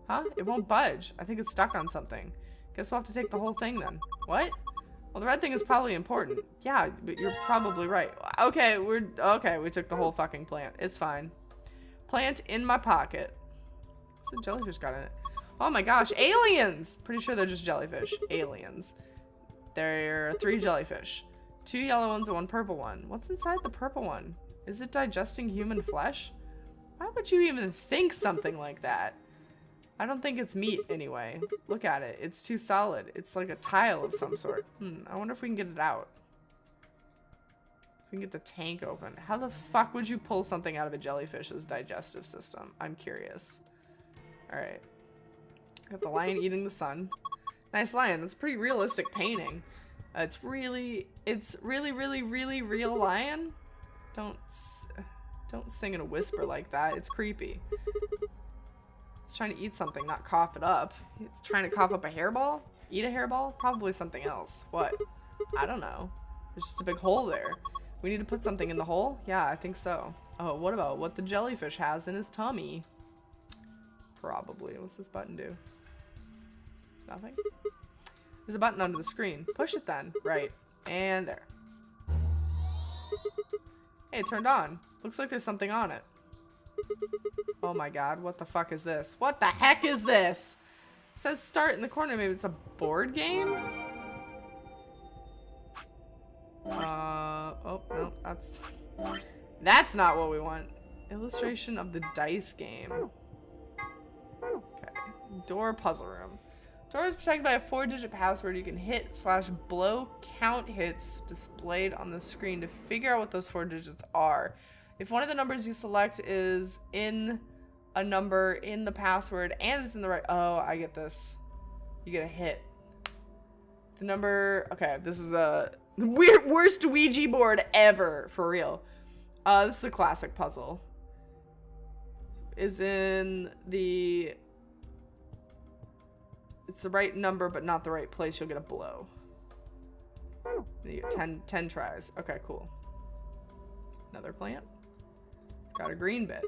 Huh? It won't budge. I think it's stuck on something. Guess we'll have to take the whole thing then. What? Well, the red thing is probably important. Yeah, but you're probably right. Okay, we took the whole fucking plant. It's fine. Plant in my pocket. What's the jellyfish got in it? Oh my gosh, aliens! Pretty sure they're just jellyfish. Aliens. There are 3 jellyfish. 2 yellow ones and 1 purple one. What's inside the purple one? Is it digesting human flesh? Why would you even think something like that? I don't think it's meat anyway. Look at it. It's too solid. It's like a tile of some sort. I wonder if we can get it out. If we can get the tank open. How the fuck would you pull something out of a jellyfish's digestive system? I'm curious. Alright. Got the lion eating the sun. Nice lion. That's a pretty realistic painting. It's really real lion. Don't sing in a whisper like that. It's creepy. It's trying to eat something, not cough it up. It's trying to cough up a hairball? Eat a hairball? Probably something else. What? I don't know. There's just a big hole there. We need to put something in the hole? Yeah, I think so. Oh, what about what the jellyfish has in his tummy? Probably. What's this button do? Nothing? There's a button under the screen. Push it then. Right. And there. Hey, it turned on. Looks like there's something on it. Oh my god, what the fuck is this? What the heck is this? It says start in the corner. Maybe it's a board game? Oh, no, that's not what we want. Illustration of the dice game. Okay. Door puzzle room. Door is protected by a 4-digit password. You can hit/blow count hits displayed on the screen to figure out what those 4 digits are. If one of the numbers you select is in a number in the password and it's in the right... Oh, I get this. You get a hit. The number... Okay, this is a worst Ouija board ever, for real. This is a classic puzzle. Is in the... It's the right number, but not the right place. You'll get a blow. You get 10 tries. Okay, cool. Another plant. It's got a green bit.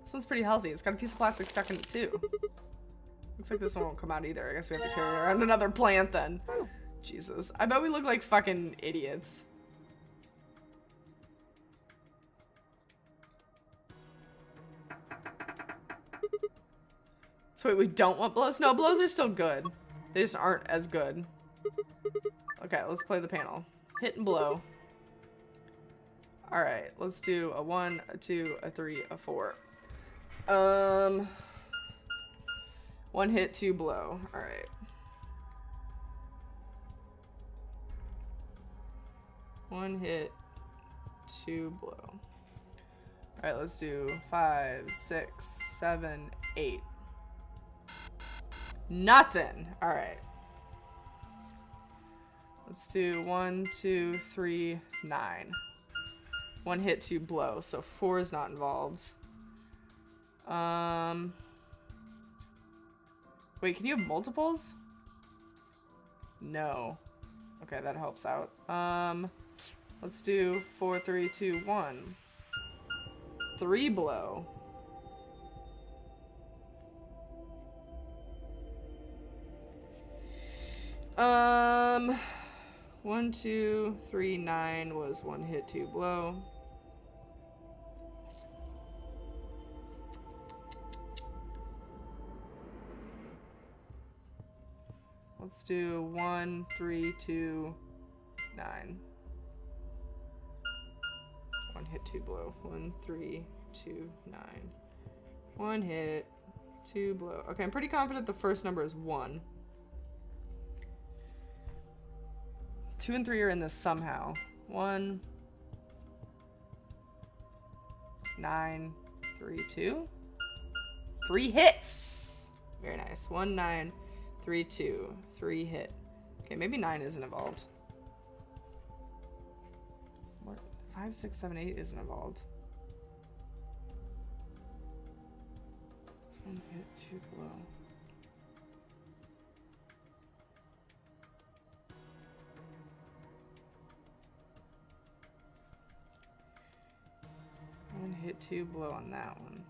This one's pretty healthy. It's got a piece of plastic stuck in it, too. Looks like this one won't come out either. I guess we have to carry around another plant, then. Jesus. I bet we look like fucking idiots. So wait, we don't want blows? No, blows are still good. They just aren't as good. Okay, let's play the panel. Hit and blow. Alright, let's do a 1, a 2, a 3, a 4. 1 hit, 2 blow. Alright. 1 hit, 2 blow. Alright, let's do 5, 6, 7, 8. Nothing. Alright. Let's do 1, 2, 3, 9. 1 hit, 2 blow. So 4 is not involved. Wait, can you have multiples? No. Okay, that helps out. Let's do 4, 3, 2, 1. 3 blow. One, 2, 3, 9 was 1 hit, 2 blow. Let's do 1, 3, 2, 9. 2 blow. 1, 3, 2, 9. 1 hit, 2 blow. Okay, I'm pretty confident the first number is 1. 2 and 3 are in this somehow. 1, 9, 3, 2. 3 hits! Very nice. 1, 9, 3, 2. 3 hit. Okay, maybe 9 isn't involved. What? 5, 6, 7, 8 isn't involved. This 1 hit, 2 blow. One hit, 2 blow on that one.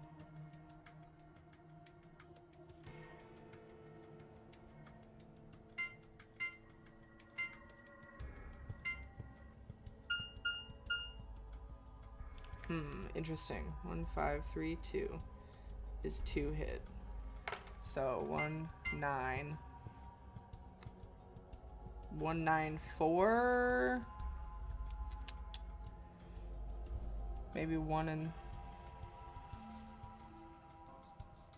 Interesting. 1, 5, 3, 2 is 2 hit. So 1, 9. 1, 9, 4. Maybe 1 and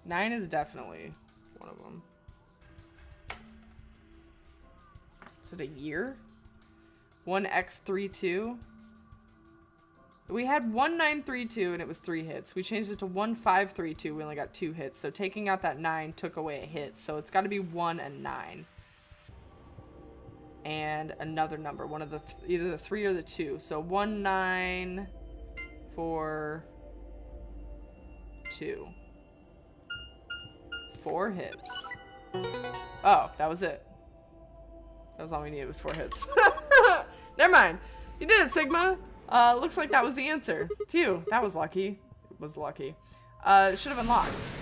9 is definitely one of them. Is it a year? 1x32. We had 1932 and it was 3 hits. We changed it to 1532. We only got 2 hits. So taking out that 9 took away a hit. So it's got to be 1 and 9. And another number. One of the either the 3 or the 2. So 1, 9, 4, 2. 4 hits. Oh, that was it. That was all we needed was 4 hits. Never mind. You did it, Sigma. Looks like that was the answer. Phew, that was lucky. It was lucky. It should have unlocked.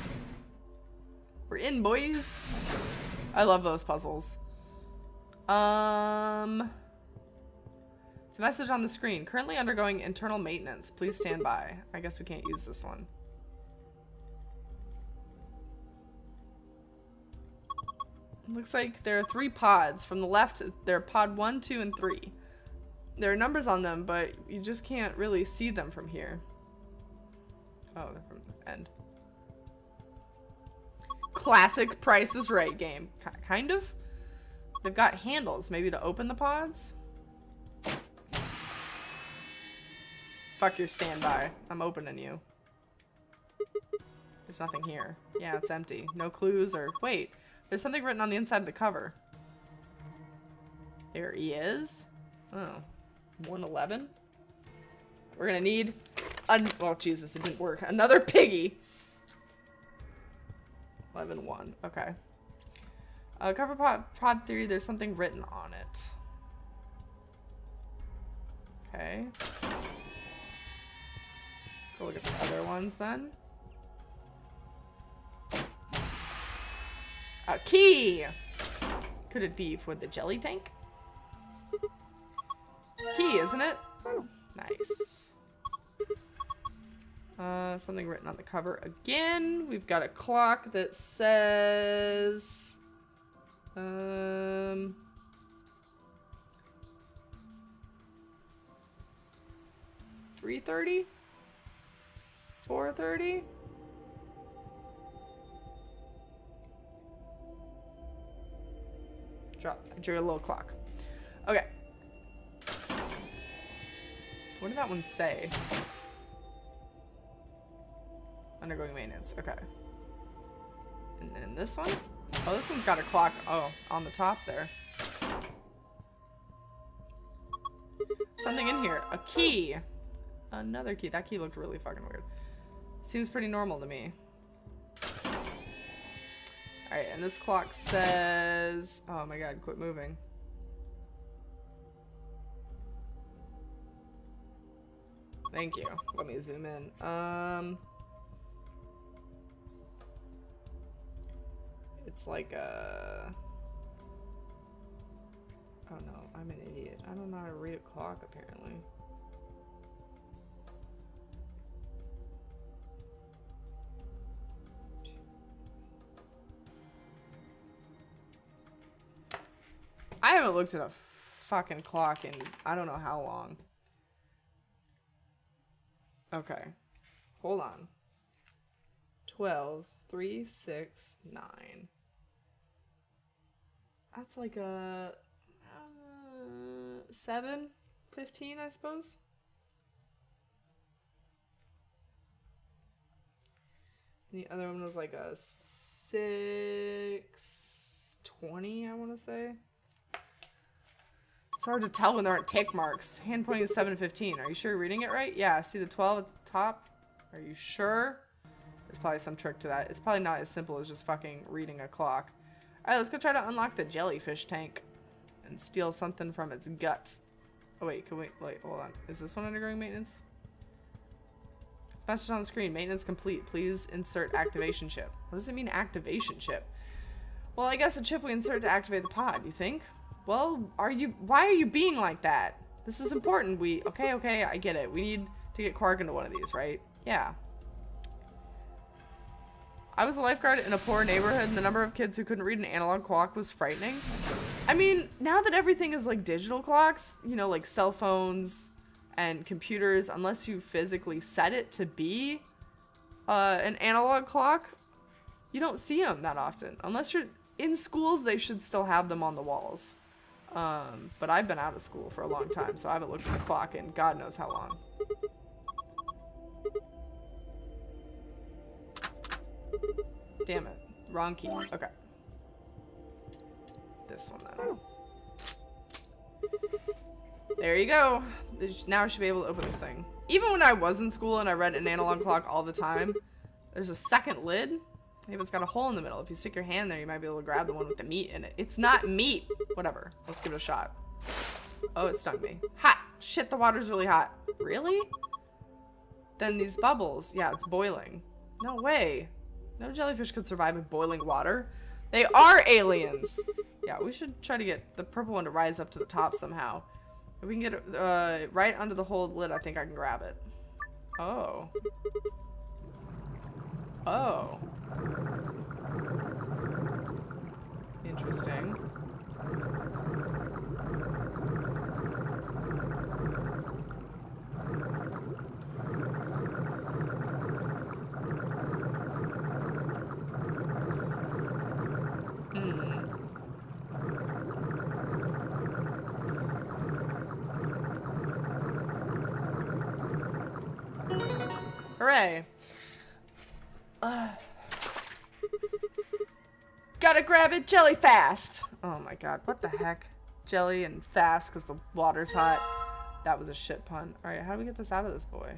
We're in, boys. I love those puzzles. It's a message on the screen. Currently undergoing internal maintenance. Please stand by. I guess we can't use this one. Looks like there are 3 pods. From the left, they're pod 1, 2, and 3. There are numbers on them, but you just can't really see them from here. Oh, they're from the end. Classic Price is Right game. Kind of. They've got handles, maybe to open the pods. Fuck your standby. I'm opening you. There's nothing here. Yeah, it's empty. No clues or... Wait, there's something written on the inside of the cover. There he is. Oh. 111. We're gonna need oh Jesus, it didn't work. Another piggy. 11-1. Okay. Cover pod 3. There's something written on it. Okay. Go look at the other ones then. A key. Could it be for the jelly tank? Key, isn't it? Oh, nice. Something written on the cover again. We've got a clock that says 3:30? 4:30? Drew a little clock. Okay. What did that one say? Undergoing maintenance. Okay. And then this one? Oh, this one's got a clock. Oh, on the top there. Something in here. A key. Another key. That key looked really fucking weird. Seems pretty normal to me. Alright, and this clock says... Oh my god, quit moving. Thank you. Let me zoom in. It's like a... Oh no, I'm an idiot. I don't know how to read a clock, apparently. I haven't looked at a fucking clock in I don't know how long. Okay. Hold on. 12, 3, 6, 9. That's like a 7, 15, I suppose. The other one was like a 6, 20, I want to say. It's hard to tell when there aren't tick marks. Hand pointing is 7 to 15. Are you sure you're reading it right? Yeah, see the 12 at the top? Are you sure? There's probably some trick to that. It's probably not as simple as just fucking reading a clock. Alright, let's go try to unlock the jellyfish tank and steal something from its guts. Oh wait, can we, wait, hold on. Is this one undergoing maintenance? Message on the screen. Maintenance complete. Please insert activation chip. What does it mean, activation chip? Well, I guess a chip we insert to activate the pod, you think? Well, why are you being like that? This is important. Okay, I get it. We need to get Quark into one of these, right? Yeah. I was a lifeguard in a poor neighborhood, and the number of kids who couldn't read an analog clock was frightening. I mean, now that everything is like digital clocks, you know, like cell phones and computers, unless you physically set it to be an analog clock, you don't see them that often. Unless you're in schools, they should still have them on the walls. But I've been out of school for a long time, so I haven't looked at the clock in God knows how long. Damn it. Wrong key. Okay. This one then. There you go. Now I should be able to open this thing. Even when I was in school and I read an analog clock all the time, there's a second lid. Maybe it's got a hole in the middle. If you stick your hand there, you might be able to grab the one with the meat in it. It's not meat. Whatever. Let's give it a shot. Oh, it stung me. Hot. Shit, the water's really hot. Really? Then these bubbles. Yeah, it's boiling. No way. No jellyfish could survive in boiling water. They are aliens. Yeah, we should try to get the purple one to rise up to the top somehow. If we can get it right under the whole lid, I think I can grab it. Oh. Oh. Interesting. Hooray. Gotta grab it jelly fast. Oh my god, what the heck? Jelly and fast because the water's hot. That was a shit pun. Alright, how do we get this out of this boy?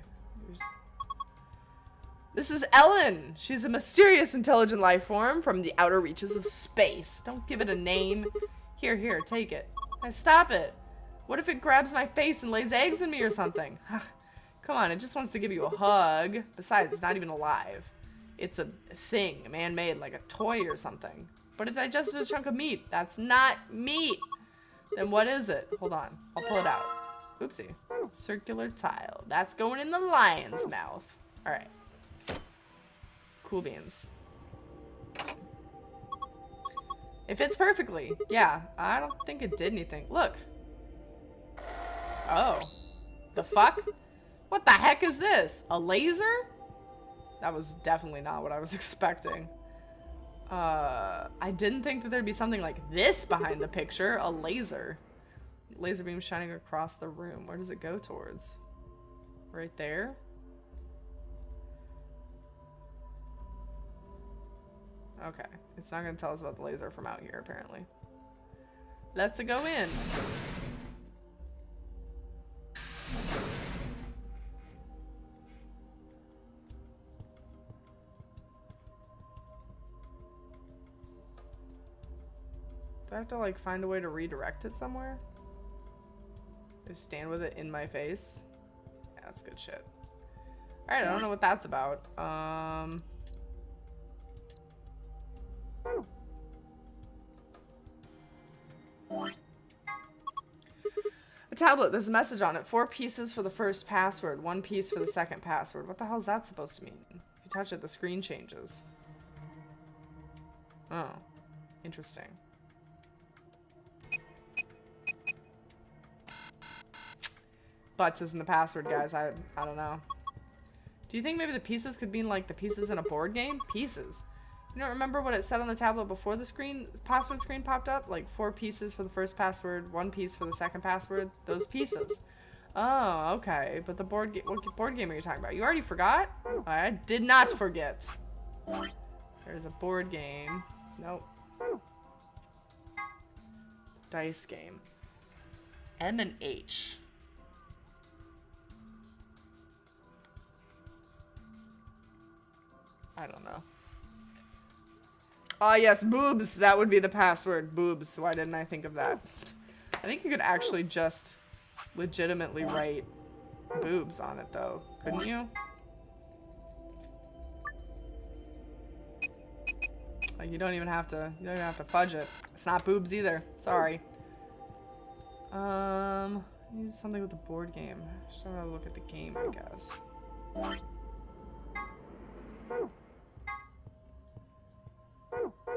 This is Ellen. She's a mysterious intelligent life form from the outer reaches of space. Don't give it a name. Here, take it. Hey, stop it. What if it grabs my face and lays eggs in me or something? Come on, it just wants to give you a hug. Besides, it's not even alive. It's a thing, man-made, like a toy or something. But it digested a chunk of meat. That's not meat. Then what is it? Hold on. I'll pull it out. Oopsie. Circular tile. That's going in the lion's mouth. Alright. Cool beans. It fits perfectly. Yeah, I don't think it did anything. Look. Oh. The fuck? What the heck is this? A laser? That was definitely not what I was expecting. I didn't think that there'd be something like this behind the picture. A laser. Laser beam shining across the room. Where does it go towards? Right there? Okay. It's not going to tell us about the laser from out here, apparently. Let's go in. Do I have to, like, find a way to redirect it somewhere? Just stand with it in my face? Yeah, that's good shit. Alright, I don't know what that's about. A tablet, there's a message on it. 4 pieces for the first password, 1 piece for the second password. What the hell is that supposed to mean? If you touch it, the screen changes. Oh, interesting. Butts isn't the password, guys. I don't know. Do you think maybe the pieces could mean like the pieces in a board game? Pieces. You don't remember what it said on the tablet before the password screen popped up? Like 4 pieces for the first password, 1 piece for the second password. Those pieces. Oh, okay. But the board game, what board game are you talking about? You already forgot? I did not forget. There's a board game. Nope. Dice game. M and H. I don't know. Ah, yes, boobs. That would be the password. Boobs. Why didn't I think of that? I think you could actually just legitimately write boobs on it, though. Couldn't you? Like, you don't even have to fudge it. It's not boobs either. Sorry. Use something with the board game. Just trying to look at the game, I guess.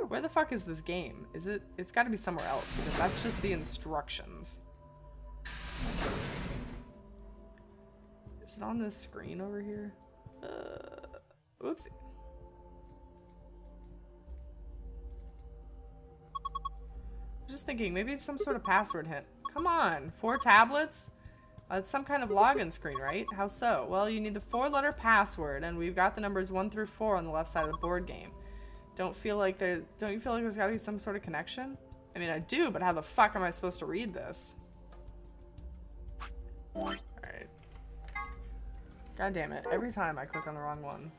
Where the fuck is this game? Is it? It's got to be somewhere else because that's just the instructions. Is it on this screen over here? Oopsie. I'm just thinking maybe it's some sort of password hint. Come on, 4 tablets? It's some kind of login screen, right? How so? Well, you need the 4-letter password, and we've got the numbers 1 through 4 on the left side of the board game. Don't you feel like there's got to be some sort of connection? I mean, I do, but how the fuck am I supposed to read this? Alright. God damn it. Every time I click on the wrong one.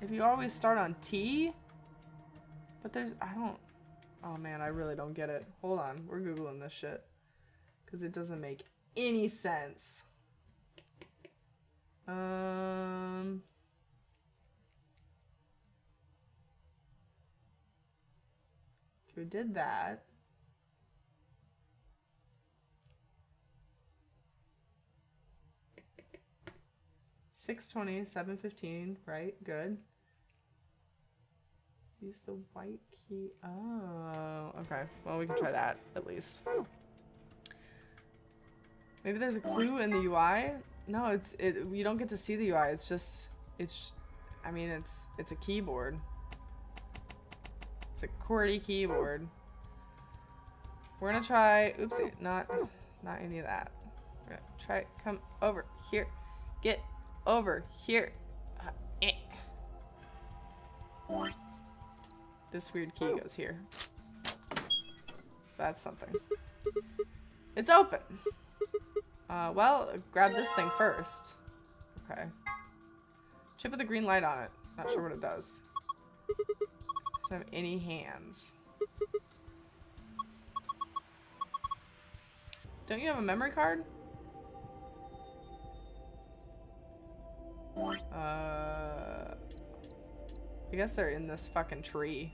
If you always start on T, but there's, oh man, I really don't get it. Hold on, we're Googling this shit. Because it doesn't make any sense. We did that. $6.20, $7.15, right? Good. Use the white key. Oh, okay. Well, we can try that at least. Maybe there's a clue in the UI. No, you don't get to see the UI. It's just I mean, it's a keyboard. It's a QWERTY keyboard. We're gonna try. Oopsie, not any of that. We're gonna try. Come over here. Get over here. This weird key goes here. So that's something. It's open. Well, grab this thing first. Okay. Chip with a green light on it. Not sure what it does. Doesn't have any hands. Don't you have a memory card? I guess they're in this fucking tree.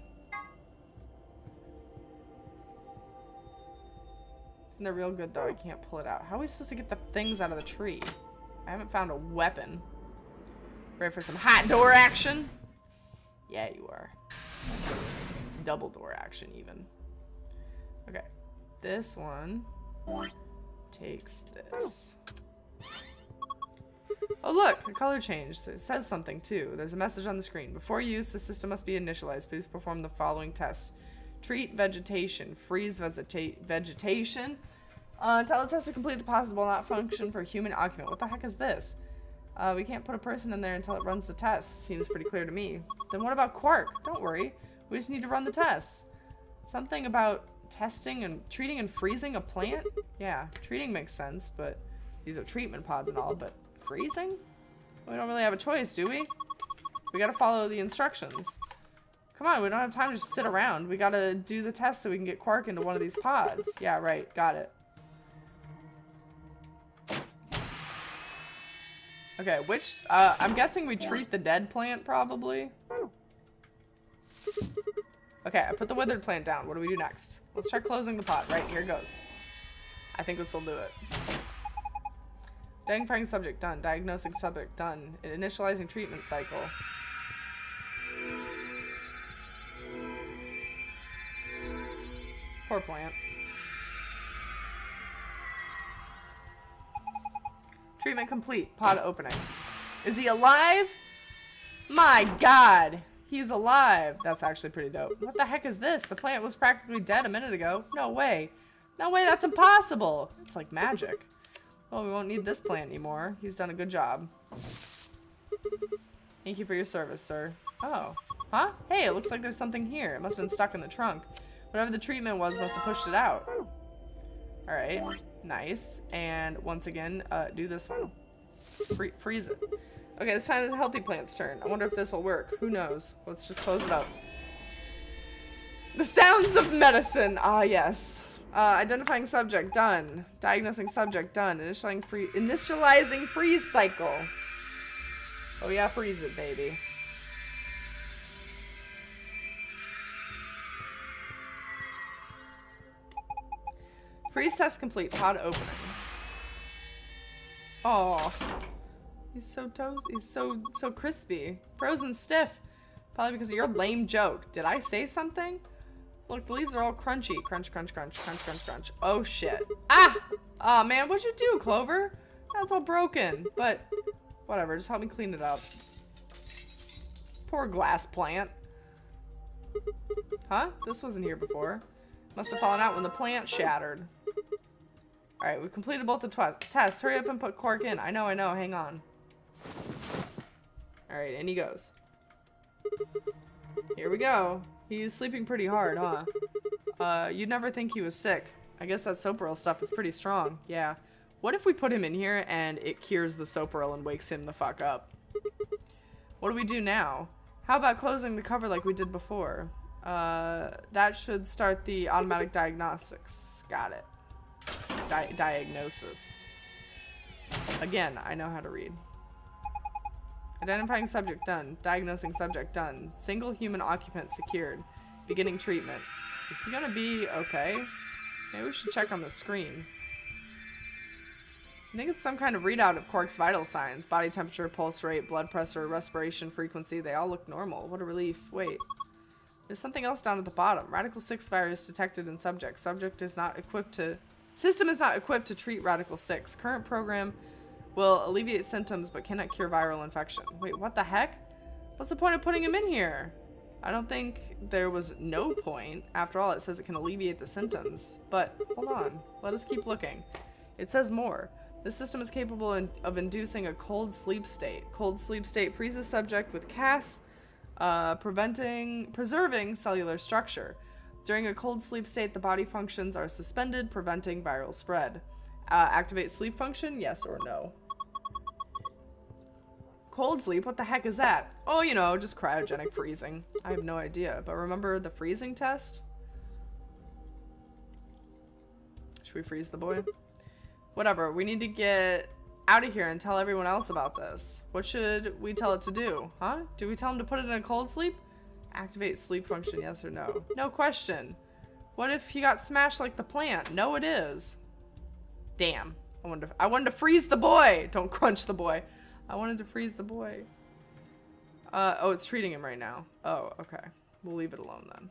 Isn't that real good though? I can't pull it out. How are we supposed to get the things out of the tree? I haven't found a weapon. Ready for some hot door action? Yeah, you are. Double door action even. Okay. This one takes this. Oh look, the color changed. It says something too. There's a message on the screen. Before use, the system must be initialized. Please perform the following tests. Treat vegetation. Freeze vegetation. Tell the test to complete the possible not function for human occupant. What the heck is this? We can't put a person in there until it runs the test. Seems pretty clear to me. Then what about Quark? Don't worry. We just need to run the tests. Something about testing and treating and freezing a plant? Yeah, treating makes sense, but these are treatment pods and all, but freezing? We don't really have a choice, do we? We gotta follow the instructions. Come on, we don't have time to just sit around. We gotta do the test so we can get Quark into one of these pods. Yeah, right. Got it. Okay, which, I'm guessing we treat the dead plant, probably. Okay, I put the withered plant down. What do we do next? Let's try closing the pot. Right, here goes. I think this will do it. Identifying subject, done. Diagnosing subject, done. Initializing treatment cycle. Poor plant. Treatment complete. Pod opening. Is he alive? My god. He's alive. That's actually pretty dope. What the heck is this? The plant was practically dead a minute ago. No way. No way, that's impossible. It's like magic. Well, we won't need this plant anymore. He's done a good job. Thank you for your service, sir. Oh. Huh? Hey, it looks like there's something here. It must have been stuck in the trunk. Whatever the treatment was must have pushed it out. Alright. Nice. And once again, do this one. Freeze it. Okay, this time it's the healthy plant's turn. I wonder if this will work. Who knows? Let's just close it up. The sounds of medicine. Ah, yes. Identifying subject, done. Diagnosing subject, done. Initializing freeze cycle. Oh yeah, freeze it, baby. Freeze test complete. Pod opening. Oh, he's so toast. He's so crispy, frozen stiff. Probably because of your lame joke. Did I say something? Look, the leaves are all crunchy. Crunch, crunch, crunch, crunch, crunch, crunch. Oh shit. Ah! Oh man, what'd you do, Clover? That's all broken. But whatever. Just help me clean it up. Poor glass plant. Huh? This wasn't here before. Must have fallen out when the plant shattered. Alright, we completed both the tests. Hurry up and put cork in. I know, hang on. Alright, in he goes. Here we go. He's sleeping pretty hard, huh? You'd never think he was sick. I guess that Soperil stuff is pretty strong. Yeah. What if we put him in here and it cures the Soperil and wakes him the fuck up? What do we do now? How about closing the cover like we did before? That should start the automatic diagnostics. Got it. Diagnosis. Again, I know how to read. Identifying subject done. Diagnosing subject done. Single human occupant secured. Beginning treatment. Is he gonna be okay? Maybe we should check on the screen. I think it's some kind of readout of Quark's vital signs. Body temperature, pulse rate, blood pressure, respiration frequency. They all look normal. What a relief. Wait. There's something else down at the bottom. Radical 6 virus detected in subject. Subject is not equipped to... System is not equipped to treat Radical 6. Current program will alleviate symptoms but cannot cure viral infection. Wait, what the heck? What's the point of putting him in here? I don't think there was no point. After all, it says it can alleviate the symptoms. But, hold on. Let us keep looking. It says more. This system is capable of inducing a cold sleep state. Cold sleep state freezes subject with CAS, preserving cellular structure. During a cold sleep state, the body functions are suspended, preventing viral spread. Activate sleep function, yes or no? Cold sleep? What the heck is that? Oh, you know, just cryogenic freezing. I have no idea, but remember the freezing test? Should we freeze the boy? Whatever, we need to get out of here and tell everyone else about this. What should we tell it to do? Huh? Do we tell him to put it in a cold sleep? Activate sleep function, yes or no? No question. What if he got smashed like the plant? No, it is. Damn. I wanted to freeze the boy. Don't crunch the boy. I wanted to freeze the boy. Oh, it's treating him right now. Oh, okay. We'll leave it alone then.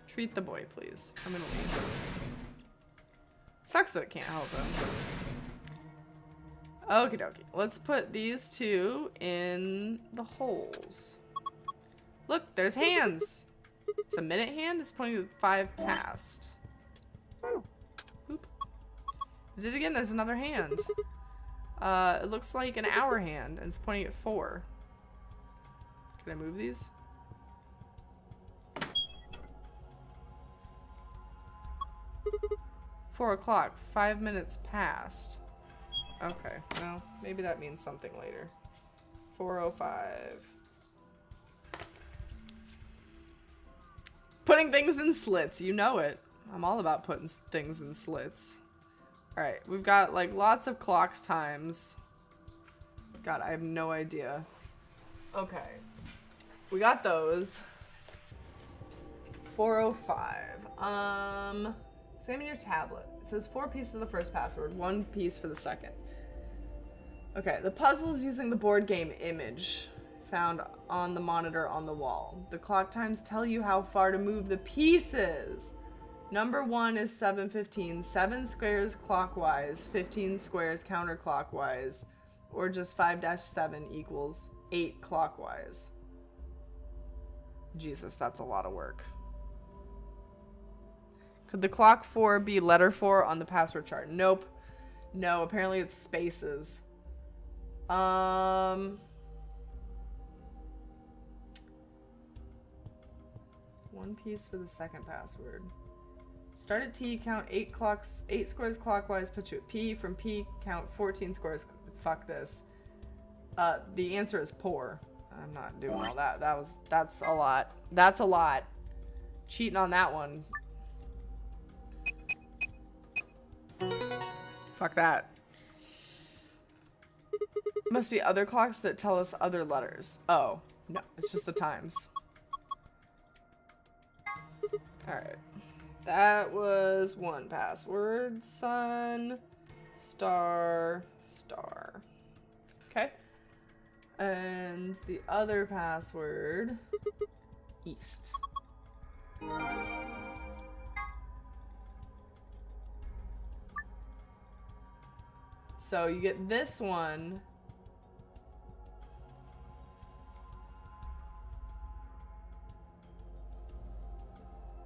Treat the boy, please. I'm gonna leave. Sucks that it can't help him. Okie dokie. Let's put these two in the holes. Look, there's hands. It's a minute hand. It's pointing to 5 past. Oop. Did it again. There's another hand. It looks like an hour hand, and it's pointing at 4. Can I move these? Four o'clock. 5 minutes past. Okay, well, maybe that means something later. 4:05. Putting things in slits, you know it. I'm all about putting things in slits. Alright, we've got like lots of clocks times. God, I have no idea. Okay. We got those. 4:05. Examine your tablet. It says 4 pieces of the first password, 1 piece for the second. Okay, the puzzle is using the board game image found on the monitor on the wall. The clock times tell you how far to move the pieces. Number 1 is 715. 7 squares clockwise, 15 squares counterclockwise, or just 5-7 equals 8 clockwise. Jesus, that's a lot of work. Could the clock 4 be letter 4 on the password chart? Nope. No, apparently it's spaces. One piece for the second password. Start at T, count 8 squares clockwise, put you at P. From P, count 14 squares. Fuck this. The answer is poor. I'm not doing all that. That's a lot. That's a lot. Cheating on that one. Fuck that. Must be other clocks that tell us other letters. Oh, no, it's just the times. Alright. That was one password. Sun, star, star. Okay. And the other password, east. So you get this one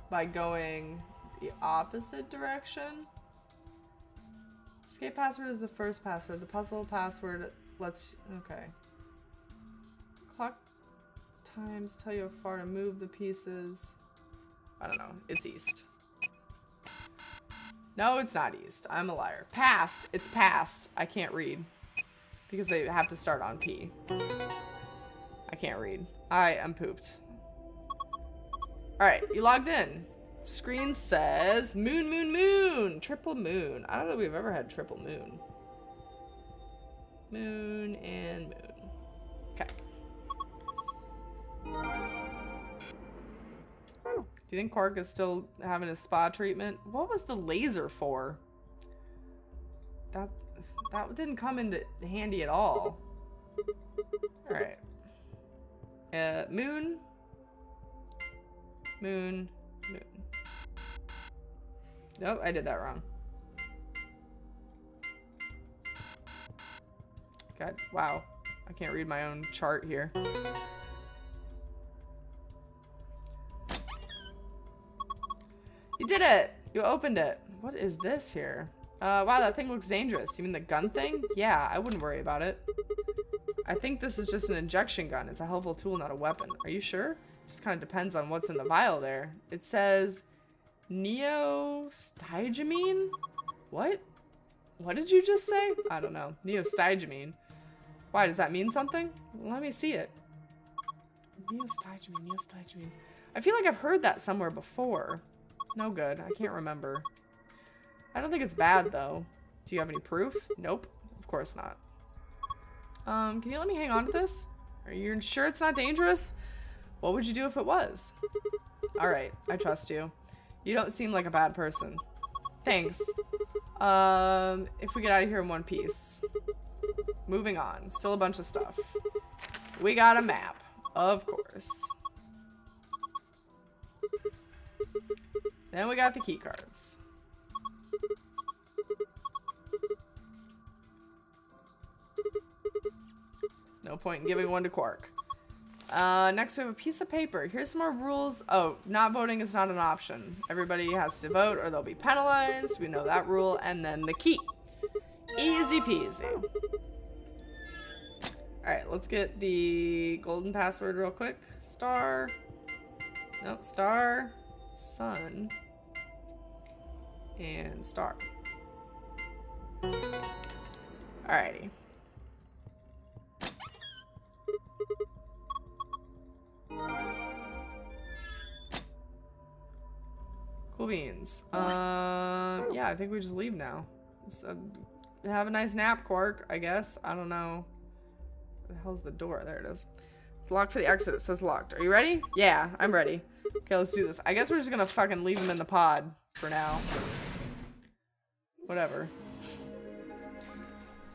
by going the opposite direction. Escape password is the first password. The puzzle password lets, okay. Clock times tell you how far to move the pieces. I don't know. It's east. No, it's not east. I'm a liar. Past. It's past. I can't read. Because they have to start on P. I can't read. I am pooped. Alright, you logged in. Screen says moon, moon, moon. Triple moon. I don't know if we've ever had triple moon. Moon and moon. Okay. Do you think Quark is still having a spa treatment? What was the laser for? That didn't come into handy at all. Alright. Moon. Moon. Moon. Nope, I did that wrong. God, wow. I can't read my own chart here. You did it! You opened it. What is this here? Wow, that thing looks dangerous. You mean the gun thing? Yeah, I wouldn't worry about it. I think this is just an injection gun. It's a helpful tool, not a weapon. Are you sure? Just kind of depends on what's in the vial there. It says neostygamine? What? What did you just say? I don't know. Neostygamine. Why, does that mean something? Let me see it. Neostygamine, neostygamine. I feel like I've heard that somewhere before. No good. I can't remember. I don't think it's bad, though. Do you have any proof? Nope. Of course not. Can you let me hang on to this? Are you sure it's not dangerous? What would you do if it was? Alright, I trust you. You don't seem like a bad person. Thanks. If we get out of here in one piece. Moving on. Still a bunch of stuff. We got a map. Of course. Then we got the key cards. No point in giving one to Quark. Next we have a piece of paper. Here's some more rules. Oh, not voting is not an option. Everybody has to vote or they'll be penalized. We know that rule. And then the key. Easy peasy. Alright, let's get the golden password real quick. Star. Nope, star. Sun. And star. Alrighty. Cool beans. Yeah, I think we just leave now. So, have a nice nap, Quark, I guess. I don't know. Where the hell's the door? There it is. It's locked for the exit. It says locked. Are you ready? Yeah, I'm ready. Okay, let's do this. I guess we're just gonna fucking leave him in the pod for now. Whatever.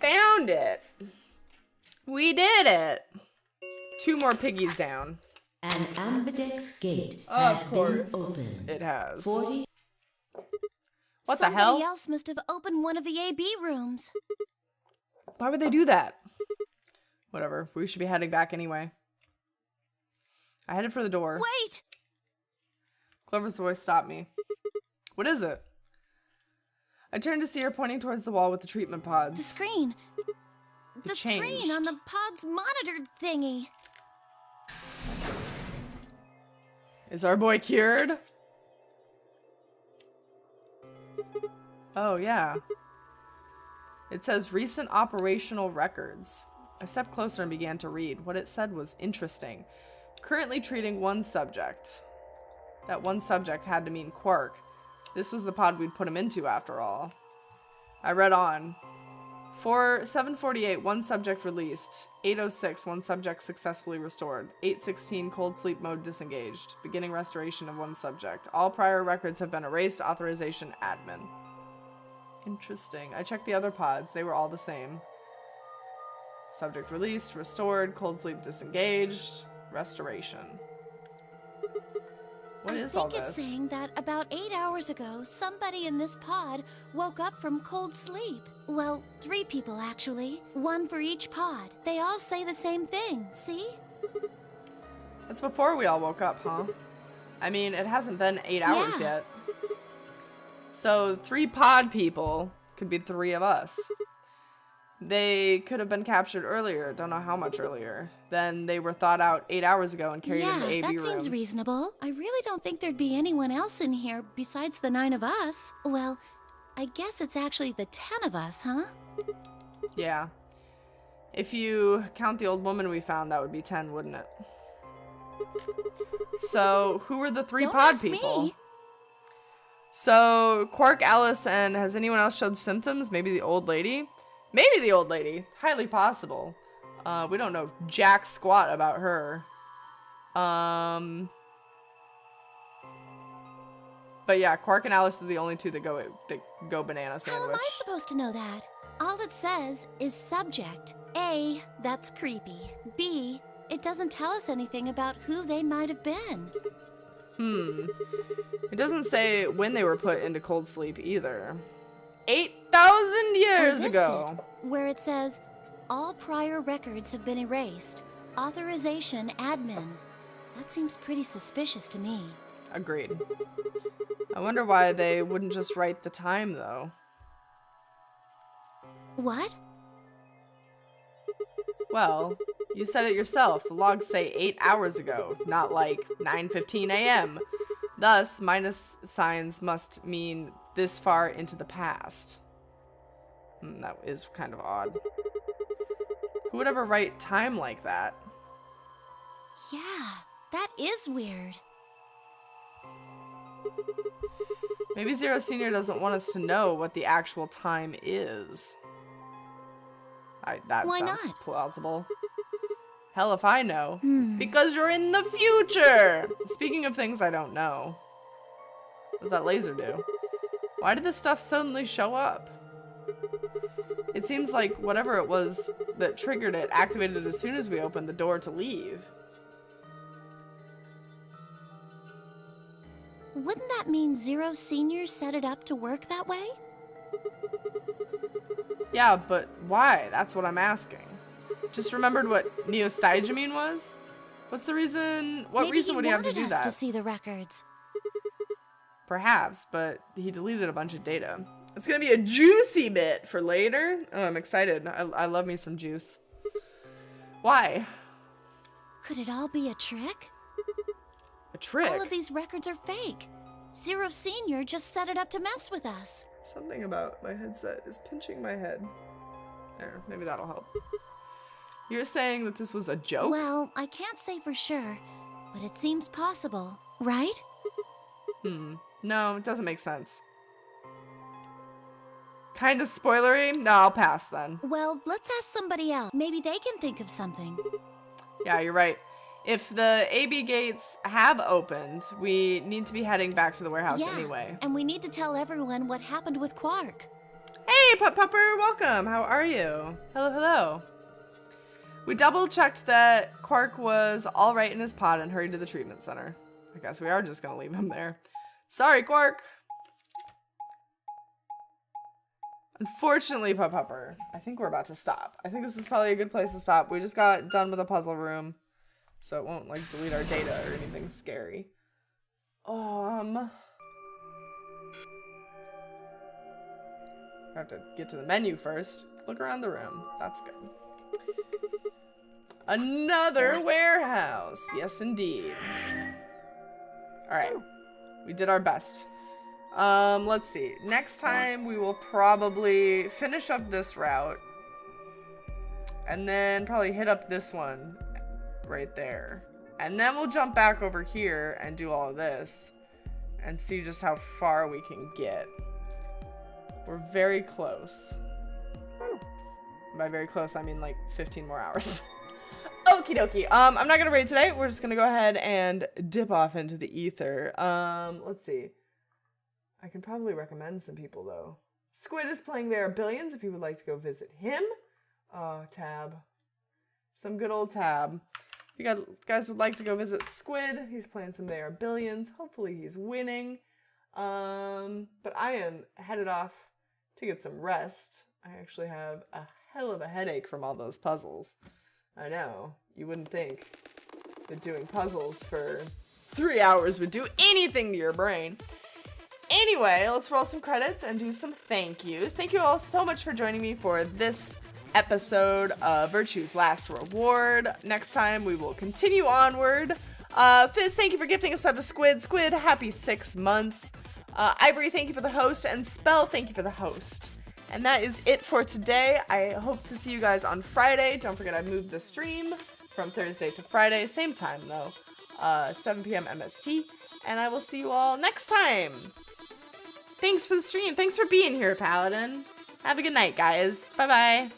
Found it! We did it! 2 more piggies down. An ambidex gate Of has course, been opened. it has. 40 What the hell? Somebody else must have opened one of the AB rooms. Why would they do that? Whatever. We should be heading back anyway. I headed for the door. Wait! Clover's voice stopped me. What is it? I turned to see her pointing towards the wall with the treatment pods. The screen. It The changed. screen on the pod's monitor thingy. Is our boy cured? Oh, yeah. It says recent operational records. I stepped closer and began to read. What it said was interesting. Currently treating one subject. That one subject had to mean Quark. This was the pod we'd put him into after all. I read on. For 748, one subject released. 806, one subject successfully restored. 816, cold sleep mode disengaged. Beginning restoration of one subject. All prior records have been erased. Authorization admin. Interesting. I checked the other pods. They were all the same. Subject released, restored, cold sleep disengaged, restoration. What is all I think this? it's saying that about 8 hours ago, somebody in this pod woke up from cold sleep. Well, 3 people actually. 1 for each pod. They all say the same thing, see? That's before we all woke up, huh? I mean, it hasn't been 8 hours Yeah. yet. So 3 pod people could be 3 of us. They could have been captured earlier, don't know how much earlier. Then they were thought out 8 hours ago and carried into AB that rooms. seems reasonable. I really don't think there'd be anyone else in here besides the 9 of us. Well, I guess it's actually the 10 of us, huh? Yeah. If you count the old woman we found, that would be 10, wouldn't it? So, who were the 3 Don't pod ask people? me. So, Quark, Alice, and has anyone else showed symptoms? Maybe the old lady? Maybe the old lady. Highly possible. We don't know jack squat about her. But yeah, Quark and Alice are the only 2 that go banana How sandwich. am I supposed to know that? All it says is subject. A, that's creepy. B, it doesn't tell us anything about who they might have been. It doesn't say when they were put into cold sleep either. 8,000 years And this ago. bit, where it says, all prior records have been erased. Authorization admin. That seems pretty suspicious to me. Agreed. I wonder why they wouldn't just write the time, though. What? Well, you said it yourself. The logs say 8 hours ago, not like 9:15 a.m. Thus, minus signs must mean this far into the past. That is kind of odd. Who would ever write time like that? Yeah, that is weird. Maybe Zero Senior doesn't want us to know what the actual time is. That Why sounds not? plausible. Hell if I know. Because you're in the future! Speaking of things I don't know. What does that laser do? Why did this stuff suddenly show up? It seems like whatever it was that triggered it activated as soon as we opened the door to leave. Wouldn't that mean Zero Senior set it up to work that way? Yeah, but why? That's what I'm asking. Just remembered what neostygamine was? What's the reason? What Maybe reason would he have to do wanted us that? to see the records. Perhaps, but he deleted a bunch of data. It's gonna be a juicy bit for later. Oh, I'm excited. I love me some juice. Why? Could it all be a trick? A trick? All of these records are fake. Zero Senior just set it up to mess with us. Something about my headset is pinching my head. There, maybe that'll help. You're saying that this was a joke? Well, I can't say for sure, but it seems possible, right? No, it doesn't make sense. Kind of spoilery? No, I'll pass then. Well, let's ask somebody else. Maybe they can think of something. Yeah, you're right. If the AB gates have opened, we need to be heading back to the warehouse anyway. And we need to tell everyone what happened with Quark. Hey, Pupper, welcome. How are you? Hello, hello. We double-checked that Quark was all right in his pod and hurried to the treatment center. I guess we are just gonna leave him there. Sorry, Quark. Unfortunately, Pupper, I think we're about to stop. I think this is probably a good place to stop. We just got done with a puzzle room, so it won't like delete our data or anything scary. I have to get to the menu first. Look around the room. That's good. Another warehouse. Yes, indeed. All right. We did our best. Let's see. Next time we will probably finish up this route and then probably hit up this one right there. And then we'll jump back over here and do all of this and see just how far we can get. We're very close. By very close, I mean like 15 more hours. Okie dokie. I'm not gonna raid today. We're just gonna go ahead and dip off into the ether. Let's see. I can probably recommend some people though. Squid is playing There Are Billions if you would like to go visit him. Tab. Some good old Tab. If you guys would like to go visit Squid, he's playing some There Are Billions. Hopefully he's winning. But I am headed off to get some rest. I actually have a hell of a headache from all those puzzles. I know, you wouldn't think that doing puzzles for 3 hours would do anything to your brain. Anyway, let's roll some credits and do some thank yous. Thank you all so much for joining me for this episode of Virtue's Last Reward. Next time we will continue onward. Fizz, thank you for gifting a sub to Squid. Squid, happy 6 months. Ivory, thank you for the host. And Spell, thank you for the host. And that is it for today. I hope to see you guys on Friday. Don't forget I moved the stream from Thursday to Friday. Same time though. 7 p.m. MST. And I will see you all next time. Thanks for the stream. Thanks for being here, Paladin. Have a good night, guys. Bye-bye.